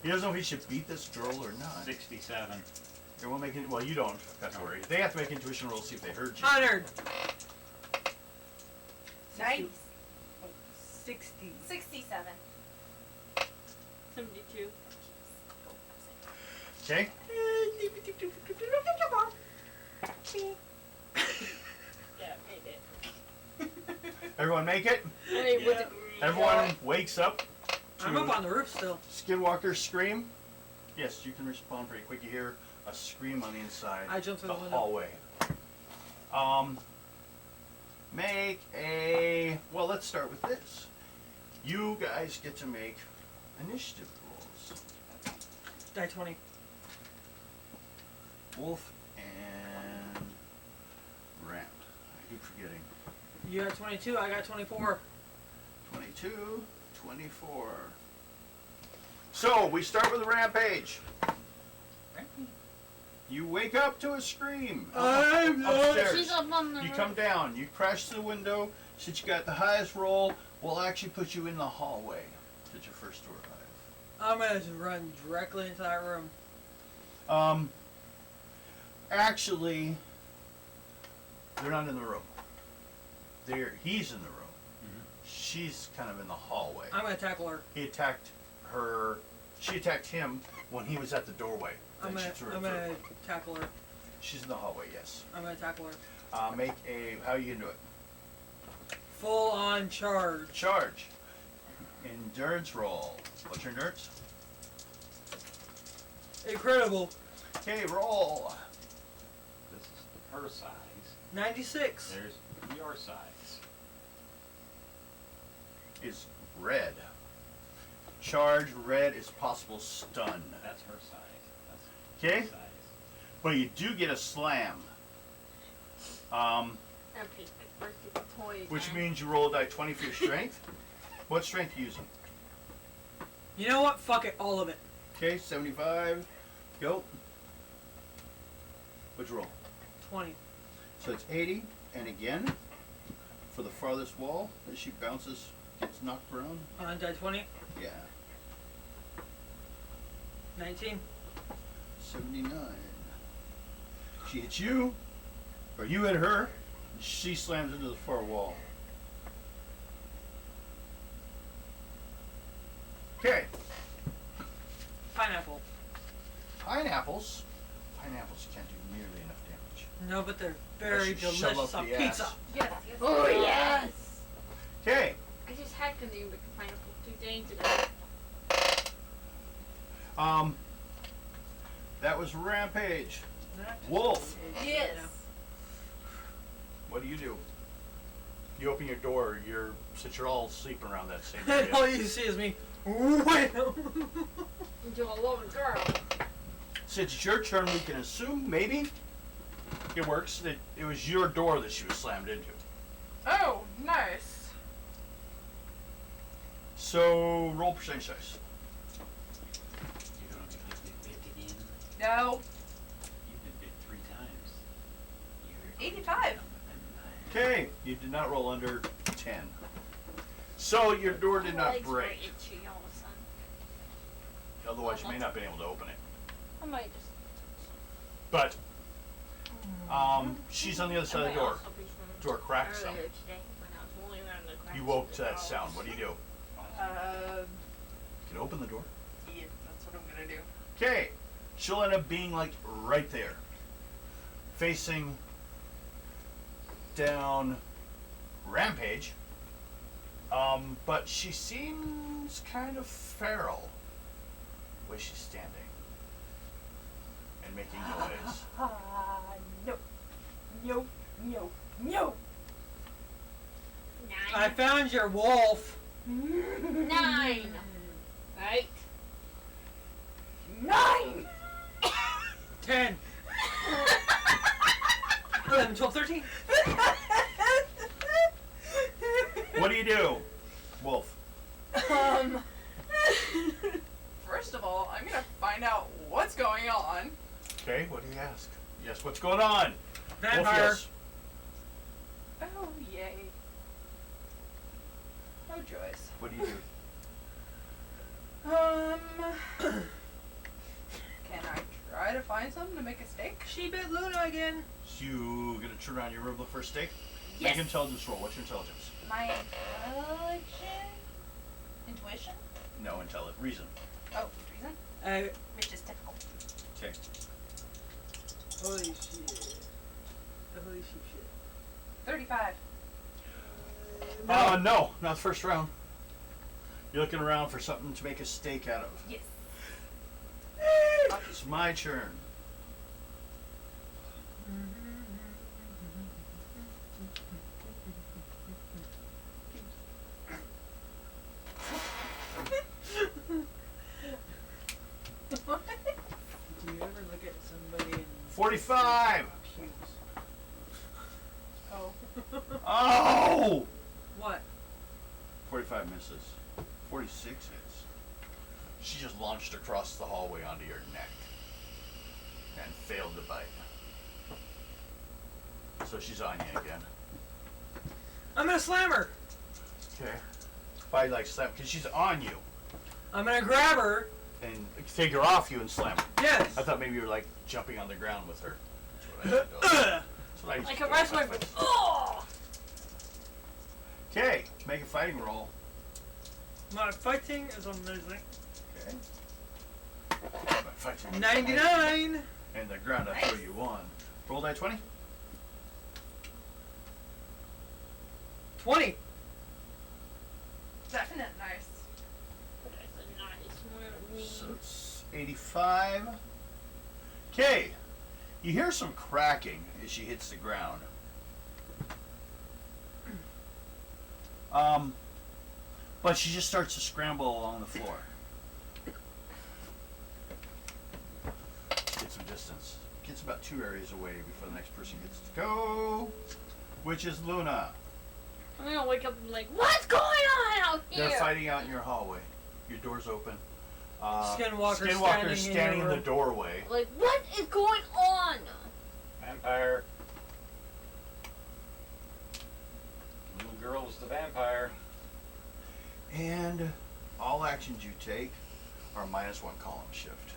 He doesn't know if he should beat this girl or not. 67. Everyone make it. Well, you don't. That's No. worry. They have to make intuition rolls to see if they heard you. Honored. Nice. 60. 67. 72. Okay. Yeah, made it. Everyone make it. Hey, Yeah. with the Everyone wakes up I'm to up on the roof still. Skinwalker's scream. Yes, you can respond pretty quick. You hear a scream on the inside. I jumped through the the window. hallway. Make a. Well, let's start with this. You guys get to make initiative rolls. Die 20. Wolf and keep forgetting. You got 22, I got 24. 22, 24. So, we start with a rampage. You wake up to a scream. I'm upstairs. She's up on the You roof. come down. You crash through the window. Since you got the highest roll, we'll actually put you in the hallway. That's your first to arrive. I'm gonna just run directly into that room. Actually, they're not in the room. He's in the room. She's kind of in the hallway. I'm gonna tackle her. He attacked her. She attacked him when he was at the doorway. I'm Then gonna, she threw her I'm through. gonna tackle her. She's in the hallway. Yes. I'm gonna tackle her. Make a. How are you gonna do it? Full on charge. Charge. Endurance roll. What's your endurance? Incredible. Okay, roll. This is her size. 96. There's your size. Is red. Charge red is possible stun. That's her size. That's Okay, her size. but you do get a slam. I'm picking my birthday toy Which again. means you roll a die 20 for your strength. What strength are you using? You know what? Fuck it. All of it. Okay, 75. Go. What'd you roll? 20. So it's 80, and again, for the farthest wall, as she bounces, gets knocked around. On die 20. Yeah, 19. 79. She hits you, or you hit her, and she slams into the far wall. Okay, Pineapple. pineapples. Pineapples can't do nearly enough damage. No, but they're very Unless you shove delicious up on the pizza. ass. Yes, yes. Oh yes! Okay, I just had to name the pineapple 2 days ago. that was Rampage. Wolf. Yes. What do? You open your door. Since you're all sleeping around that same And all area. you see is me. Wham! Into a little girl. Since it's your turn, we can assume maybe it works that it was your door that she was slammed into. Oh, nice. So roll percentage dice. You're gonna get bit again. No. You've been bit 3 times. You're 85. Okay, you did not roll under 10. So your door did My not legs were break. itchy all of a sudden. Otherwise, you may not have been able to open it. I might just. But she's on the other side of the door. Door cracked some. Earlier today when I was rolling around the cracks You woke of to the that walls. sound. What do? You can open the door. Yeah, that's what I'm gonna do. Okay, she'll end up being like right there, facing down Rampage. But she seems kind of feral the way she's standing and making noise. No. No. No. No. 9. I found your wolf. 9. Right? 9. 10. 11, 12, 13. What do? Wolf. First of all, I'm gonna find out what's going on. Okay, what do you ask? Yes, what's going on? Wolf, Vampire. yes. Oh, yay. Oh, joys. What do? Can I try to find something to make a steak? She bit Luna again. You gonna turn around your room, look for a steak? Yes. Make an intelligence roll. What's your intelligence? My intuition? No, reason. Oh, reason? Which is typical. Okay. Holy shit. Holy shit. 35. No, not the first round. You're looking around for something to make a steak out of. Yes. It's my turn. What? Do you ever look at somebody and 45. pubes? Oh. Oh! What? 45 misses. 46 hits. She just launched across the hallway onto your neck and failed to bite. So she's on you again. I'm gonna slam her. Okay. By like slap, because she's on you. I'm gonna grab her. And take her off you and slam her. Yes. I thought maybe you were like jumping on the ground with her. That's what I did. Like a wrestler. Oh! Okay, make a fighting roll. My fighting is amazing. Okay. My fighting. 99. And the ground I throw you on. Roll die 20. 20. Definite nice. That's a nice one. So it's 85. Okay. You hear some cracking as she hits the ground. But she just starts to scramble along the floor. Get some distance. Gets about 2 areas away before the next person gets to go, which is Luna. I'm gonna wake up and be like, what's going on out here? They're fighting out in your hallway. Your door's open. Skinwalker's standing in the doorway. Like, what is going on? Vampire. Little girl's the vampire. And all actions you take are -1 column shift.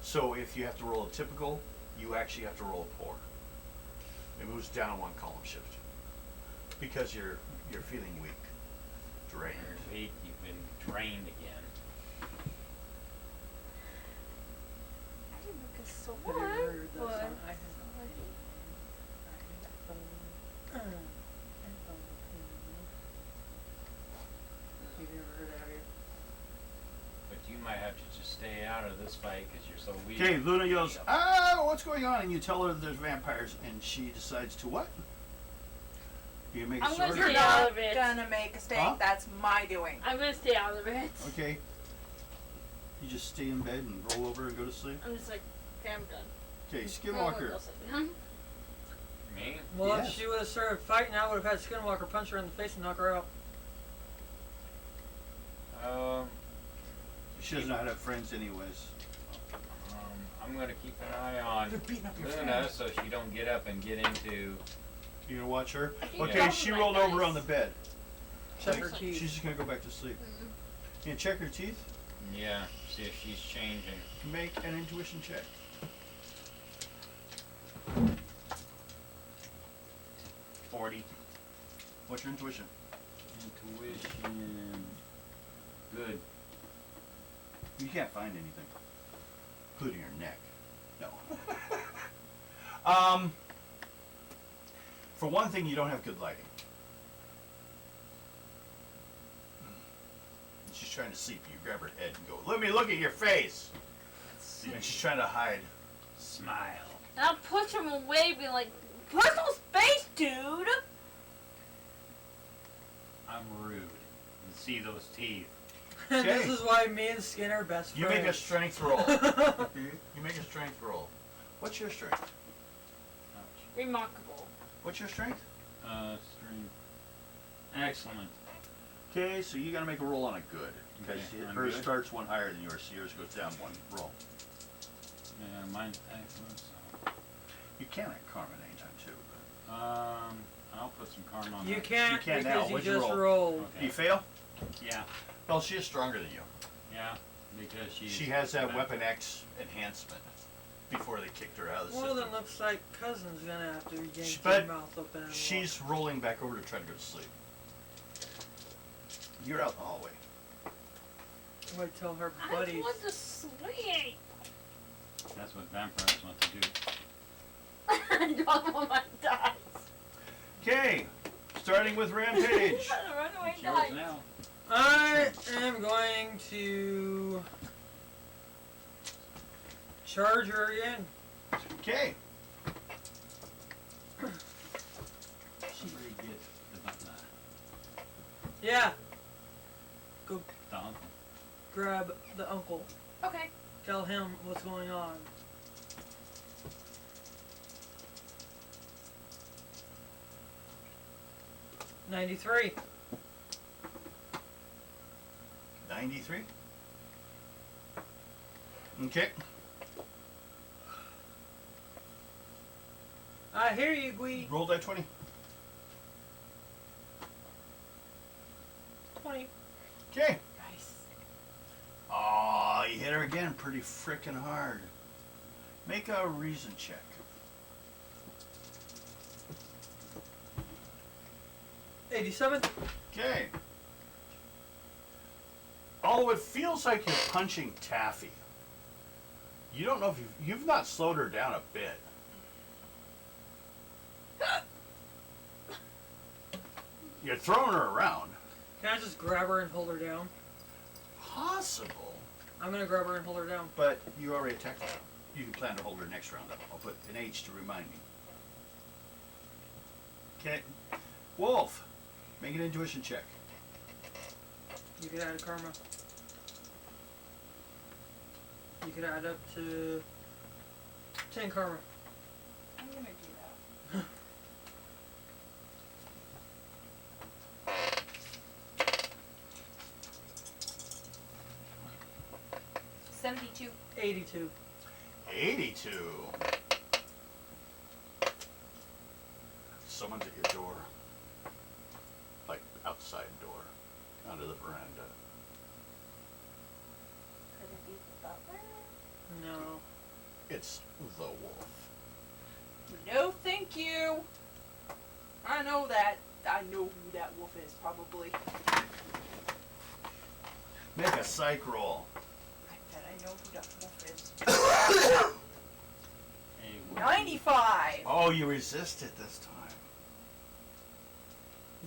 So if you have to roll a typical, you actually have to roll a poor. It moves down 1 column shift. Because you're feeling weak. Drained. Weak, you've been drained again. I didn't look so Have you what? ever heard that But song? You've never heard it, have you? But you might have to just stay out of this fight because you're so weak. Okay, Luna yells, "Ah, what's going on?" And you tell her there's vampires, and she decides to what? You make a I'm gonna sword? You're Stay out not of it. gonna make a mistake. Huh? That's my doing. I'm gonna stay out of it. Okay. You just stay in bed and roll over and go to sleep? I'm just like, okay, I'm done. Okay, No one Skinwalker. else is done. Me? Well, Yes. if she would have started fighting, I would have had Skinwalker punch her in the face and knock her out. She doesn't know how to have friends anyways. I'm gonna keep an eye on They're beating up your Luna friend. so she don't get up and get into. You gonna watch her? I think Okay, that's she my rolled over dice. on the bed. Check Like, her teeth. She's just gonna go back to sleep. Mhm. You check her teeth? Yeah, see if she's changing. Make an intuition check. What's your intuition? Intuition. Good. You can't find anything. Including your neck. No. For one thing, you don't have good lighting. She's trying to sleep. You grab her head and go, "Let me look at your face." And she's trying to hide. Smile. I'll push him away, be like, personal space, dude! I'm rude. And see those teeth. And this Okay. is why me and Skin are best You friends. make a strength roll. You make a strength roll. What's your strength? Ouch. Remarkable. What's your strength? Strength. Excellent. Okay, so you gotta make a roll on a good. Because Okay, on hers good. starts one higher than yours, so yours goes down one roll. Yeah, mine's excellent. So. You can have karma at any time too. I'll put some karma on You that. can't, You can't because now. you What'd you just roll? rolled. Okay. You fail? Yeah, Well, she is stronger than you. yeah, because she's. She has that Weapon X enhancement before they kicked her out of the Well, system. then looks like Cousin's gonna have to yank But your mouth open. and She's rolling back over to try to go to sleep. You're out in the hallway. walk. Wait till her I buddies. want to sleep! That's what vampires want to do. Drop on my dice. Okay, starting with Rampage. Runaway It's yours dice. now. I am going to charge her again. Okay. Somebody get the button. Yeah. Go The uncle. grab the uncle. Okay. Tell him what's going on. 93. 93. Okay. I hear you, Gwee. Roll that 20. 20. Okay. Nice. Oh, you hit her again pretty frickin' hard. Make a reason check. $87. Okay. Although it feels like you're punching taffy. You don't know if you've not slowed her down a bit. You're throwing her around. Can I just grab her and hold her down? Possible. I'm gonna grab her and hold her down. But you already attacked her. You can plan to hold her next round. I'll put an H to remind me. Okay. Wolf, make an intuition check. You can add a karma. You can add up to 10 karma. I'm gonna do that. 72. 82. 82. Someone's at your door. Like outside door. Onto the veranda. Could it be the butler? No. It's the wolf. No, thank you. I know that. I know who that wolf is, probably. Make a psych roll. I bet I know who that wolf is. Hey, what- 95. Oh, you resisted this time.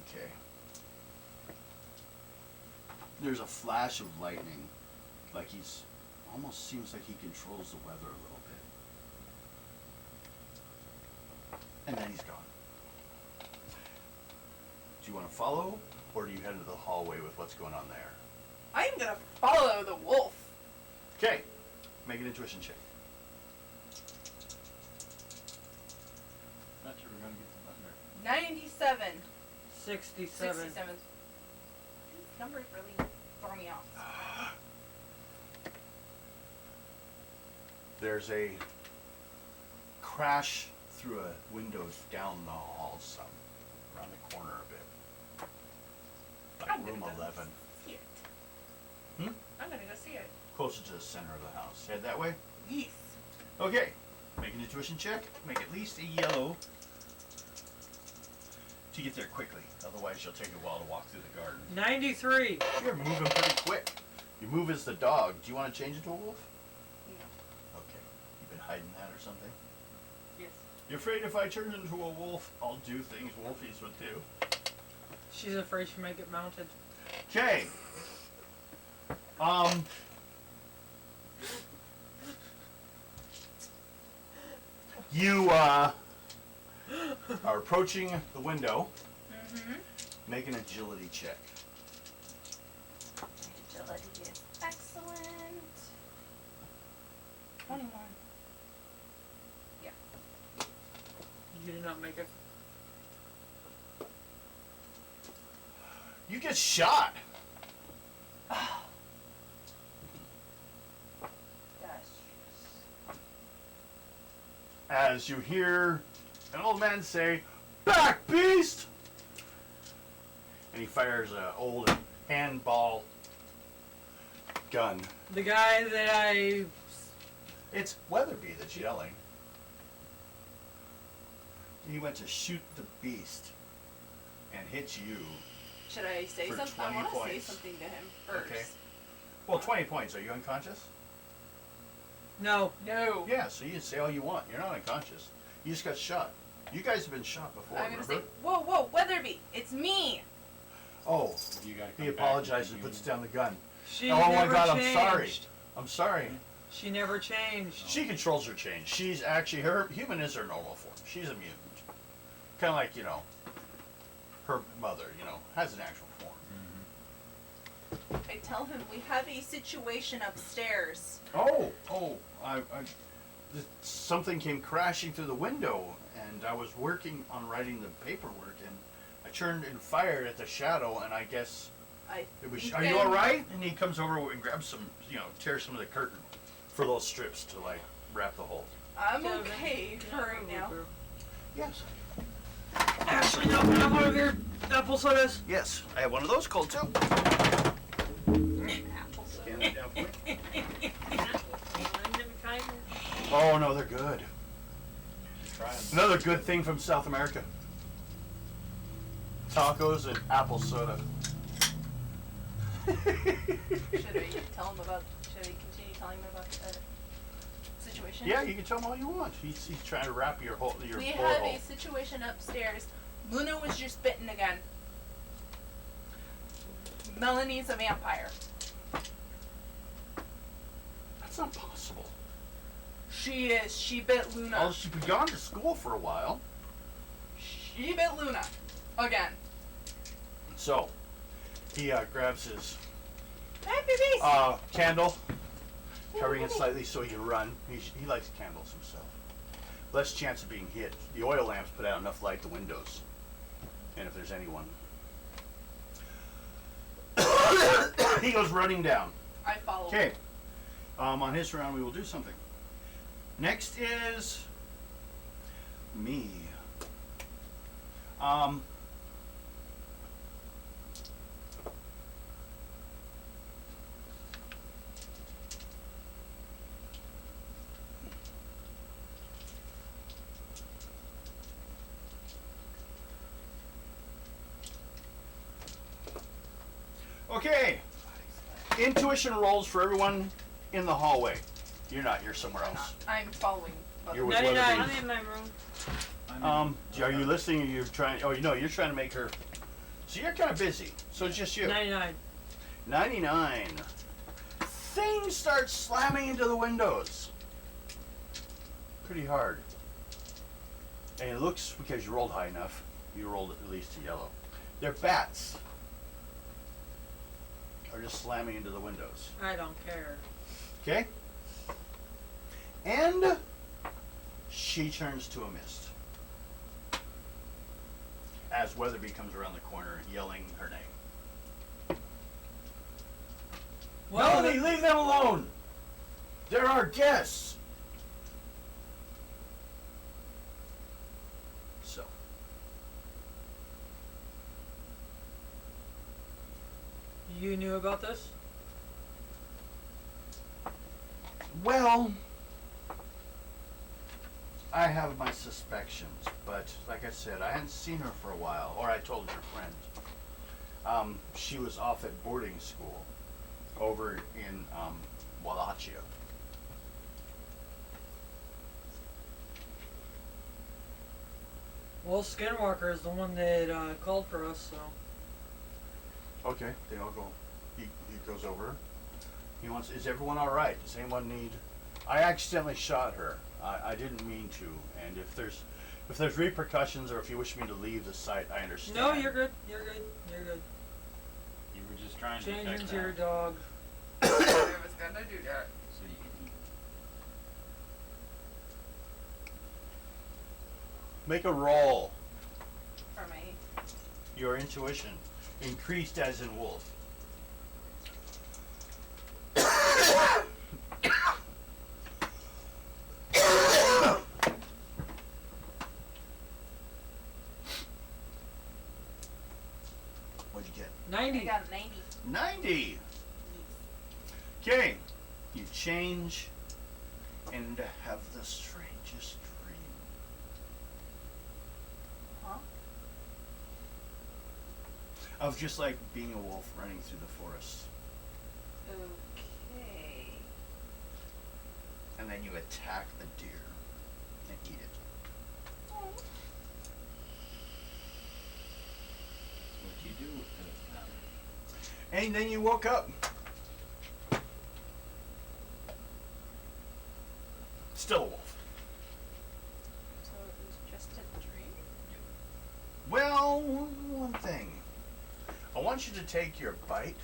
Okay. There's a flash of lightning. Like he's almost seems like he controls the weather a little bit. And then he's gone. Do you want to follow, or do you head into the hallway with what's going on there? I'm gonna follow the wolf. Okay. Make an intuition check. Thought you were gonna get the butler. 97. 67. 67. These numbers really throw me off. There's a crash through a window down the hall some, around the corner a bit. Like I'm room gonna go 11. See it. Hmm? I'm gonna go see it. Closer to the center of the house. Head that way? Yes. Okay. Make an intuition check. Make at least a yellow to get there quickly. Otherwise, you'll take a while to walk through the garden. 93. You're moving pretty quick. You move as the dog. Do you want to change it to a wolf? No. Okay. You've been hiding that or something? Yes. You're afraid if I turn into a wolf, I'll do things wolfies would do. She's afraid she might get mounted. Okay. You are approaching the window. Mm-hmm. Make an agility check. Agility is excellent. 21. You did not make it. You get shot. That's As you hear an old man say, "Back, beast!" And he fires an old handball gun. The guy that I... It's Weatherby that's yelling. He went to shoot the beast and hit you. Should I say For something? I 20 want to say points. something to him first. Okay. Well, 20 points. Are you unconscious? No. No. Yeah, so you can say all you want. You're not unconscious. You just got shot. You guys have been shot before, I'm gonna remember? say, whoa, whoa, Weatherby, it's me. Oh, You gotta he come back apologizes and with puts the down the gun. She Oh my never God, changed. I'm sorry. I'm sorry. She never changed. She controls her change. She's actually, her human is her normal form. She's a mutant. Kind of like, her mother, has an actual form. I tell him we have a situation upstairs. Something came crashing through the window, and I was working on writing the paperwork, and I turned and fired at the shadow, and I guess it was. Are you then- all right? And he comes over and grabs some, tears some of the curtain for those strips to like wrap the hole. I'm okay for right now. Yes. Ashley, you open up one of your apple sodas? Yes, I have one of those cold too. Apple Scan soda. that down for me. I've never tried it. Oh no, they're good. Try 'em. Another good thing from South America. Tacos and apple soda. Should I tell him about? Should I continue telling him about the situation? Yeah, you can tell him all you want. He's trying to wrap your whole your We bore have hole. a situation upstairs. Luna was just bitten again. Melanie's a vampire. That's not possible. She is. She bit Luna. Oh, she's been gone to school for a while. She bit Luna. Again. So, he grabs his Happy baby. candle, covering it slightly so he can run. He likes candles himself. Less chance of being hit. The oil lamps put out enough light to windows. And if there's anyone. He goes running down. I follow. Okay. On his round, we will do something. Next is me. Okay. Intuition rolls for everyone in the hallway. You're not. You're somewhere else. I'm following. You're with 99. I'm Weatherby. in my room. Are you listening? Or you're trying? Oh, you're trying to make her. So you're kind of busy. So it's just you. 99. 99. Things start slamming into the windows. Pretty hard. And it looks, because you rolled high enough, you rolled at least a yellow. They're bats. Are just slamming into the windows. I don't care. Okay? And she turns to a mist. As Weatherby comes around the corner yelling her name. Well, Melanie, leave them alone! They're our guests! So. you knew about this? Well, I have my suspicions, but like I said, I hadn't seen her for a while, or I told your friend. She was off at boarding school over in Wallachia. Well, Skinwalker is the one that called for us, so. Okay, they all go. He goes over. He wants. Is everyone all right? Does anyone need? I accidentally shot her. I didn't mean to. And if there's repercussions, or if you wish me to leave the site, I understand. No, you're good. You're good. You're good. You were just trying to Change protect into your that, dog. I was gonna do that. so you can eat. Make a roll. For me. Your intuition increased as in wolf. What'd you get? 90. I got 90. 90. Okay, you change and have the strangest dream. Huh? Of just like being a wolf running through the forest. Okay. And then you attack the deer and eat it. What you do with it? And then you woke up. Still a wolf. So it was just a dream? Well, one thing. I want you to take your bite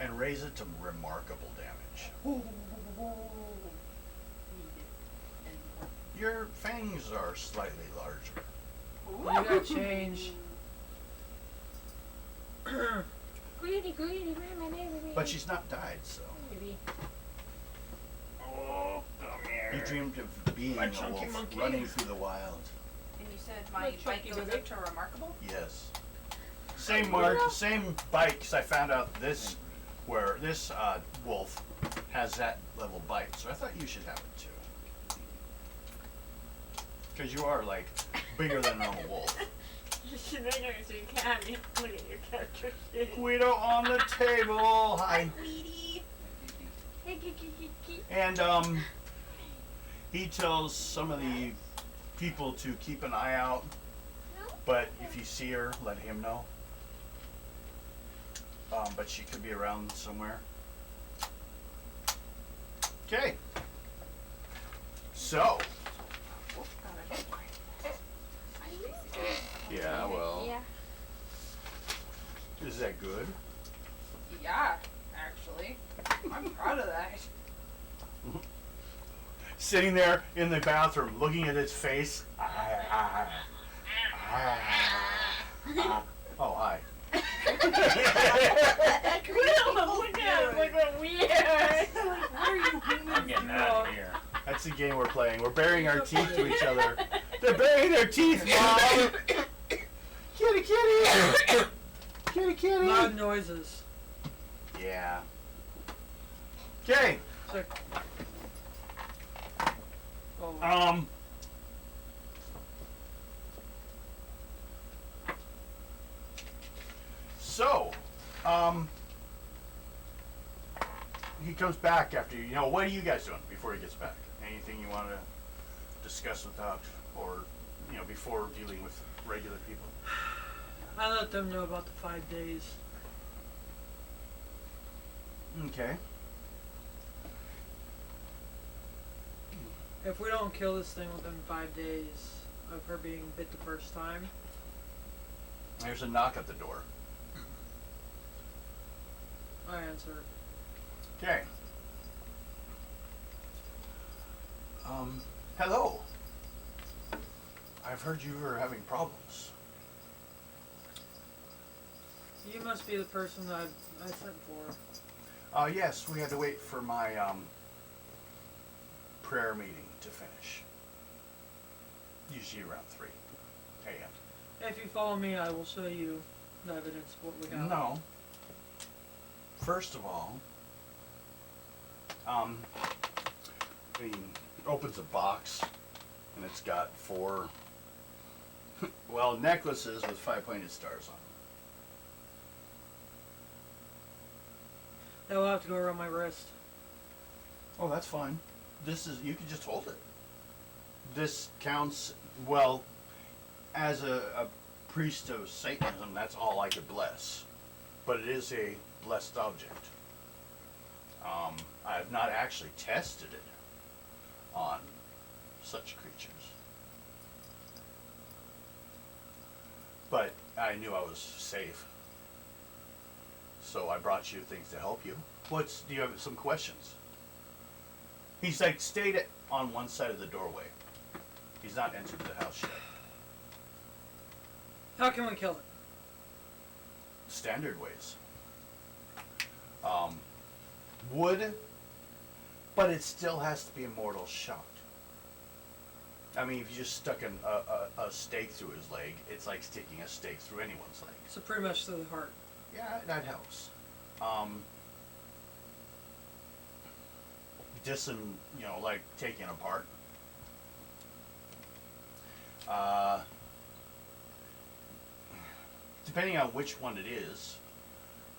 and raise it to remarkable damage. Your fangs are slightly larger. You gotta change. Greedy, greedy, baby. But she's not died, so. Baby. Oh, come here. He dreamed of being My a chunky wolf, monkey. running through the wild. And you said My my bike chunky goes baby. up to remarkable? Yes. Same mark, same bike, 'cause I found out this, where this wolf has that level bite, so I thought you should have it too. Because you are, like, bigger than a normal wolf. You're not gonna see Candy. Look at your character sheet. Guido on the table. Hi. Sweetie. Hey, kiki. And he tells some of the people to keep an eye out, but if you see her, let him know. But she could be around somewhere. Okay. So. Yeah, well. Yeah. Is that good? Yeah, actually. I'm proud of that. Sitting there in the bathroom, looking at his face. Oh, hi. Look at him, look at weird. I'm getting out of here. That's the game we're playing. We're burying our teeth to each other. They're burying their teeth, Mom! Kitty, kitty! Kitty, kitty! Loud noises. Yeah. Okay. It's like, oh. So, he comes back after what are you guys doing before he gets back? Anything you want to discuss without, or, before dealing with regular people? I let them know about the 5 days. Okay. If we don't kill this thing within 5 days of her being bit the first time, There's a knock at the door. I answer. Okay. Hello. I've heard you were having problems. You must be the person that I sent for. Yes, we had to wait for my, prayer meeting to finish. Usually around 3 a.m. If you follow me, I will show you the evidence of what we have. No. First of all, he opens a box, and it's got 4, necklaces with 5-pointed stars on them. That will have to go around my wrist. Oh, that's fine. You can just hold it. This counts, as a priest of Satanism, that's all I could bless. But it is a blessed object. I have not actually tested it on such creatures. But I knew I was safe. So I brought you things to help you. Do you have some questions? He's stayed on one side of the doorway. He's not entered the house yet. How can we kill it? Standard ways. Wood, but it still has to be a mortal shot. I mean, if you just stuck a stake through his leg, it's like sticking a stake through anyone's leg. So pretty much to the heart. Yeah, that helps. Like taking it apart. Depending on which one it is,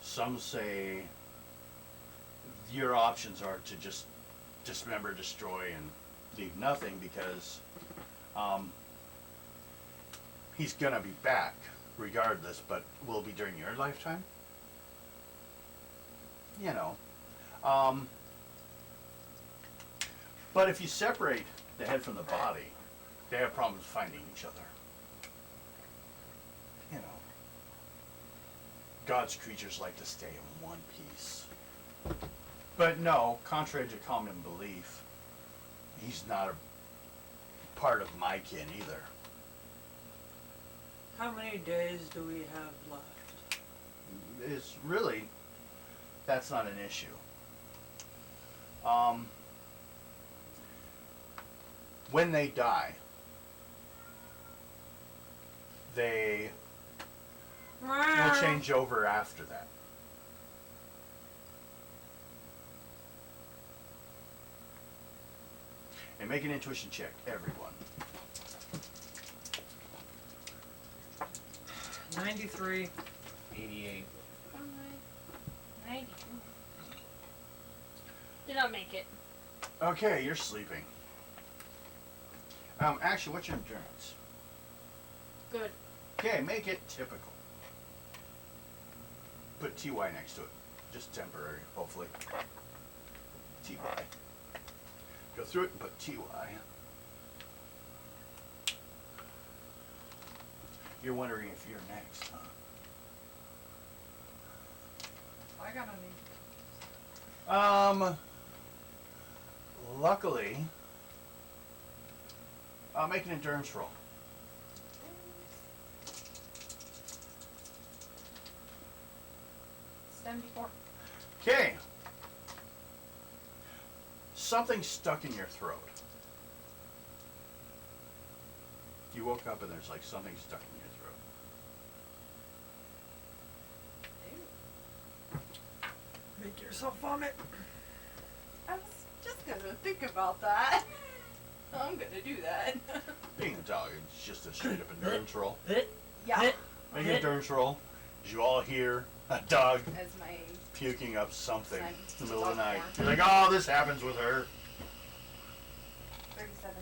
some say your options are to just dismember, destroy, and leave nothing, because he's gonna be back regardless, but will it be during your lifetime? But if you separate the head from the body, they have problems finding each other. God's creatures like to stay in one piece. But no, contrary to common belief, he's not a part of my kin either. How many days do we have left? Is really, that's not an issue. When they die, they will change over after that. And make an intuition check, everyone. 93. 88. 92. Did not make it. Okay, you're sleeping. Actually, what's your endurance? Good. Okay, make it typical. Put TY next to it. Just temporary, hopefully. TY. Go through it and put TY. You're wondering if you're next, huh? I got an 8. Luckily, make an endurance roll. Okay. Something stuck in your throat. You woke up and there's like something stuck in your throat. Make yourself vomit. I was just gonna think about that. I'm gonna do that. Being a dog, it's just a straight up endurance roll. Yeah. Make an endurance roll. As you all hear a dog As my puking up something Son. in the middle of the night. Yeah. You're like, oh, this happens with her. 37.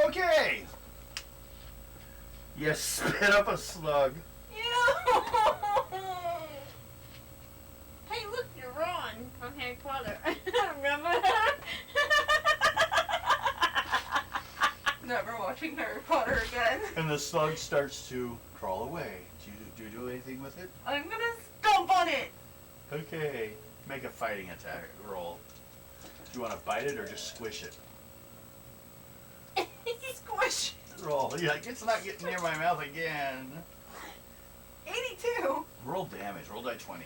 Okay. You spit up a slug. Ew! Hey, look, you're Ron from Harry Potter. Remember that? Never watching Harry Potter again. And the slug starts to crawl away. Do you do anything with it? I'm gonna stomp on it. Okay. Make a fighting attack roll. Do you want to bite it or just squish it? Squish. Roll. You're like, it's not getting near my mouth again. 82. Roll damage. Roll die 20.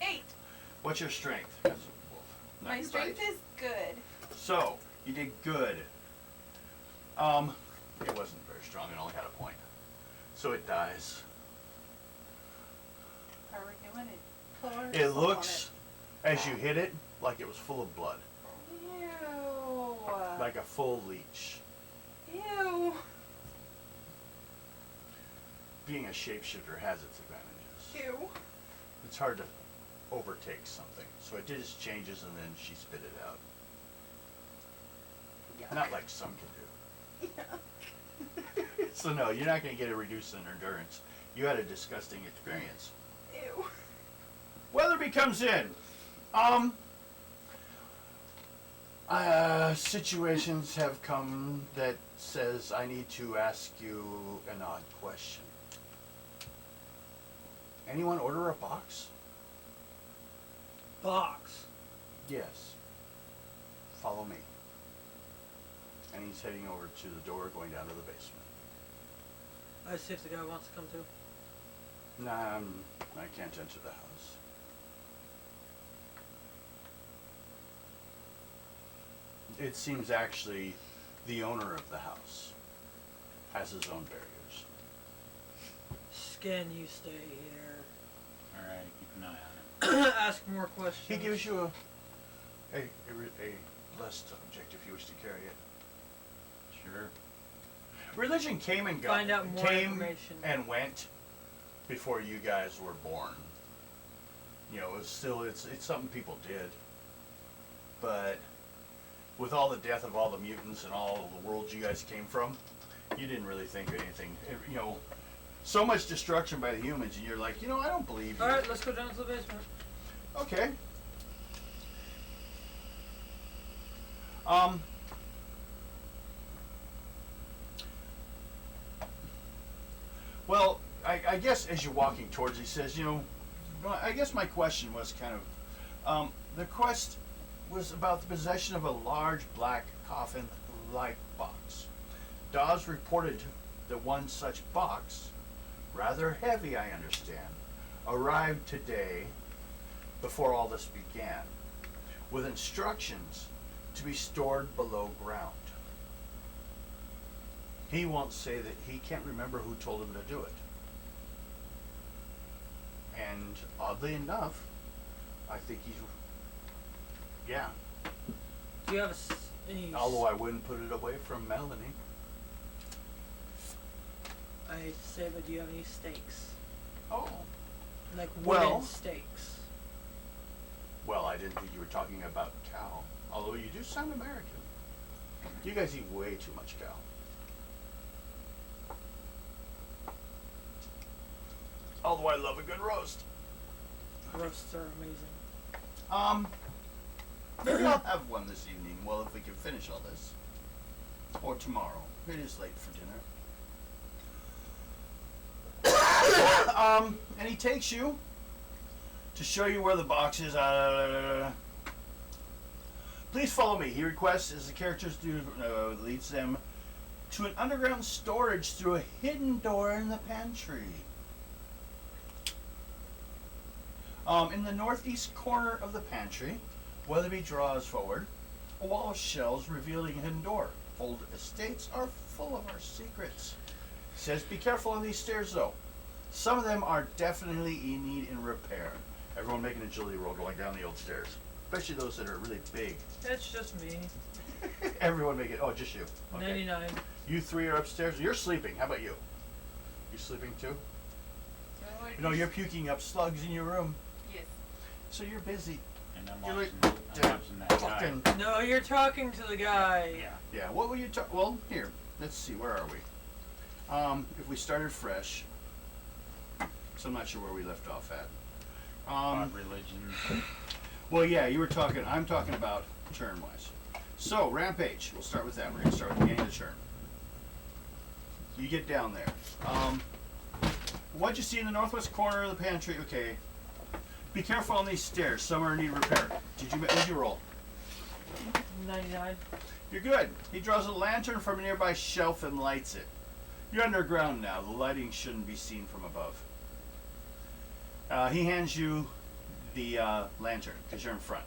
8. What's your strength? As a wolf. Not My your strength bite. is good. So, you did good. It wasn't very strong. It only had a point. So it dies. How are we doing it? Pour It salt looks, as you hit it, like it was full of blood. on it. Ew. Like a full leech. Ew. Being a shapeshifter has its advantages. Ew. It's hard to overtake something. So it did its changes and then she spit it out. Yuck. Not like some can Yeah. do. So no, you're not going to get a reduced in endurance. You had a disgusting experience. Ew. Weatherby comes in. Situations have come that says I need to ask you an odd question. Anyone order a box? Box. Yes. Follow me. And he's heading over to the door going down to the basement. I see if the guy wants to come too. Nah, I can't enter the house. It seems actually the owner of the house has his own barriers. Skin, you stay here. Alright, keep an eye on it. Ask more questions. He gives you a blessed object if you wish to carry it. Sure. Religion came and Find out more came information. and went before you guys were born. You know, it's something people did. But with all the death of all the mutants and all the worlds you guys came from, you didn't really think anything. You know, so much destruction by the humans, and you're like, you know, I don't believe you. Alright, let's go down to the basement. Okay. Well, I guess as you're walking towards, he says, you know, I guess my question was kind of, the quest was about the possession of a large black coffin-like box. Dawes reported that one such box, rather heavy I understand, arrived today before all this began, with instructions to be stored below ground. He won't say that he can't remember who told him to do it. And oddly enough, I think he's, yeah. Do you have any? Although I wouldn't put it away from Melanie. I hate to say, but do you have any stakes? Oh. Like wooden Well- stakes? Well, I didn't think you were talking about cow. Although you do sound American. You guys eat way too much cow. Although I love a good roast. Roasts are amazing. Maybe I'll have one this evening. Well, if we can finish all this. Or tomorrow. It is late for dinner. And he takes you to show you where the box is. Please follow me. He requests, as the characters do, leads them to an underground storage through a hidden door in the pantry. In the northeast corner of the pantry, Weatherby draws forward a wall of shelves revealing a hidden door. Old estates are full of our secrets. He says, be careful on these stairs, though. Some of them are definitely in need in repair. Everyone make an agility roll going down the old stairs. Especially those that are really big. That's just me. Everyone make it. Oh, just you. Okay. 99. You three are upstairs. You're sleeping. How about you? You sleeping too? No, you're puking up slugs in your room. Yes. So you're busy. And I'm You're watching, like, I'm watching that guy. fucking. No, you're talking to the guy. Yeah. Yeah. What were you talking? Well, here. Let's see. Where are we? If we started fresh. So I'm not sure where we left off at. Odd religion. Well, yeah, you were talking. I'm talking about turn-wise. So, Rampage. We'll start with that. We're going to start with the beginning of the turn. You get down there. What'd you see in the northwest corner of the pantry? Okay. Be careful on these stairs. Some are in need of repair. What'd you roll? 99. You're good. He draws a lantern from a nearby shelf and lights it. You're underground now. The lighting shouldn't be seen from above. He hands you the lantern because you're in front.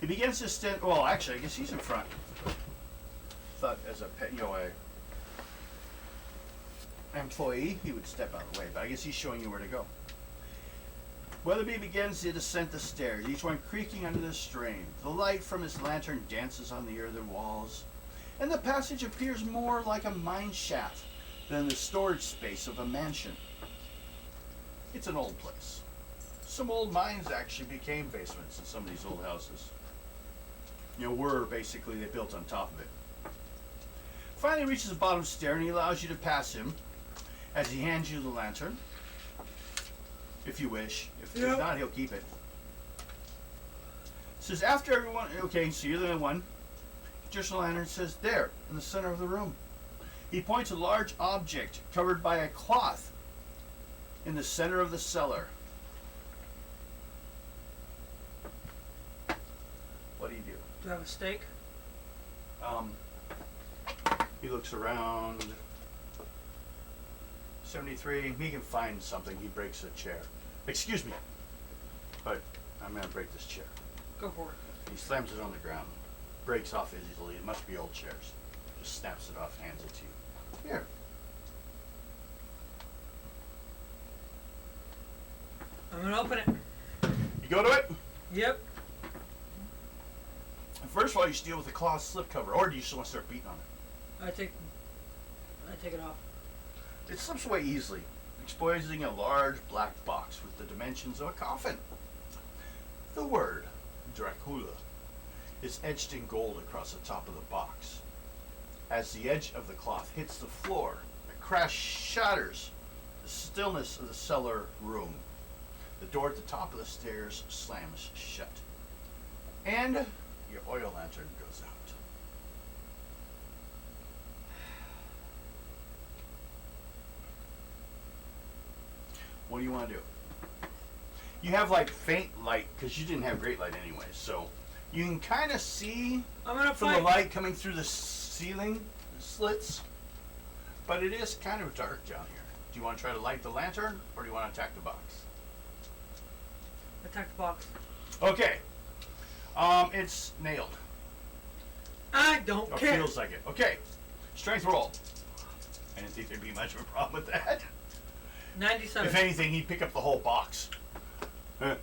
He begins to stand. Well, actually, I guess he's in front. Thought as a employee, he would step out of the way, but I guess he's showing you where to go. Weatherby begins the descent the stairs, each one creaking under the strain. The light from his lantern dances on the earthen walls, and the passage appears more like a mine shaft than the storage space of a mansion. It's an old place. Some old mines actually became basements in some of these old houses. Basically they built on top of it. Finally reaches the bottom stair and he allows you to pass him as he hands you the lantern. If you wish. If not, he'll keep it. Says after everyone, okay, so you're the only one. Just the lantern says there, in the center of the room. He points a large object covered by a cloth in the center of the cellar. What do you do? Do I have a stake? He looks around. 73. He can find something. He breaks a chair. Excuse me, but I'm gonna break this chair. Go for it. He slams it on the ground. Breaks off easily. It must be old chairs. Just snaps it off, hands it to you. Here. I'm gonna open it. You go to it? Yep. And first of all, you just deal with the cloth slipcover, or do you just want to start beating on it? I take it off. It slips away easily, exposing a large black box with the dimensions of a coffin. The word, Dracula, is etched in gold across the top of the box. As the edge of the cloth hits the floor, a crash shatters the stillness of the cellar room. The door at the top of the stairs slams shut. And your oil lantern goes out. What do you want to do? You have like faint light because you didn't have great light anyway, so you can kind of see I'm gonna from the fight. light coming through the ceiling. slits, but it is kind of dark down here. Do you want to try to light the lantern, or do you want to attack the box? Attack the box. Okay. It's nailed. I don't Or care. feels like it. Okay. Strength roll. I didn't think there'd be much of a problem with that. 97. If anything, he'd pick up the whole box. Well,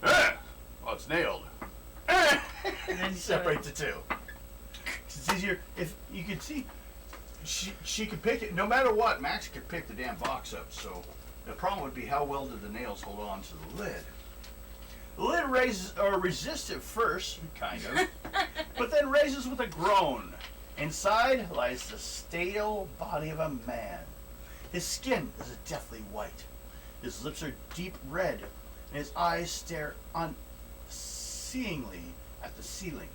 it's nailed. Separate the two. It's easier if you could see. She could pick it no matter what. Max could pick the damn box up. So the problem would be how well did the nails hold on to the lid. The lid raises or resists at first, kind of, but then raises with a groan. Inside lies the stale body of a man. His skin is a deathly white. His lips are deep red, and his eyes stare unseeingly at the ceiling.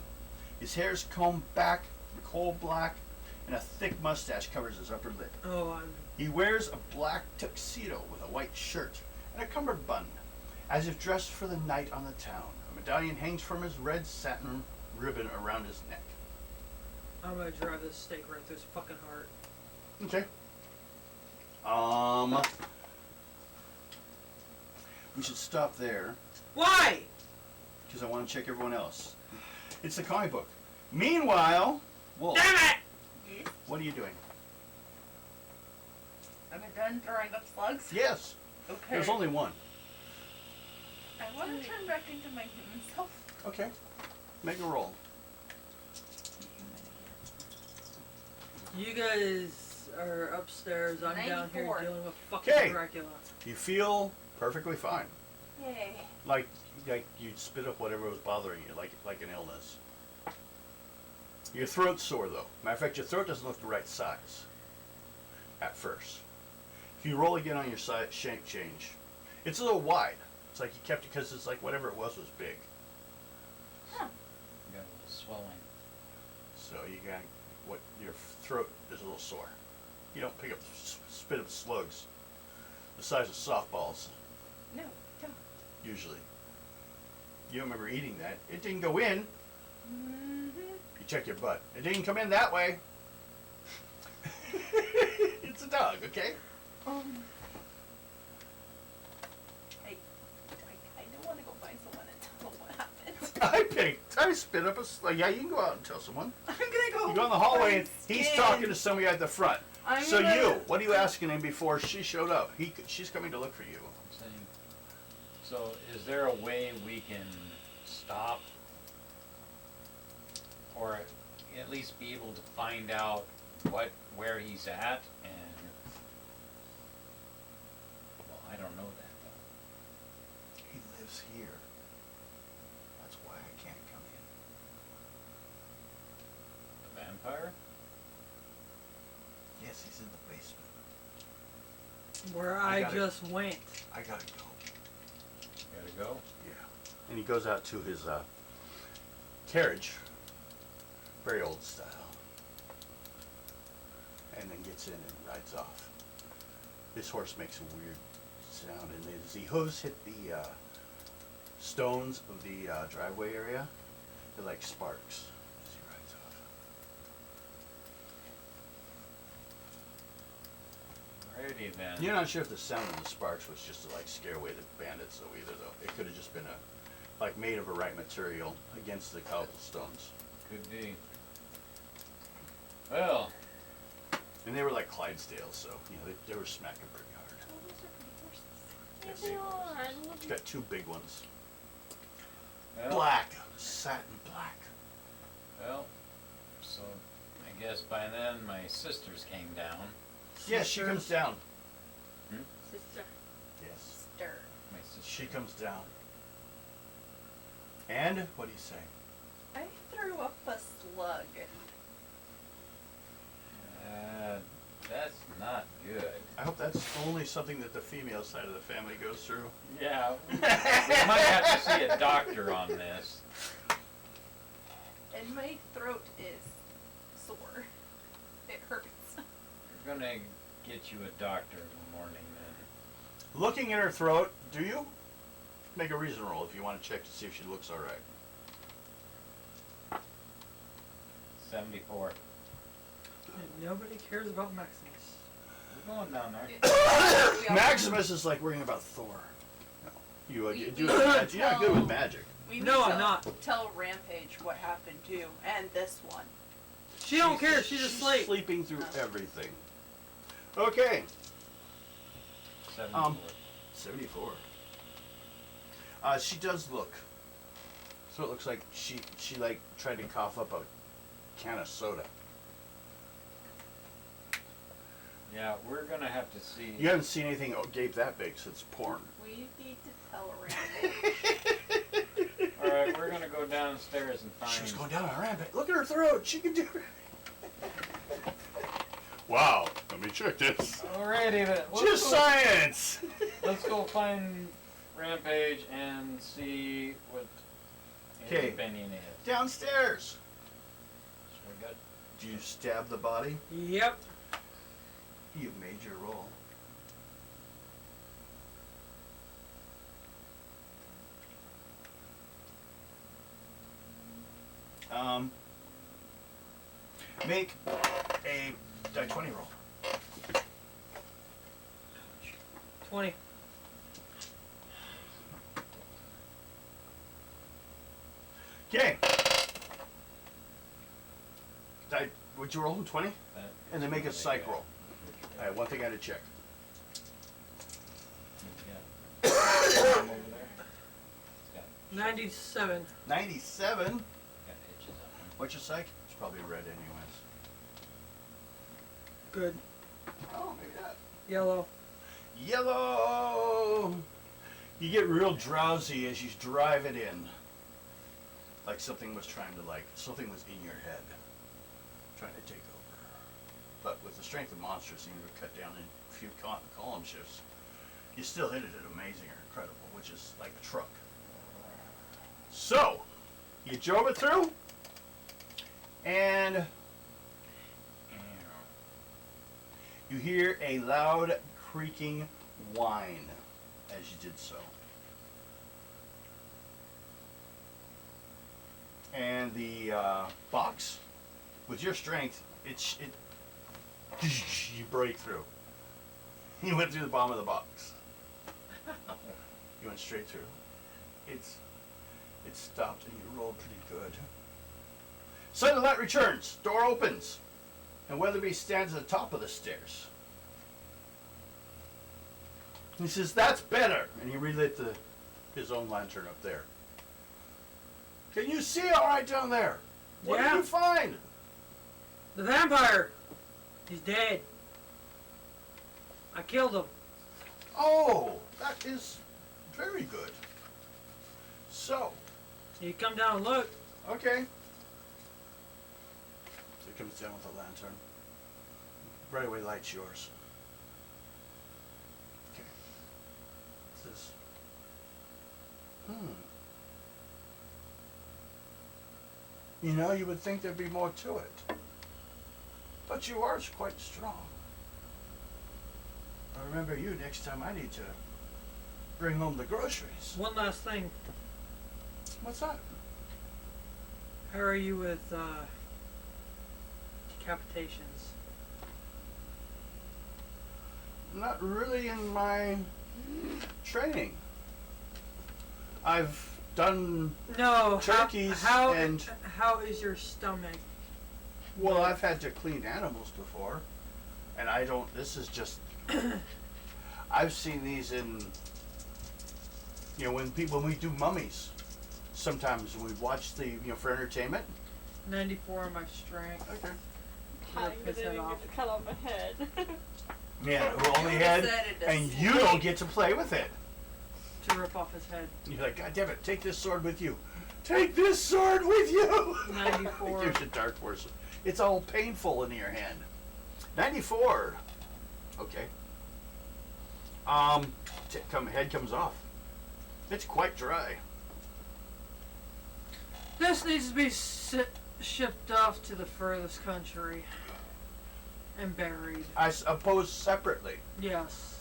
His hair is combed back, coal black, and a thick mustache covers his upper lip. Oh, He wears a black tuxedo with a white shirt and a cummerbund, as if dressed for the night on the town. A medallion hangs from his red satin ribbon around his neck. I'm gonna drive this stake right through his fucking heart. Okay. We should stop there Why? because I want to check everyone else. It's the comic book. Meanwhile, Wolf, Damn it! Yes. what are you doing? Am I done throwing up slugs? Yes, Okay. there's only one. I want to turn back into my human self. Okay, make a roll. You guys are upstairs. I'm down here 94. dealing with fucking 'Kay. Dracula. You feel perfectly fine. Yay. Like you'd spit up whatever was bothering you, like an illness. Your throat's sore though. Matter of fact, your throat doesn't look the right size at first. If you roll again on your shape change, it's a little wide. It's like you kept it because it's like whatever it was big. Huh. You got a little swelling. So you got your throat is a little sore. You don't pick up spit of slugs the size of softballs No, don't. usually. You don't remember eating that. It didn't go in. Mm-hmm. You check your butt. It didn't come in that way. It's a dog, okay? I kind of want to go find someone and tell them what happened. I spit up a slug. Yeah, you can go out and tell someone. I'm gonna go. You go in the hallway and find he's Skin. talking to somebody at the front. I'm So gonna- what are you asking him before she showed up? She's coming to look for you. I'm saying, so is there a way we can stop or at least be able to find out where he's at and well, I don't know that though. He lives here. That's why I can't come in. The vampire? Yes, he's in the basement. Where I I gotta- just went. I gotta go. Gotta go? Yeah. And he goes out to his carriage, very old style, and then gets in and rides off. This horse makes a weird sound, and as the hooves hit the stones of the driveway area, they're like sparks as he rides off. Alrighty then. You're not sure if the sound of the sparks was just to like scare away the bandits though either though. It could have just been made of the right material against the cobblestones. Could be. Well, And they were like Clydesdales, so they were smacking pretty hard. Oh, those are pretty horses. Yes, Yes, they they are. I love It's them. got two big ones. well, Black, satin black. well, so I guess by then my sisters came down. Yes, she comes down. Sister. Yes, Stir. My sister. she comes down. And what do you say? I threw up a slug. That's not good. I hope that's only something that the female side of the family goes through. Yeah, we might have to see a doctor on this. And my throat is sore. It hurts. We're gonna get you a doctor in the morning then. Looking at her throat, do you? Make a reason roll if you want to check to see if she looks all right. 74. And nobody cares about Maximus. We're going down there. We also- Maximus is like worrying about Thor. No. You, We- do we magic. You're not good with tell- magic. We No, need I'm to not. Tell Rampage what happened too, and this one. She don't care. She's asleep. Sleeping through Oh. everything. Okay. 74. 74. She does look. So it looks like she like tried to cough up a can of soda. Yeah, we're gonna have to see. You haven't seen anything gape that big since porn. We need to tell Rampage. Alright, we're gonna go downstairs and find. She was going down on a rampage. Look at her throat. She can do it. Wow. Let me check this. Alrighty then. Just science. Let's go find Rampage and see what his 'Kay. opinion is. Downstairs. So we got. Do you stab the body? Yep. You made your roll. Make a die 20 roll. 20. Okay. Would you roll 20? That And then make a is psych what roll. they Alright, one thing I had to check. got. Over there. It's got 97. 97. got itches on him. What's your psych? It's probably red anyways. Good. Oh, maybe that. Yellow. Yellow! You get real drowsy as you drive it in. Like something was something was in your head. Trying to take over. But with the strength of monsters, seeming to cut down in a few column shifts, you still hit it at amazing or incredible, which is like a truck. So, you drove it through, and you hear a loud creaking whine as you did so. And the box, with your strength, you break through. You went through the bottom of the box. You went straight through. It stopped and you rolled pretty good. Sudden light returns. Door opens. And Weatherby stands at the top of the stairs. He says, "That's better." And he relit his own lantern up there. "Can you see all right down there? What Yeah. did you find?" The vampire. He's dead. I killed him. "Oh, that is very good. So, You come down and look. okay." So he comes down with a lantern. Right away lights yours. Okay. Says, You know, you would think there'd be more to it. But you are quite strong. I'll remember you next time I need to bring home the groceries. One last thing. What's that? How are you with decapitations? Not really in my training. I've done, No. Turkeys how and- how is your stomach? well, I've had to clean animals before. And I don't, this is just, I've seen these in, when we do mummies. Sometimes we watch for entertainment. 94 on my strength. Okay. Time, Rip but his then head you off. get to cut off a head. Man, who only You had, decided to and you sleep. don't get to play with it. To rip off his head. You're like, "God damn it, take this sword with you. Take this sword with you." 94. You're the dark horse. It's all painful in your hand. 94. Okay. Head comes off. It's quite dry. This needs to be shipped off to the furthest country and buried. I suppose separately. Yes.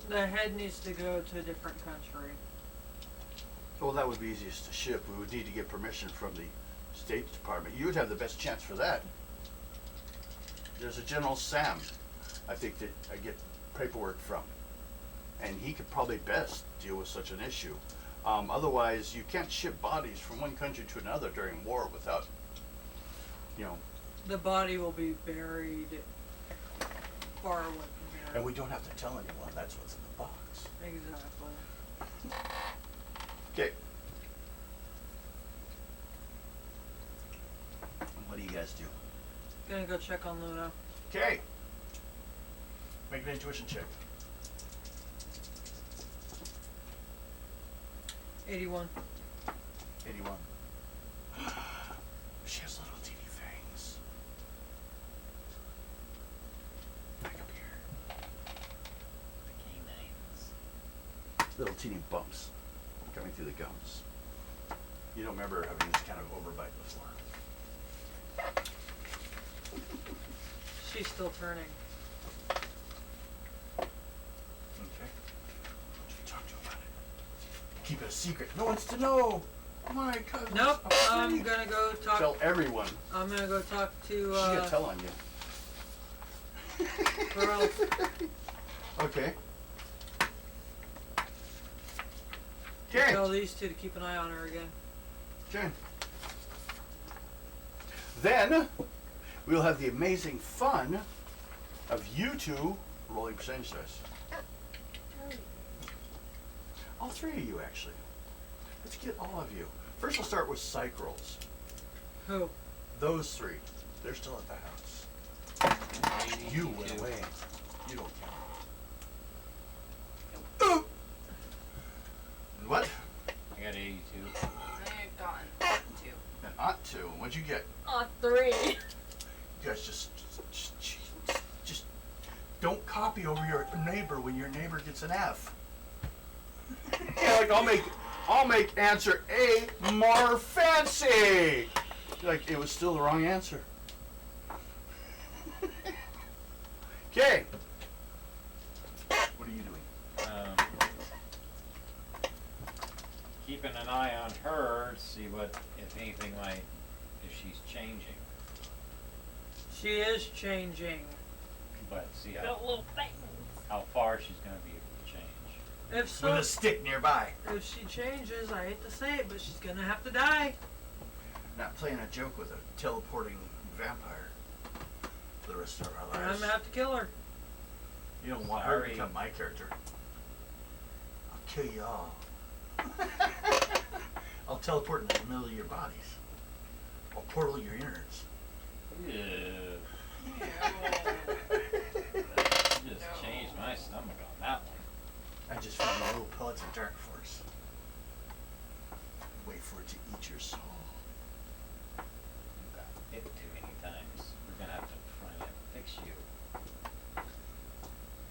The head needs to go to a different country. Well, that would be easiest to ship. We would need to get permission from the State Department. You'd have the best chance for that. There's a General Sam, I think, that I get paperwork from. And he could probably best deal with such an issue. Otherwise, you can't ship bodies from one country to another during war without, you know, The body will be buried far away from here. and we don't have to tell anyone that's what's in the box. Exactly. Okay. What do you guys do? Gonna go check on Luna. Okay. Make an intuition check. 81. 81. She has little teeny fangs. Back up here. The canines. Little teeny bumps coming through the gums. You don't remember having this kind of overbite before. She's still turning. Okay. What should we talk to her about it? Keep it a secret. No one's to know. My cousin. Nope. I'm gonna go talk. Tell everyone. I'm gonna go talk to. She's gonna tell on you. Pearl. Okay. Okay. Tell these two to keep an eye on her again. Okay. Then we'll have the amazing fun of you two rolling percentage dice. All three of you, actually. Let's get all of you. First, we'll start with psych rolls. Who? Those three. They're still at the house. You went away. You don't count. And what? I got 82. I've gotten 2. An ought to. What'd you get? 3. You guys just don't copy over your neighbor when your neighbor gets an F. Yeah, like I'll make answer A more fancy. Like it was still the wrong answer. Okay. What are you doing? Keeping an eye on her to see what, if anything, like, if she's changing. She is changing. But see Got how, little things. how far she's going to be able to change. If so, With a stick nearby. if she changes, I hate to say it, but she's gonna have to die. Not playing a joke with a teleporting vampire for the rest of our And I'm lives. gonna have to kill her. You don't want her to Sorry. become my character. I'll kill you all. I'll teleport into the middle of your bodies. I'll portal your innards. Ew. Just changed my stomach on that one. I just found the little pellets of dark force. Wait for it to eat your soul. You got hit too many times. We're going to have to try and fix you.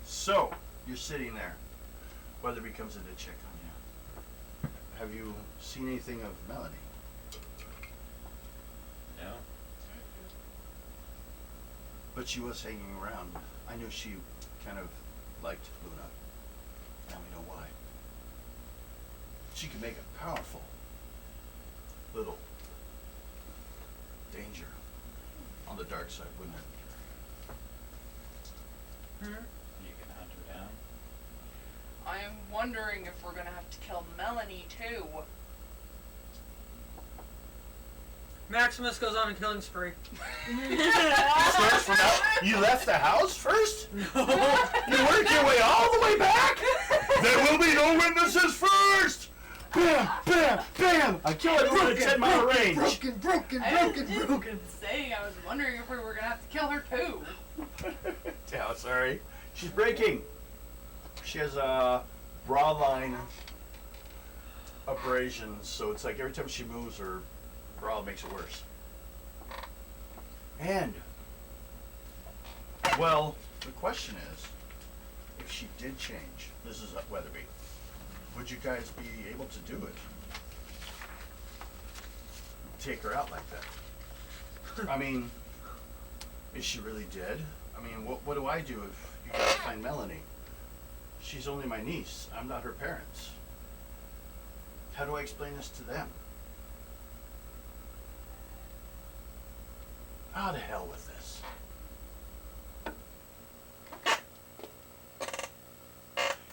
So, you're sitting there. Weatherby comes in to check on you. Have you seen anything of Melanie? No? But she was hanging around. I knew she kind of liked Luna. Now we know why. She could make a powerful little danger on the dark side, wouldn't it? Hmm? You can hunt her down. I am wondering if we're gonna have to kill Melanie too. Maximus goes on a killing spree. Starts from out. You left the house first? No. You worked your way all the way back? There will be no witnesses first! Bam, bam, bam! I kill everyone at 10 mile range. broken. Saying I was wondering if we were gonna have to kill her too. Yeah, sorry. She's breaking. She has a bra line abrasions, so it's like every time she moves, her bra makes it worse. And, well, the question is, if she did change, this is Weatherby, would you guys be able to do it? Take her out like that? I mean, is she really dead? I mean, what do I do if you guys find Melanie? She's only my niece. I'm not her parents. How do I explain this to them? How to hell with this?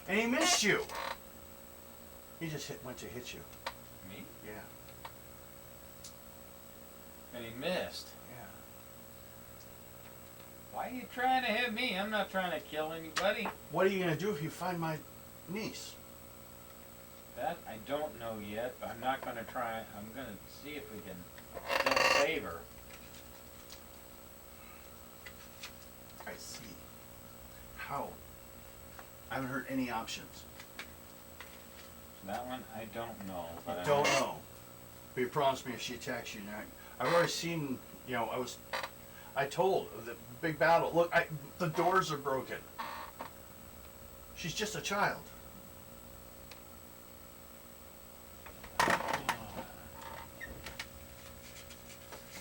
And he missed you. He just went to hit you. Me? Yeah. And he missed. Yeah. Why are you trying to hit me? I'm not trying to kill anybody. What are you gonna do if you find my niece? That I don't know yet, but I'm not gonna try. I'm gonna see if we can still save her. I see. How? I haven't heard any options. That one I don't know. But I don't know. But you promised me if she attacks you, I've already seen. You know, I told the big battle. Look, the doors are broken. She's just a child. I'm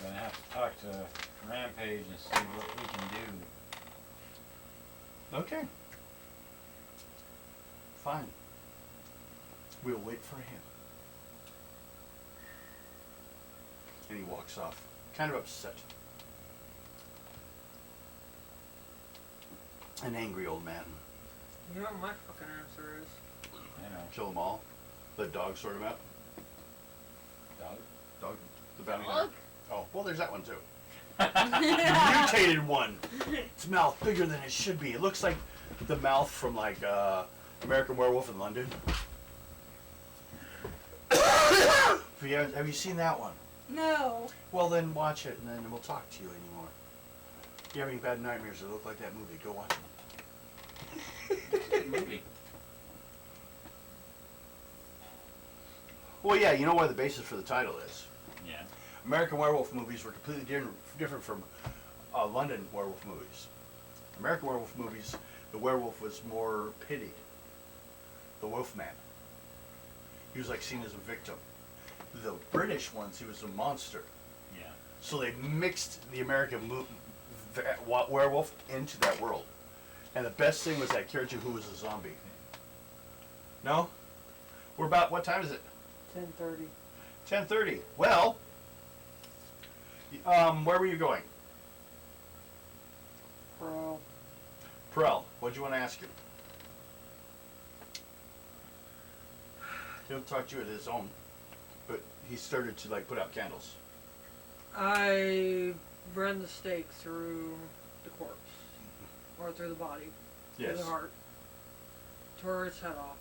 gonna have to talk to Rampage and see what we can do. Okay. Fine. We'll wait for him. And he walks off, kind of upset. An angry old man. You know what my fucking answer is? I know. Kill them all. Let dogs sort them out. Dog. Dog. The bounty Dog? hunter. Oh, well, there's that one too. Mutated one. Its mouth bigger than it should be. It looks like the mouth from like American Werewolf in London. Have you seen that one? No. Well, then watch it, and then we'll talk to you anymore. If you have any bad nightmares that look like that movie, go watch it. Good movie. Well, yeah, you know where the basis for the title is. Yeah. American Werewolf movies were completely different from London werewolf movies. American werewolf movies, the werewolf was more pitied. The Wolfman. He was like seen as a victim. The British ones, he was a monster. Yeah. So they mixed the American werewolf into that world. And the best thing was that character who was a zombie. No? We're about, what time is it? 10:30. 10:30. Well, where were you going? Bro. Perel, what'd you want to ask him? He'll talk to you at his own, but he started to like put out candles. I ran the stake through the corpse. Or through the body. Through Yes. the heart. Tore its head off.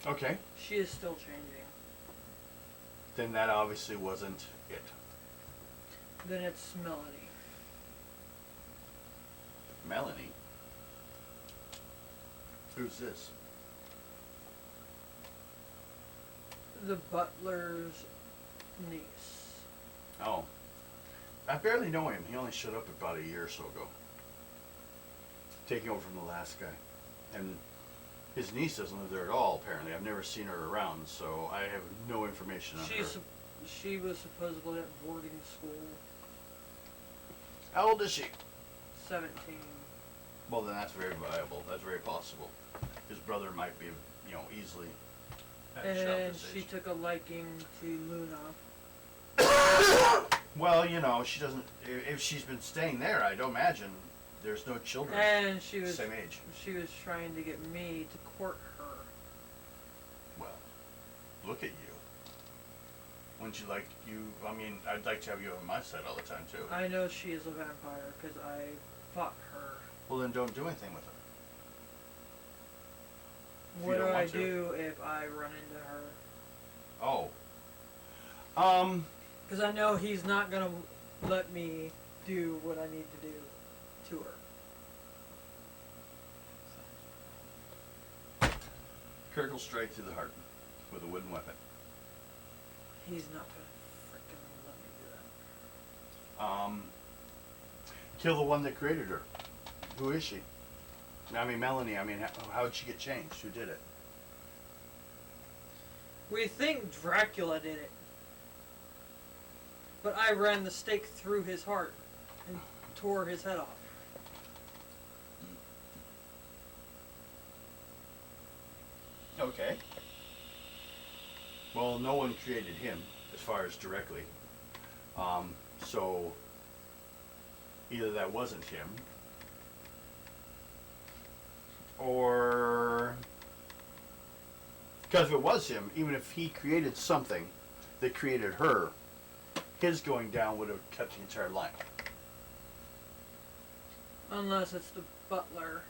Okay. She is still changing. Then that obviously wasn't it. Then it's Melanie. Melanie? Who's this? The butler's niece. Oh. I barely know him. He only showed up about a year or so ago. Taking over from the last guy. And his niece doesn't live there at all, apparently. I've never seen her around, so I have no information on her. She was supposedly at boarding school. How old is she? 17. Well, then that's very viable. That's very possible. His brother might be, you know, easily at And this she age. took a liking to Luna. Well, you know, she doesn't. If she's been staying there, I don't imagine there's no children And she was same age. she was trying to get me to court her. Well, look at you. Wouldn't you like you? I mean, I'd like to have you on my side all the time too. I know she is a vampire because I fought her. Well, then don't do anything with her. If you What don't do I want to. do if I run into her? Oh. Because I know he's not gonna let me do what I need to do to her. Kirk will strike through the heart with a wooden weapon. He's not gonna freaking let me do that. Kill the one that created her. Who is she? I mean, Melanie. I mean, how did she get changed? Who did it? We think Dracula did it. But I ran the stake through his heart and tore his head off. Okay. Well, no one created him, as far as directly. So either that wasn't him, or because if it was him, even if he created something that created her, his going down would have kept the entire line. Unless it's the butler.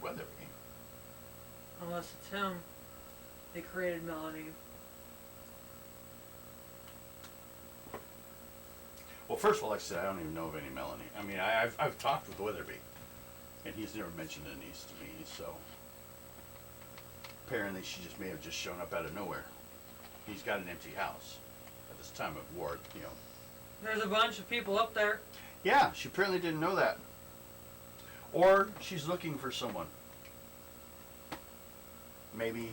Weatherby. Unless it's him. They created Melanie. Well, first of all, like I said, I don't even know of any Melanie. I mean, I've talked with Weatherby, and he's never mentioned Denise to me, so apparently she just may have just shown up out of nowhere. He's got an empty house at this time of war, you know. There's a bunch of people up there. Yeah, she apparently didn't know that. Or she's looking for someone. Maybe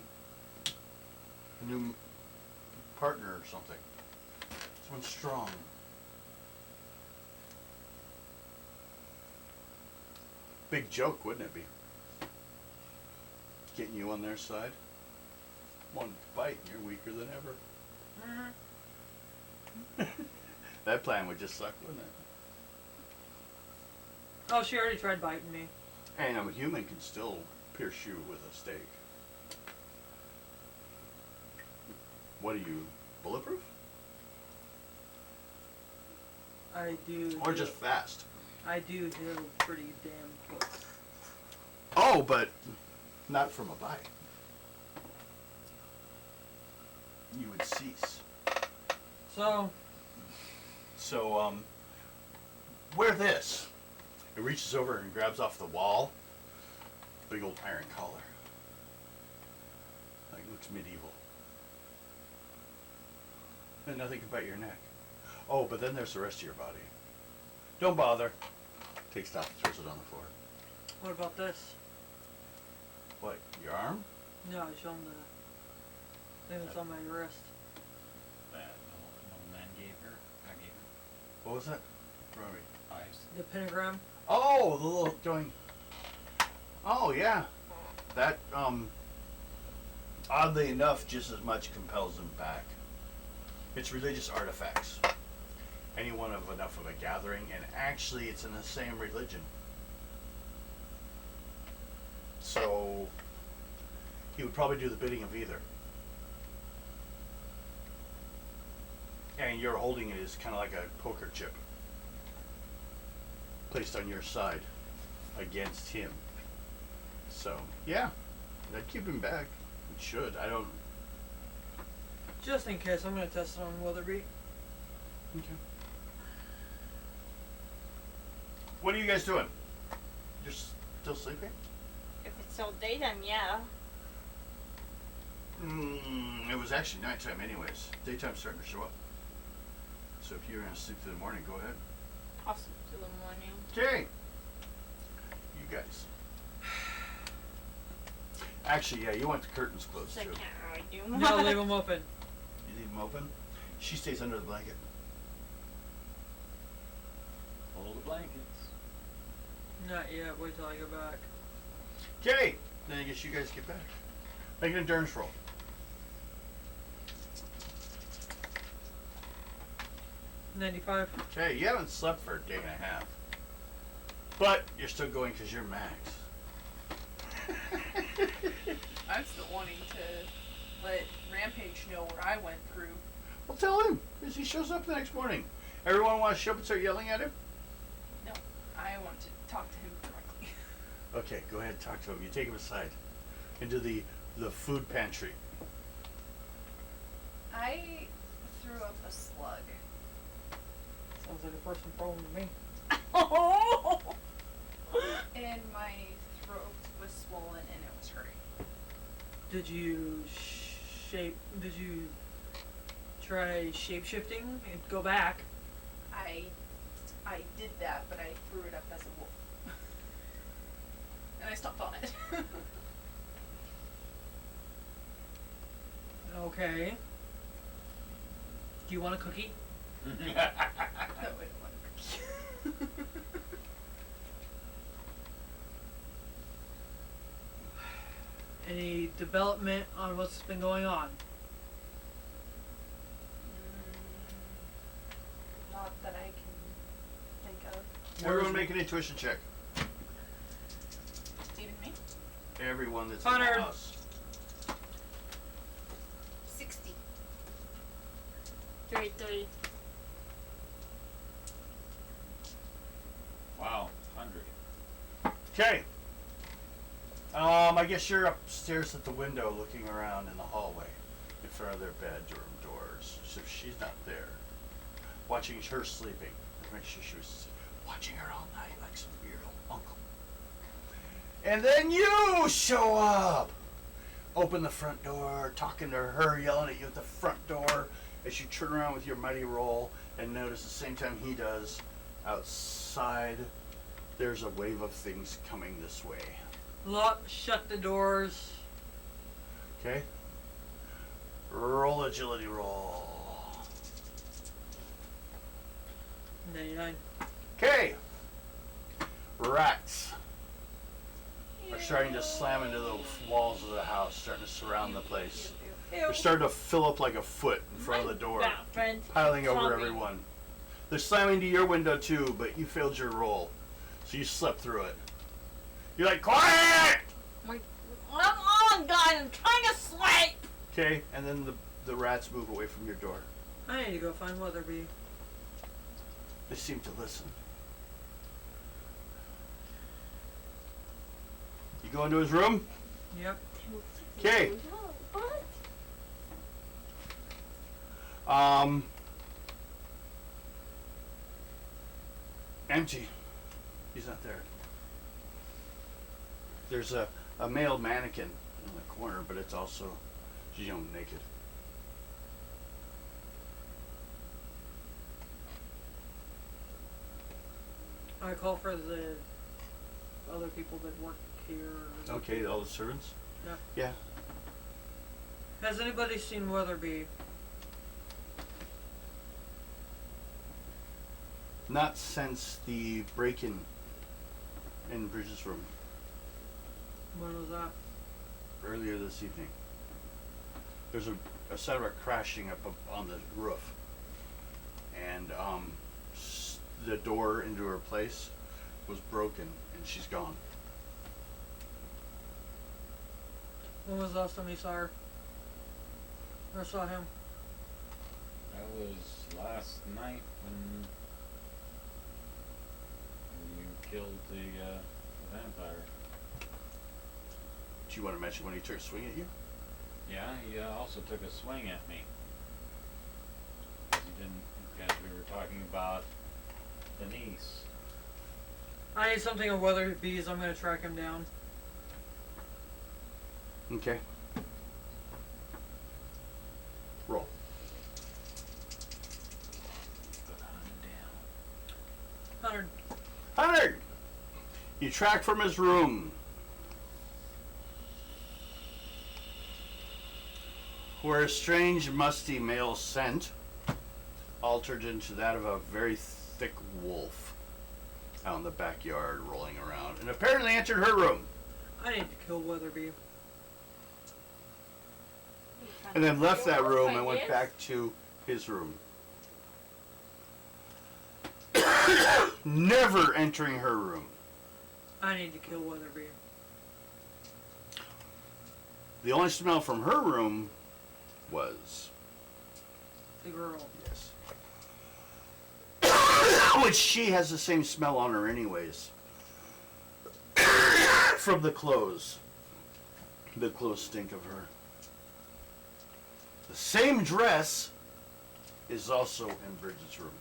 a new partner or something. Someone strong. Big joke, wouldn't it be? Getting you on their side. One bite and you're weaker than ever. Mm-hmm. That plan would just suck, wouldn't it? Oh, she already tried biting me. And a human can still pierce you with a stake. What are you, bulletproof? I do. Or just fast? I do pretty damn quick. Oh, but not from a bite. You would cease. So, wear this. It reaches over and grabs off the wall. Big old iron collar. Like, looks medieval. And nothing can bite your neck. Oh, but then there's the rest of your body. Don't bother. Takes it off and throws it on the floor. what about this? What, your arm? No, I showed him the thing that's on my wrist. That no man gave her. I gave her What was that? Robbie. eyes. The pentagram. Oh, the little going. Oh, yeah. That, oddly enough, just as much compels them back. It's religious artifacts. Anyone of enough of a gathering, and actually it's in the same religion. So, he would probably do the bidding of either. And you're holding it as kind of like a poker chip. Placed on your side against him. So, yeah. That'd keep him back. It should. I don't... Just in case, I'm gonna test it on Weatherby. Okay. What are you guys doing? You're still sleeping? If it's still daytime, yeah. It was actually nighttime anyways. Daytime's starting to show up. So if you're gonna sleep through the morning, go ahead. I'll sleep till the morning. Okay. You guys. Actually, yeah, you want the curtains closed So I too. can't really do much. No, leave them open. You leave them open? She stays under the blanket. Hold the blankets. Not yet. Wait till I get back. Okay. Then I guess you guys get back. Make an endurance roll. $95. Okay, you haven't slept for a day and a half. But you're still going because you're max. I'm still wanting to let Rampage know what I went through. Well, tell him as he shows up the next morning. Everyone want to show up and start yelling at him? No, I want to talk to him directly. Okay, go ahead and talk to him. You take him aside into the food pantry. I threw up a slug. Sounds like a personal problem to me. And my throat was swollen and it was hurting. Did you Did you try shape shifting and go back? I did that, but I threw it up as a wolf. And I stopped on it. Okay. Do you want a cookie? No, I don't want a cookie. Any development on what's been going on? Everyone make an intuition check. Even me? Everyone that's in 100. the house. 60. 33. Wow, 100. Okay. I guess you're upstairs at the window looking around in the hallway in front of their bedroom doors. So she's not there. Watching her sleeping. Make sure she was watching her all night like some weird old uncle. And then you show up. Open the front door, talking to her, yelling at you at the front door as you turn around with your mighty roll and notice the same time he does, outside there's a wave of things coming this way. Lock, shut the doors. Okay? Roll agility roll. 99. Okay. Rats are starting to slam into the walls of the house, starting to surround the place. They're starting to fill up like a foot in front of the door, piling over everyone. They're slamming to your window too, but you failed your roll, so you slept through it. You're like, quiet! I'm on, guys. I'm trying to sleep. Okay, and then the rats move away from your door. I need to go find Weatherby. They seem to listen. You go into his room? Yep. Okay. What? Empty. He's not there. There's a male mannequin in the corner, but it's also, naked. I call for the other people that work here. Okay, all the servants? Yeah. Yeah. Has anybody seen Weatherby? Not since the break-in in Bridget's room When was that? earlier this evening. There's a sound of a crashing up on the roof. And the door into her place was broken and she's gone. When was the last time you saw her? Or saw him? That was last night when you killed the vampire. Do you want to mention when he took a swing at you? Yeah, he also took a swing at me. Because we were talking about the niece. I need something on Weatherby's. I'm gonna track him down. Okay. Roll. Put him down. 100. 100! You track from his room, where a strange, musty male scent altered into that of a very thick wolf out in the backyard rolling around, and apparently entered her room, I need to kill Weatherby. and then left that room and went back to his room. Never entering her room. I need to kill Weatherby. The only smell from her room was... The girl. Yes. Which she has the same smell on her anyways. From the clothes. The clothes stink of her. The same dress is also in Bridget's room.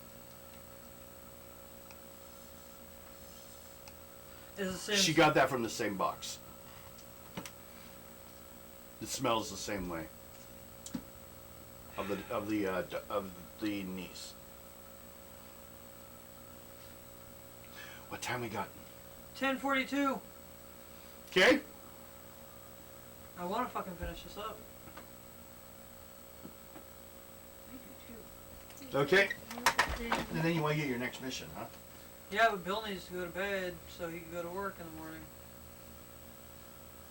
Is the same. She got that from the same box. It smells the same way. Of the niece. What time we got? 10:42. Okay. I want to fucking finish this up. I do too. Okay. And then you want to get your next mission, huh? Yeah, but Bill needs to go to bed so he can go to work in the morning.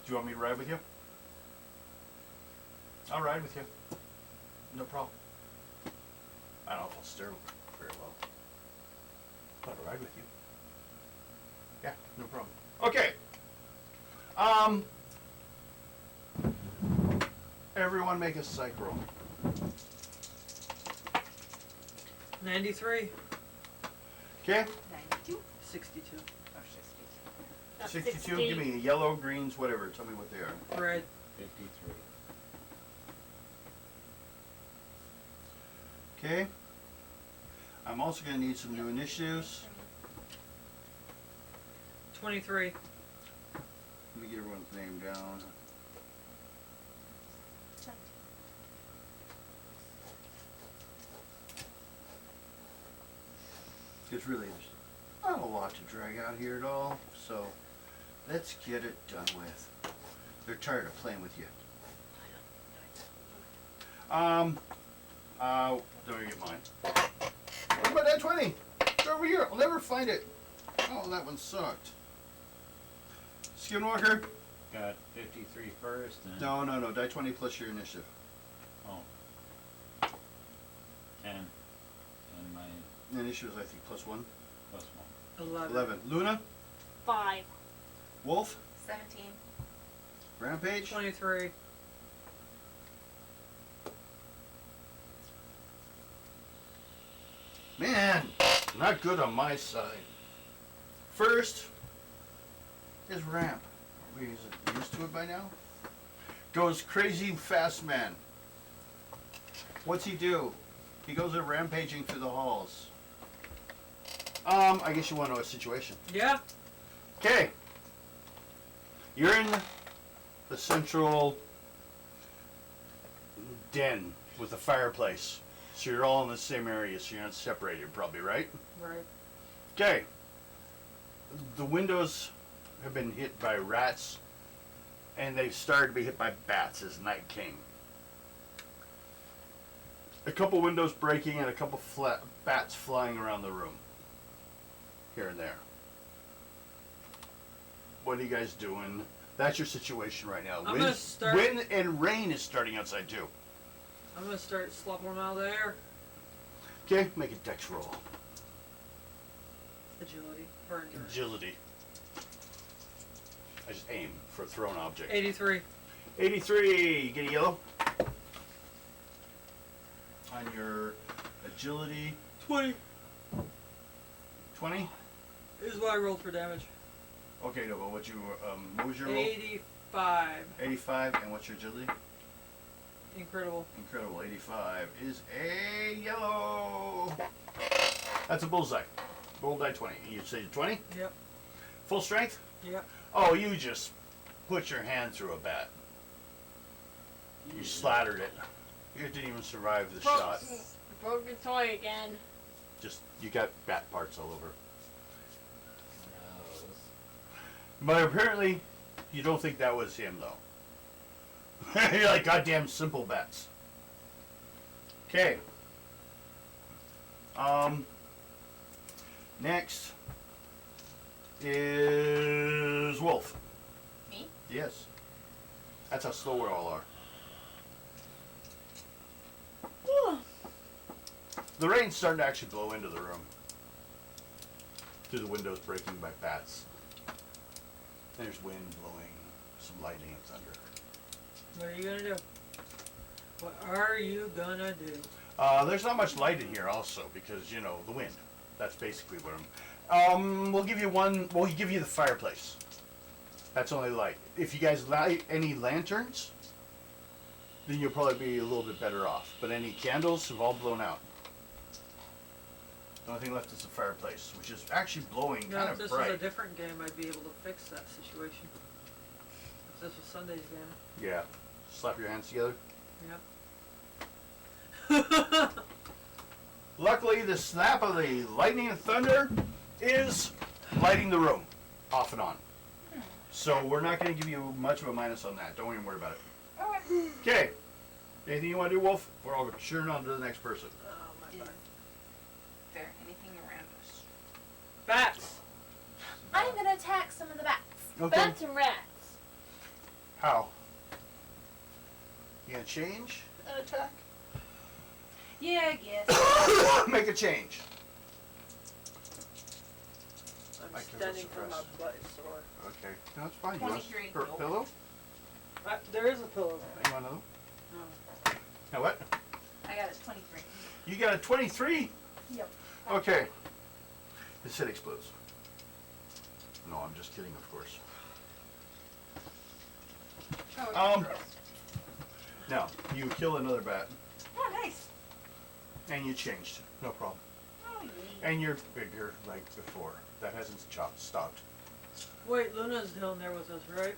Do you want me to ride with you? I'll ride with you. No problem. I don't know if I'll steer very well. But I'll ride with you. Yeah, no problem. Okay. Everyone make a psych roll. 93. Okay? 92? 62. Or 60. That's 62, 60. give me yellow, greens, whatever. Tell me what they are. Red. 53. Okay? I'm also going to need some new initiatives. 23. Let me get everyone's name down. Because really, there's not a lot to drag out here at all, so let's get it done with. They're tired of playing with you. Don't get mine. What about that 20? It's over here. I'll never find it. Oh, that one sucked. Skinwalker? Got 53 first and No. Die 20 plus your initiative. 10. And my Initiative is, I think, plus 1. plus 1. 11. 11. Luna? 5. Wolf? 17. Rampage? 23. Man, not good on my side. First is Ramp. Are we used to it by now? Goes crazy fast man. What's he do? He goes rampaging through the halls. I guess you want to know a situation. Yeah. Okay. You're in the central den with the fireplace. So you're all in the same area, so you're not separated probably, right? Right. Okay. The windows have been hit by rats, and they've started to be hit by bats as night came. A couple windows breaking and a couple bats flying around the room. Here and there. What are you guys doing? That's your situation right now. I'm gonna start- Wind and rain is starting outside too. I'm gonna start slopping them out of the air. Okay, make a dex roll. Agility. Or endurance. Agility. I just aim for a thrown object. 83. 83. You get a yellow. On your agility, 20. 20. This is what I rolled for damage. Okay, no, but what was your roll? 85. 85, and what's your agility? Incredible. Incredible. 85 is a yellow. That's a bullseye. Roll die 20. You say 20? Yep. Full strength? Yep. Oh, you just put your hand through a bat. You slattered it. You didn't even survive the shot. Broke the toy again. Just, you got bat parts all over. Gross. But apparently, you don't think that was him, though. You're like goddamn simple bats. Okay. Next is Wolf. Me? Yes. That's how slow we all are. The rain's starting to actually blow into the room. Through the windows breaking by bats. There's wind blowing, some lightning and thunder. What are you gonna do? What are you gonna do? There's not much light in here also because, you know, the wind. That's basically what I'm... we'll give you the fireplace. That's only light. If you guys light any lanterns, then you'll probably be a little bit better off. But any candles have all blown out. The only thing left is the fireplace, which is actually blowing No, kind if of this bright. was a different game, I'd be able to fix that situation. If this was Sunday's game. Yeah. Slap your hands together. Yep. Luckily, the snap of the lightning and thunder is lighting the room off and on. So we're not going to give you much of a minus on that. Don't even worry about it. Okay. Anything you want to do, Wolf? Or I'll churn on to the next person. Oh my god. Is there anything around us? Bats! I'm gonna attack some of the bats. Okay. Bats and rats. How? You gonna change an attack? Yeah, I guess. Make a change. I'm I just extending from my suppressed. butt is sore. Okay, no, it's fine. You want 23. a pillow? There is a pillow. You want another? No. Now what? I got it 23. You got a 23? Yep. Okay. His head explodes. No, I'm just kidding, of course. Oh, Now, you kill another bat, oh, nice. and you changed. No problem. Oh, yay. And you're bigger like before. That hasn't stopped. Wait, Luna's down there with us, right?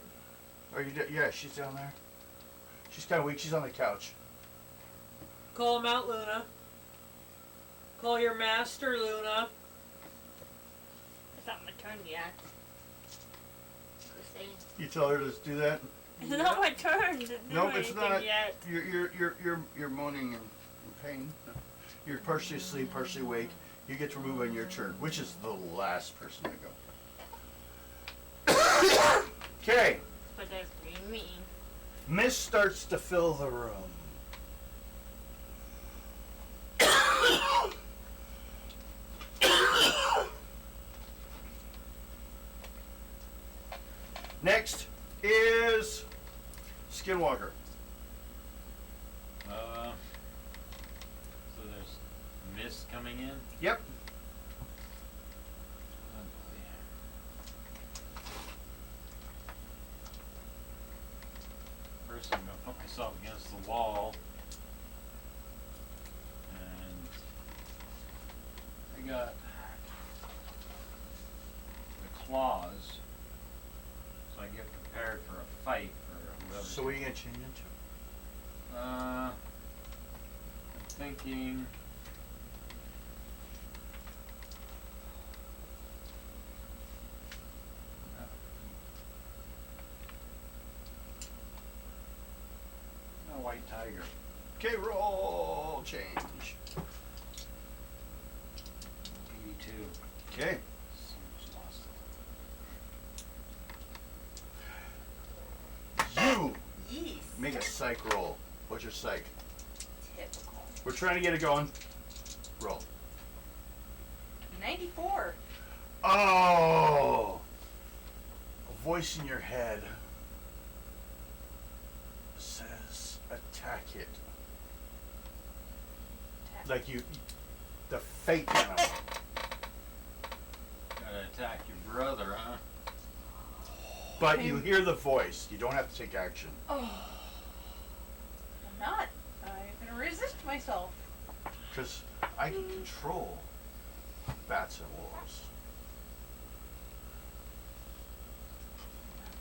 Are you? Yeah, she's down there. She's kind of weak. She's on the couch. Call him out, Luna. Call your master, Luna. It's not my turn yet. Just saying. You tell her to do that. It's not my turn to do Nope, it's anything not. yet. You're moaning in pain. You're partially asleep, partially awake. You get to move on your turn, which is the last person to go. Okay. But that's pretty mean. Mist starts to fill the room. Next is Skinwalker. So there's mist coming in. Yep. Oh boy. First, I'm gonna put myself against the wall, and I got the claws, so I get prepared for a fight for whoever. So what are you gonna change into? I'm thinking. A white tiger. Okay, roll change. 82. Okay. So much lost. You Yes. make a psych roll. What's your psych? Typical. We're trying to get it going. Roll. 94. Oh! A voice in your head says, attack it. Like the fate animal. Gotta attack your brother, huh? But you hear the voice. You don't have to take action. Oh. I'm not. I'm gonna resist myself. Because I can control bats and wolves.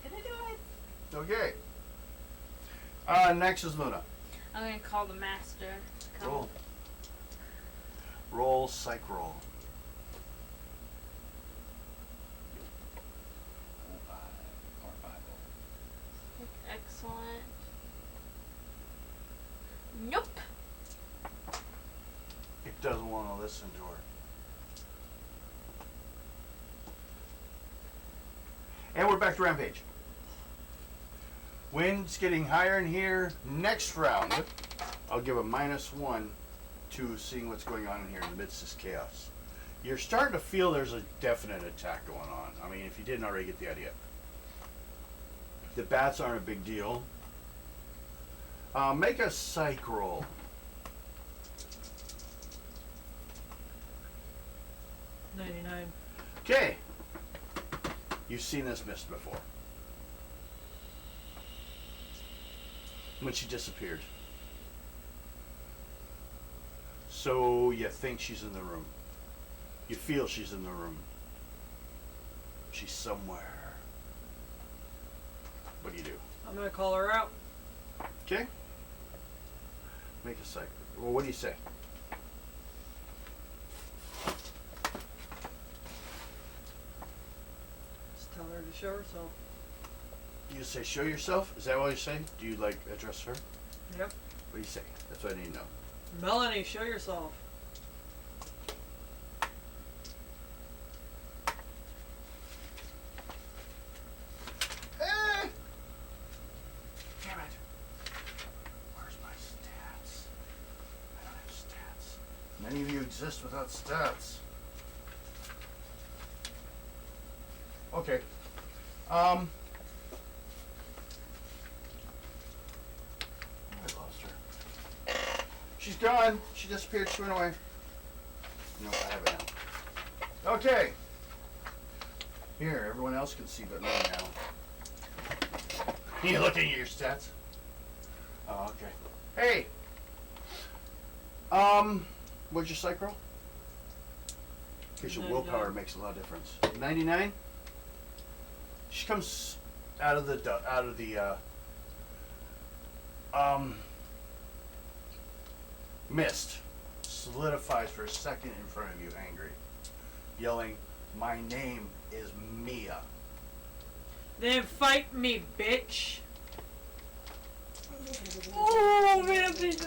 I'm gonna do it. Okay. Next is Luna. I'm gonna call the master. to come. Roll. Roll, psych roll. Excellent. Nope. It doesn't want to listen to her. And we're back to Rampage. Wind's getting higher in here. Next round, I'll give a -1 to seeing what's going on in here in the midst of this chaos. You're starting to feel there's a definite attack going on. I mean, if you didn't already get the idea. The bats aren't a big deal. Make a psych roll. $99. Okay. You've seen this mist before. When she disappeared. So you think she's in the room. You feel she's in the room. She's somewhere. What do you do? I'm gonna call her out. Okay. Make a psych. Well, what do you say? Just tell her to show herself. You say, show yourself? Is that what you say? Do you, like, address her? Yep. What do you say? That's what I need to know. Melanie, show yourself. Damn it. Where's my stats? I don't have stats. Many of you exist without stats. Okay. I lost her. She's gone. She disappeared. She went away. No, I have it now. Okay. Here, everyone else can see but me now. You looking at your stats? Oh, okay. Hey. What's your psych roll? Because your willpower 99. makes a lot of difference. 99. She comes out of the mist, solidifies for a second in front of you, angry, yelling, "My name is Mia." Then fight me, bitch. Oh, man, I'm pissed.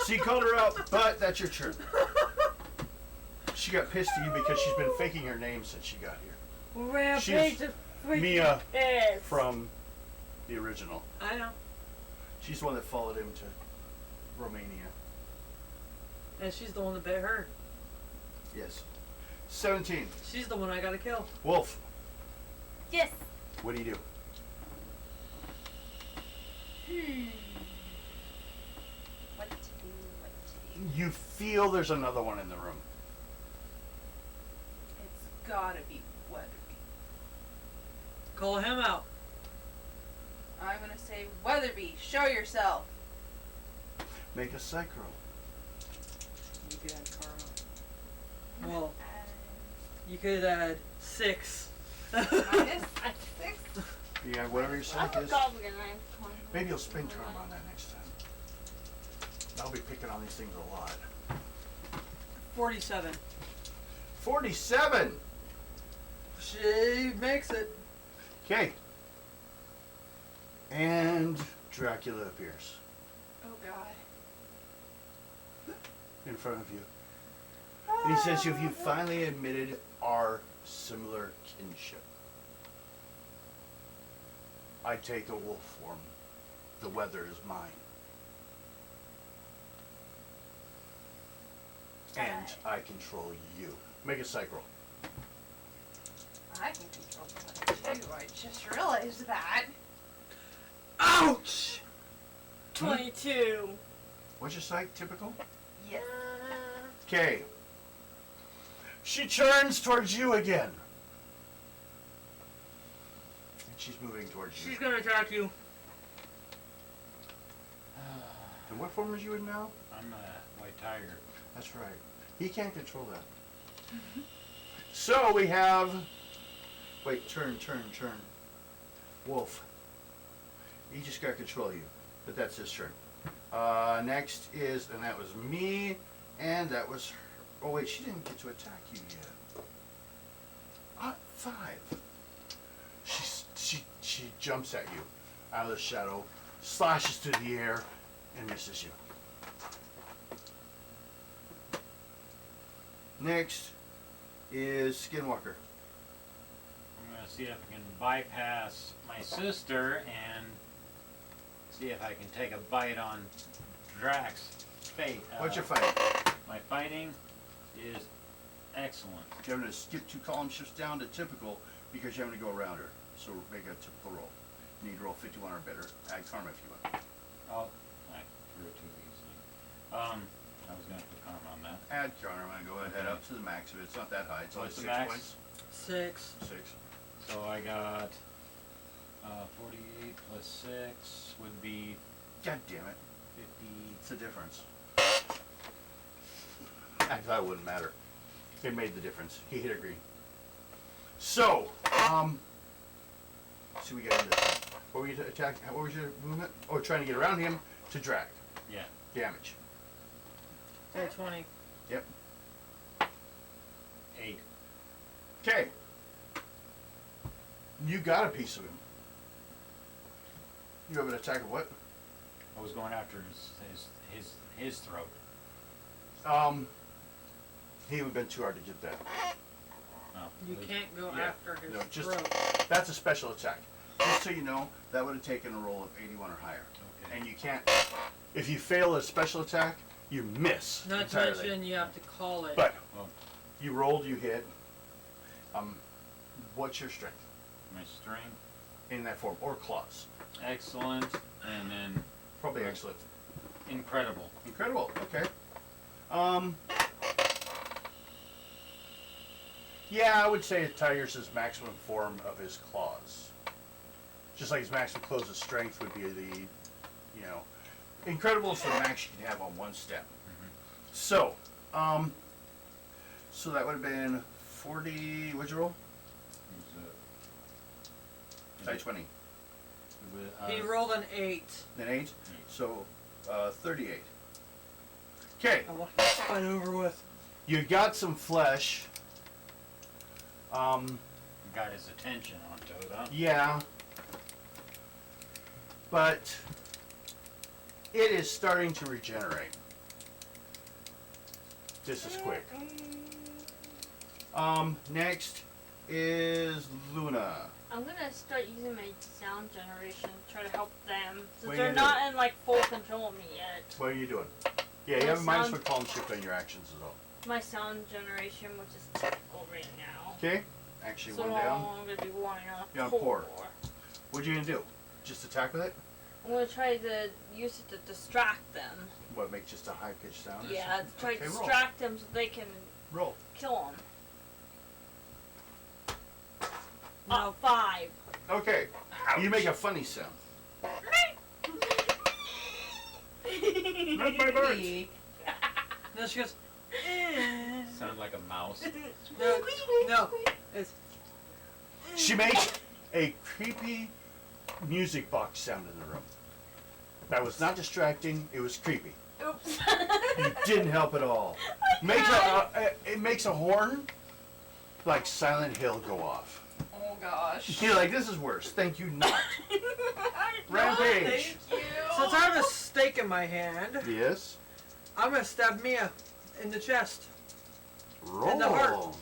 So you called her out, but that's your turn. She got pissed at you because she's been faking her name since she got here. Rampage She's of freaking Mia ass. from the original. I know. She's the one that followed him to Romania. And she's the one that bit her. Yes. 17. She's the one I gotta kill. Wolf, Yes. what do you do? What to do? You feel there's another one in the room. It's gotta be Weatherby. Call him out. I'm gonna say, Weatherby, show yourself. Make a psych roll. You could add karma. Well, you could add 6. Minus 6. Yeah, whatever your psych I'm a is. goblin. I'm Maybe you'll spin karma on that next time. I'll be picking on these things a lot. 47. 47! She makes it. Okay. And Dracula appears Oh god. in front of you. And he says, "Have you finally admitted our similar kinship? I take a wolf form. The weather is mine. And I control you." Make a psych roll. I can control the weather too. I just realized that. Ouch! 22. What's your psych? Typical? Yes. Okay. She turns towards you again. And she's moving towards you. She's gonna attack you. And what form is you in now? I'm a white tiger. That's right. He can't control that. So we have... Wait, turn. Wolf. He just got control of you. But that's his turn. Next is... And that was me. And that was her. Oh wait, she didn't get to attack you yet. 5. She jumps at you out of the shadow, slashes through the air, and misses you. Next is Skinwalker. I'm gonna see if I can bypass my sister and see if I can take a bite on Drax's fate. What's your fight? My fighting is excellent. You're having to skip 2 column shifts down to typical because you're having to go around her. So make a typical roll. You need to roll 51 or better. Add karma if you want. I threw it too easily. I was gonna put karma on that. Add karma. Go ahead up to the max of it. It's not that high. It's only What's the 6 max? points. 6. 6. So I got 48 plus 6 would be God damn it. 50. It's the difference. That wouldn't matter. It made the difference. He hit a green. So, so we got into this. What were you attack? What was your movement? Oh, trying to get around him to drag. Yeah. Damage. Roll 20. Yep. 8. Okay. You got a piece of him. You have an attack of what? I was going after his throat. He would have been too hard to get that. Oh, You it- can't go Yeah. after his No, just throat. that's a special attack. Just so you know, that would have taken a roll of 81 or higher. Okay. And you can't. If you fail a special attack, You miss Not to entirely. mention you have to call it. But Well, you rolled, you hit. What's your strength My strength, in that form, or claws? excellent, and then Probably excellent. incredible. Incredible. Okay. Yeah, I would say a tiger's his maximum form of his claws. Just like his maximum claws of strength would be the, you know, incredible is the max you can have on one step. So, so that would have been 40. What'd you roll? Die 20. He rolled an 8. Then 8. So, 38. Okay. I want to get this fight over with. You got some flesh. Got his attention on Toad, huh? Yeah. But it is starting to regenerate. This is quick. Next is Luna. I'm gonna start using my sound generation to try to help them. What Since are they're you not in like full control of me yet. What are you doing? Yeah, you My have a minus sound- for column shift on your actions as well. My sound generation, which is typical right now. Okay? Actually, So one down. I'm gonna be one on You're on four. What are you going to do? Just attack with it? I'm gonna try to use it to distract them. What, make just a high pitched sound? or Yeah, to something? try to Okay, distract them so they can Roll. kill them. No. 5. Okay. You make a funny sound. Not my bird. No, she goes. Sound like a mouse. No. It's. She makes a creepy music box sound in the room. That was not distracting, it was creepy. Oops. You didn't help at all. It makes a horn like Silent Hill go off. Oh gosh. You're like, this is worse. Thank you not. Rampage. Since I have a stake in my hand, Yes. I'm gonna stab Mia in the chest. Roll. In the heart.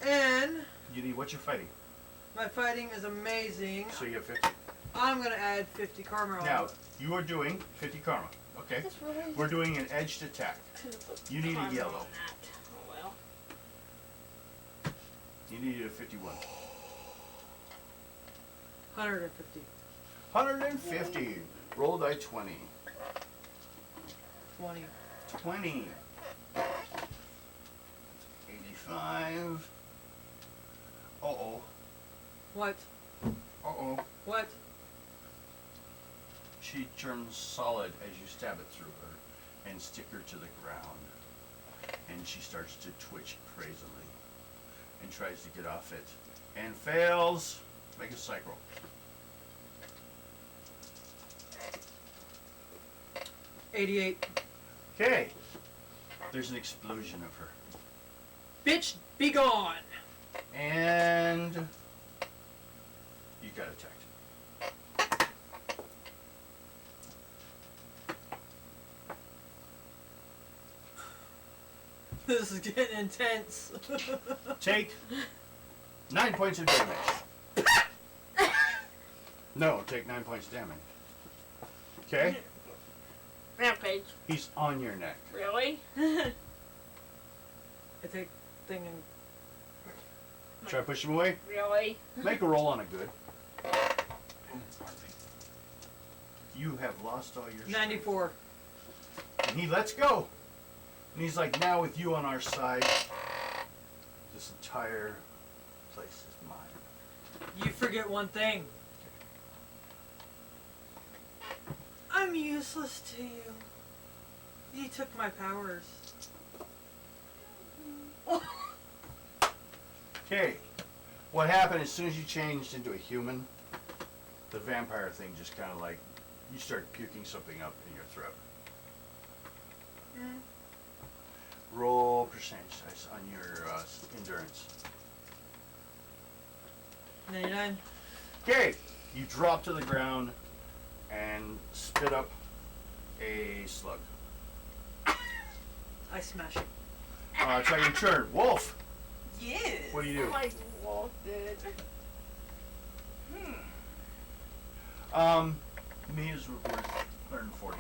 And You need what you're fighting. my fighting is amazing. So you have 50. I'm gonna add 50 karma on Now, it. you are doing 50 karma. Okay. This really We're doing an edged attack. could've put You need a karma yellow. on that. Oh well. You need a 51. 150. 150. Roll die 20. 20. 20. 85. Uh-oh. What? Uh-oh. What? She turns solid as you stab it through her and stick her to the ground. And she starts to twitch crazily and tries to get off it and fails. Make a psych roll. $88. Okay. There's an explosion of her. Bitch, be gone! And you got attacked. This is getting intense. Take 9 points of damage. No, take 9 points of damage. Okay? Rampage. He's on your neck. Really? I take thing and Try to push him away. Really? Make a roll on a good. You have lost all your strength. 94. And he lets go. And he's like, now with you on our side, this entire place is mine. You forget one thing. I'm useless to you. You took my powers. Okay. What happened as soon as you changed into a human, the vampire thing just kind of like, you start puking something up in your throat. Roll percentage dice on your endurance. 99. Okay. You drop to the ground and spit up a slug. I smash it. It's like your turn. Wolf, Yes. what do you do? Like Wolf did. Mia's worth 140.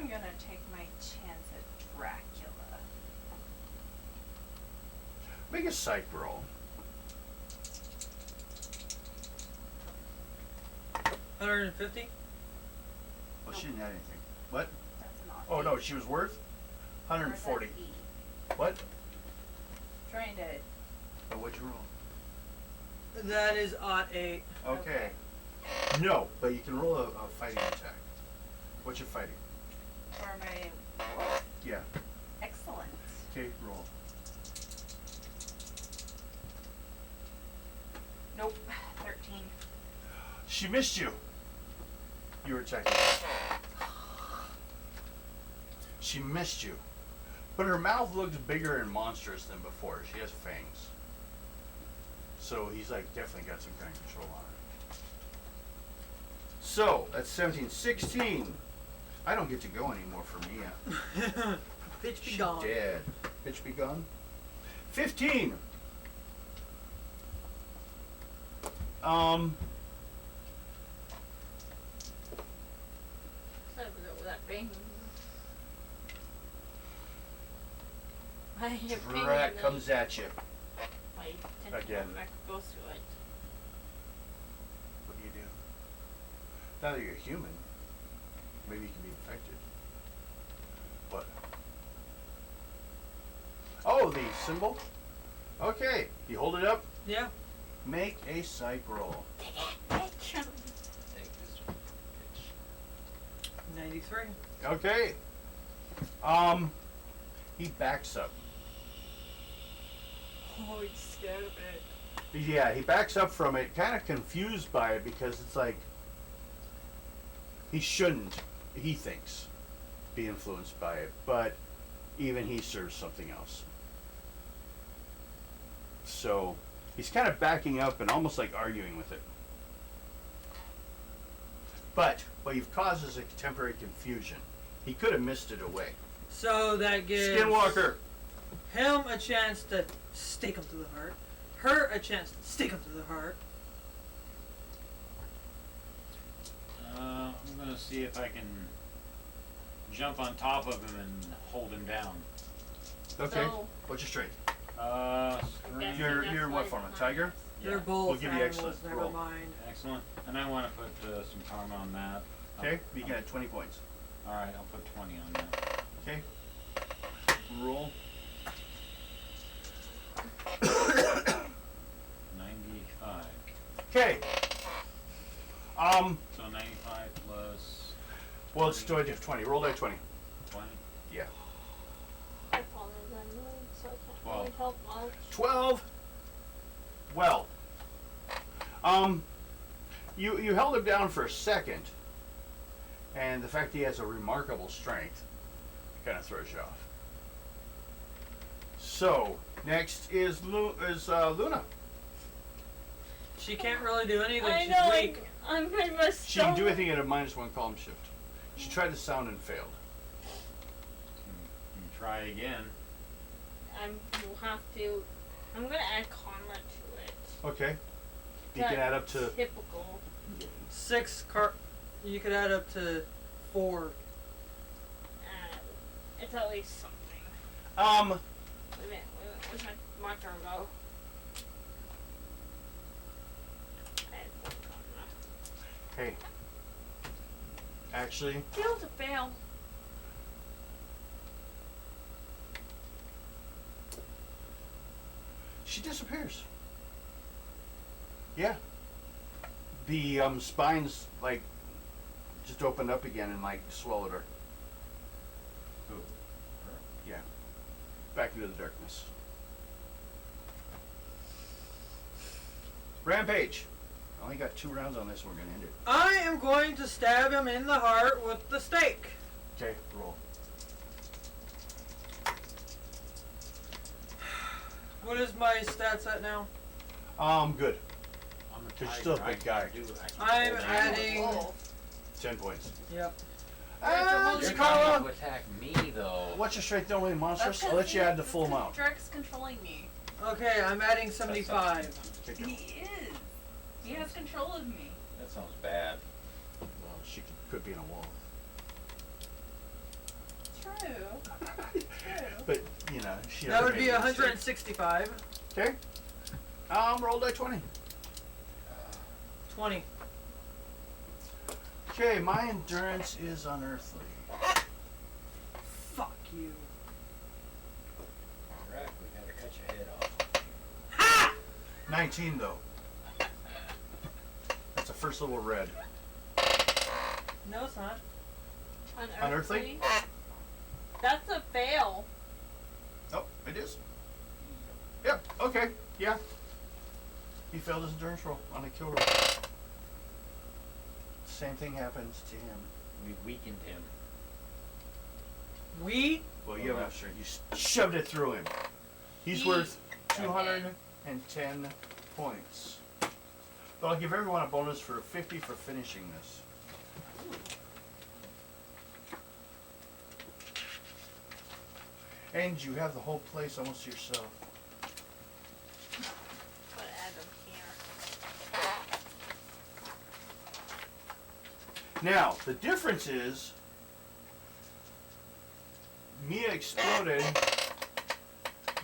I'm gonna take my chance at Dracula. Make a psych roll. 150? Well, she didn't have anything. What? That's not. Oh no, she was worth 140. What? Trying to. Oh, what'd you roll? That is odd 8. Okay. No, but you can roll a fighting attack. What's your fighting? For my. Yeah. Excellent. Okay, roll. Nope. 13. She missed you. You were attacking. She missed you. But her mouth looks bigger and monstrous than before. She has fangs. So he's like definitely got some kind of control on her. So, that's 17. 16. I don't get to go anymore for Mia. Bitch be She's gone. dead. Bitch be gone. 15. With that bang. My opinion Drac comes at you. my Again. tentacle neck goes to it. What do you do? Now that you're human, maybe you can be infected. What? Oh, the symbol? Okay, you hold it up. Yeah. Make a psych roll. Take this one, bitch. 93. Okay. He backs up. Oh, he's scared of it. Yeah, he backs up from it, kind of confused by it because it's like he shouldn't, he thinks, be influenced by it, but even he serves something else. So he's kind of backing up and almost like arguing with it. But what you've caused is a temporary confusion. He could have missed it away. So that gives Skinwalker. him a chance to stake him to the heart. Her a chance to stake him to the heart. I'm gonna see if I can jump on top of him and hold him down. Okay. So- What's your strength? Guessing You're that's what why form? A it's tiger? not- They're Yeah. both We'll give you animals, excellent. never Roll. mind. Excellent. And I want to put some karma on that. Okay, you get 20 points. All right, I'll put 20 on that. Okay. Roll. 95. Okay. So 95 plus Well, it's still 20. Roll that 20. 20. Yeah. I follow them, so I can't really 12. help much. 12. Well. You held him down for a second, and the fact he has a remarkable strength kind of throws you off. So next is Luna. She can't really do anything. I She's know, weak. I'm pretty much She can do anything at a -1 column shift. She tried to sound and failed. Can try again. We'll have to. I'm gonna add karma to it. Okay. You can add up to. Typical. 6 you could add up to 4. It's at least something. Wait a minute. Where's my marker go? Add 4 karma. Hey. Actually, Fail to fail. she disappears. Yeah. The spines like just opened up again and like swallowed her. Who? Her? Yeah. Back into the darkness. Rampage. I only got 2 rounds on this. We're gonna end it. I am going to stab him in the heart with the stake. Okay, roll. What is my stats at now? Good. I'm a You're tiger. still a I big guy. can't do it. I can't I'm hold adding- animals. Wolf. 10 points. Yep. Ah, You're Carla. trying to attack me though. What's your strength? Don't really monstrous. That's I'll let you add the that's full 'cause amount. Drak's controlling me. Okay, I'm adding 75. Okay, go. He is. He has control of me. That sounds bad. Well, she could be in a wall. True. But, you know, she That hasn't would be made a mistake. 165. Okay. Roll die 20. 20. Okay, my endurance is unearthly. Fuck you. Alright, we gotta cut your head off. 19 though. That's a first level red. No, it's not. Unearthly? That's a fail. Oh, it is. Yep, okay, yeah. He failed his endurance roll on a kill roll. Same thing happens to him. We weakened him. We? Well, you have enough strength. You shoved it through him. He's worth 210 points. But I'll give everyone a bonus for 50 for finishing this. And you have the whole place almost to yourself. Put Adam here. Now, the difference is Mia exploded,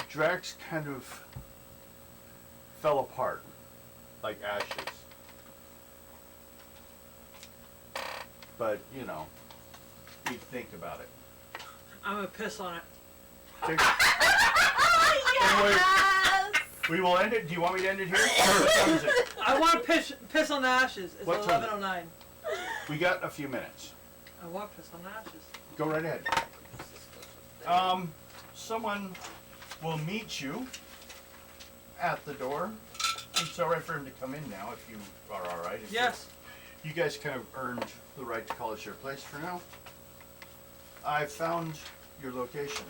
Drax kind of fell apart like ashes. But, you know, you'd think about it. I'm gonna piss on it. Take- Anyway, we will end it. Do you want me to end it here? What time is it? I want to piss on the ashes. It's What time is it? 11:09. We got a few minutes. I want to piss on the ashes. Go right ahead. Someone will meet you at the door. It's alright for him to come in now if you are alright. Yes. You guys kind of earned the right to call it your place for now. I found your location.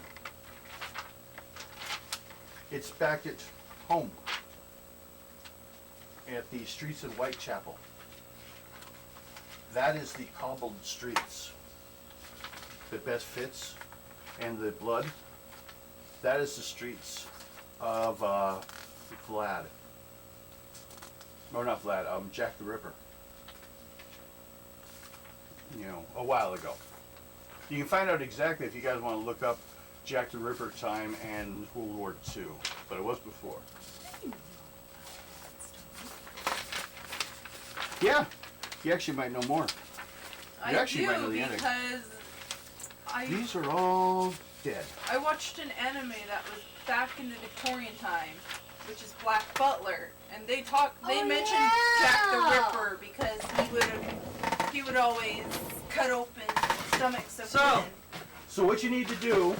It's back at home. At the streets of Whitechapel. That is the cobbled streets that best fits, and the blood. That is the streets of Vlad. Or not Vlad, Jack the Ripper. You know, a while ago. You can find out exactly if you guys want to look up Jack the Ripper time and World War II, but it was before. Yeah, you actually might know more. I You actually might do know the ending. because These are all dead. I watched an anime that was back in the Victorian time, which is Black Butler, and they mentioned Jack the Ripper because he would always cut open stomachs of men. So what you need to do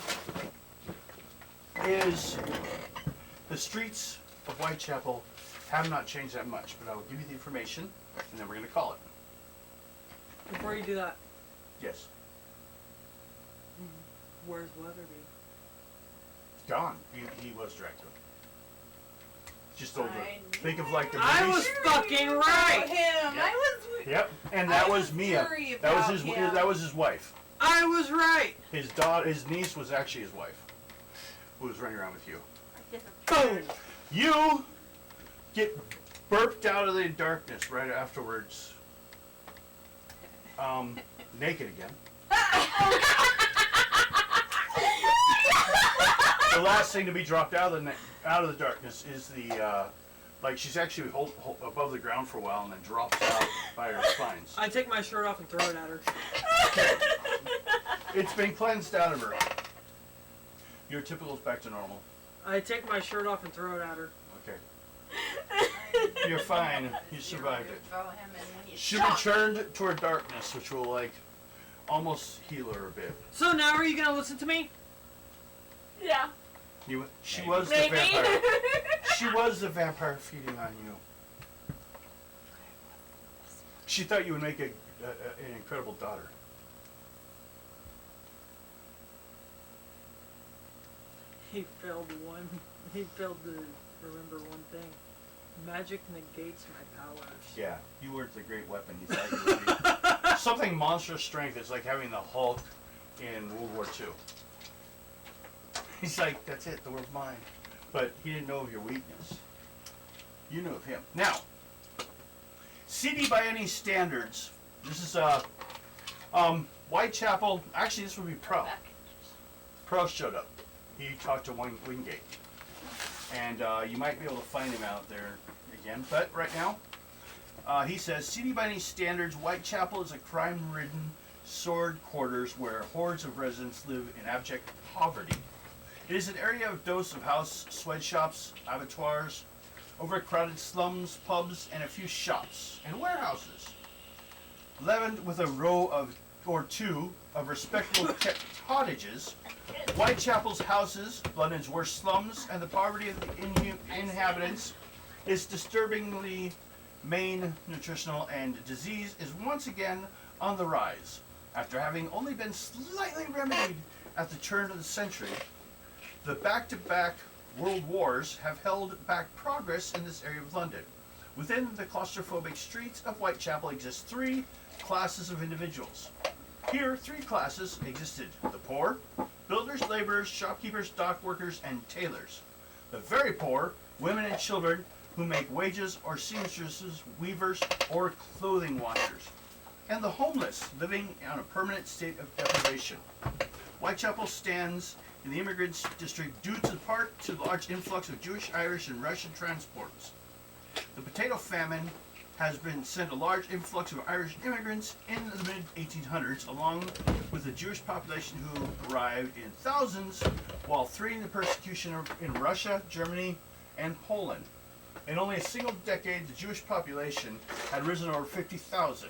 is the streets of Whitechapel have not changed that much, but I will give you the information, and then we're going to call it. Before you do that, Yes. where's Weatherby? Gone. He was Dracula. Just over. I Think of like the I movies. was fucking About right! him. Yep. I was. Yep. And that I was was Mia. worried That was about his. him. That was his wife. I was right! His niece was actually his wife, who was running around with you. Boom! You get burped out of the darkness right afterwards. Naked again. The last thing to be dropped out of the darkness is the like she's actually hold above the ground for a while and then drops out by her spines. I take my shirt off and throw it at her. It's been cleansed out of her. Your typical's back to normal. I take my shirt off and throw it at her. Okay. You're fine. You survived it. About him and when you She shot returned toward darkness, which will like almost heal her a bit. So now are you gonna listen to me? Yeah. She Maybe. was the Maybe. vampire. She was the vampire feeding on you. She thought you would make an incredible daughter. He failed to remember one thing. Magic negates my powers. Yeah, you weren't the great weapon he thought you would be. Something monstrous strength is like having the Hulk in World War II. He's like, that's it, the world's mine. But he didn't know of your weakness. You knew of him. Now, CD by any standards, this is Whitechapel. Actually, this would be pro. back. Pearl showed up. He talked to Wingate. And you might be able to find him out there again. But right now, he says, CD by any standards, Whitechapel is a crime-ridden sword quarters where hordes of residents live in abject poverty. It is an area of dose of house sweatshops, abattoirs, overcrowded slums, pubs, and a few shops and warehouses, leavened with a row of or two of respectable kept cottages. Whitechapel's houses, London's worst slums, and the poverty of the inhabitants is disturbingly malnutritional, and disease is once again on the rise. After having only been slightly remedied at the turn of the century, the back-to-back world wars have held back progress in this area of London. Within the claustrophobic streets of Whitechapel exist three classes of individuals. Here, three classes existed: the poor, builders, laborers, shopkeepers, dock workers, and tailors. The very poor, women and children who make wages, or seamstresses, weavers, or clothing washers. And the homeless, living in a permanent state of deprivation. Whitechapel stands in the immigrants district due to part to the large influx of Jewish, Irish, and Russian transports. The potato famine has been sent a large influx of Irish immigrants in the mid-1800s, along with the Jewish population who arrived in thousands while fleeing the persecution in Russia, Germany, and Poland. In only a single decade, the Jewish population had risen over 50,000.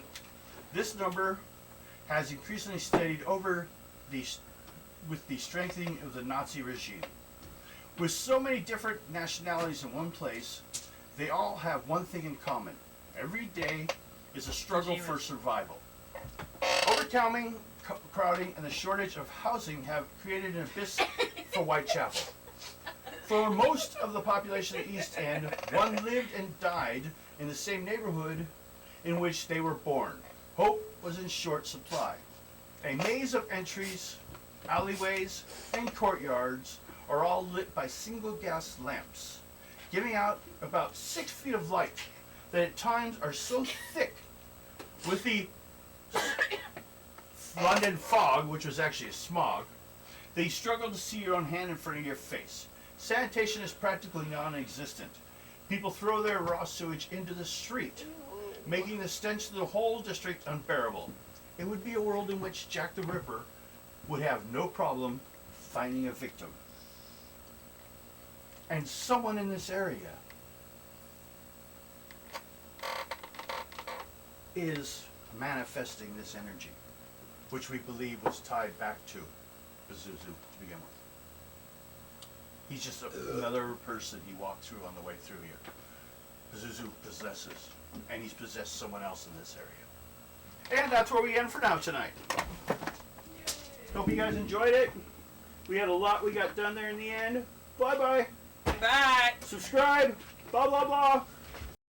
This number has increasingly steadied over with the strengthening of the Nazi regime. With so many different nationalities in one place, they all have one thing in common. Every day is a struggle for survival. Overcrowding, and the shortage of housing have created an abyss for Whitechapel. For most of the population of the East End, one lived and died in the same neighborhood in which they were born. Hope was in short supply. A maze of entries, alleyways, and courtyards are all lit by single gas lamps, giving out about 6 feet of light that at times are so thick with the London fog, which was actually a smog, that you struggle to see your own hand in front of your face. Sanitation is practically non-existent. People throw their raw sewage into the street, making the stench of the whole district unbearable. It would be a world in which Jack the Ripper would have no problem finding a victim. And someone in this area is manifesting this energy, which we believe was tied back to Pazuzu to begin with. He's just another person he walked through on the way through here. Pazuzu possesses, and he's possessed someone else in this area. And that's where we end for now tonight. Hope you guys enjoyed it. We had a lot we got done there in the end. Bye-bye. Bye. Subscribe. Blah, blah, blah.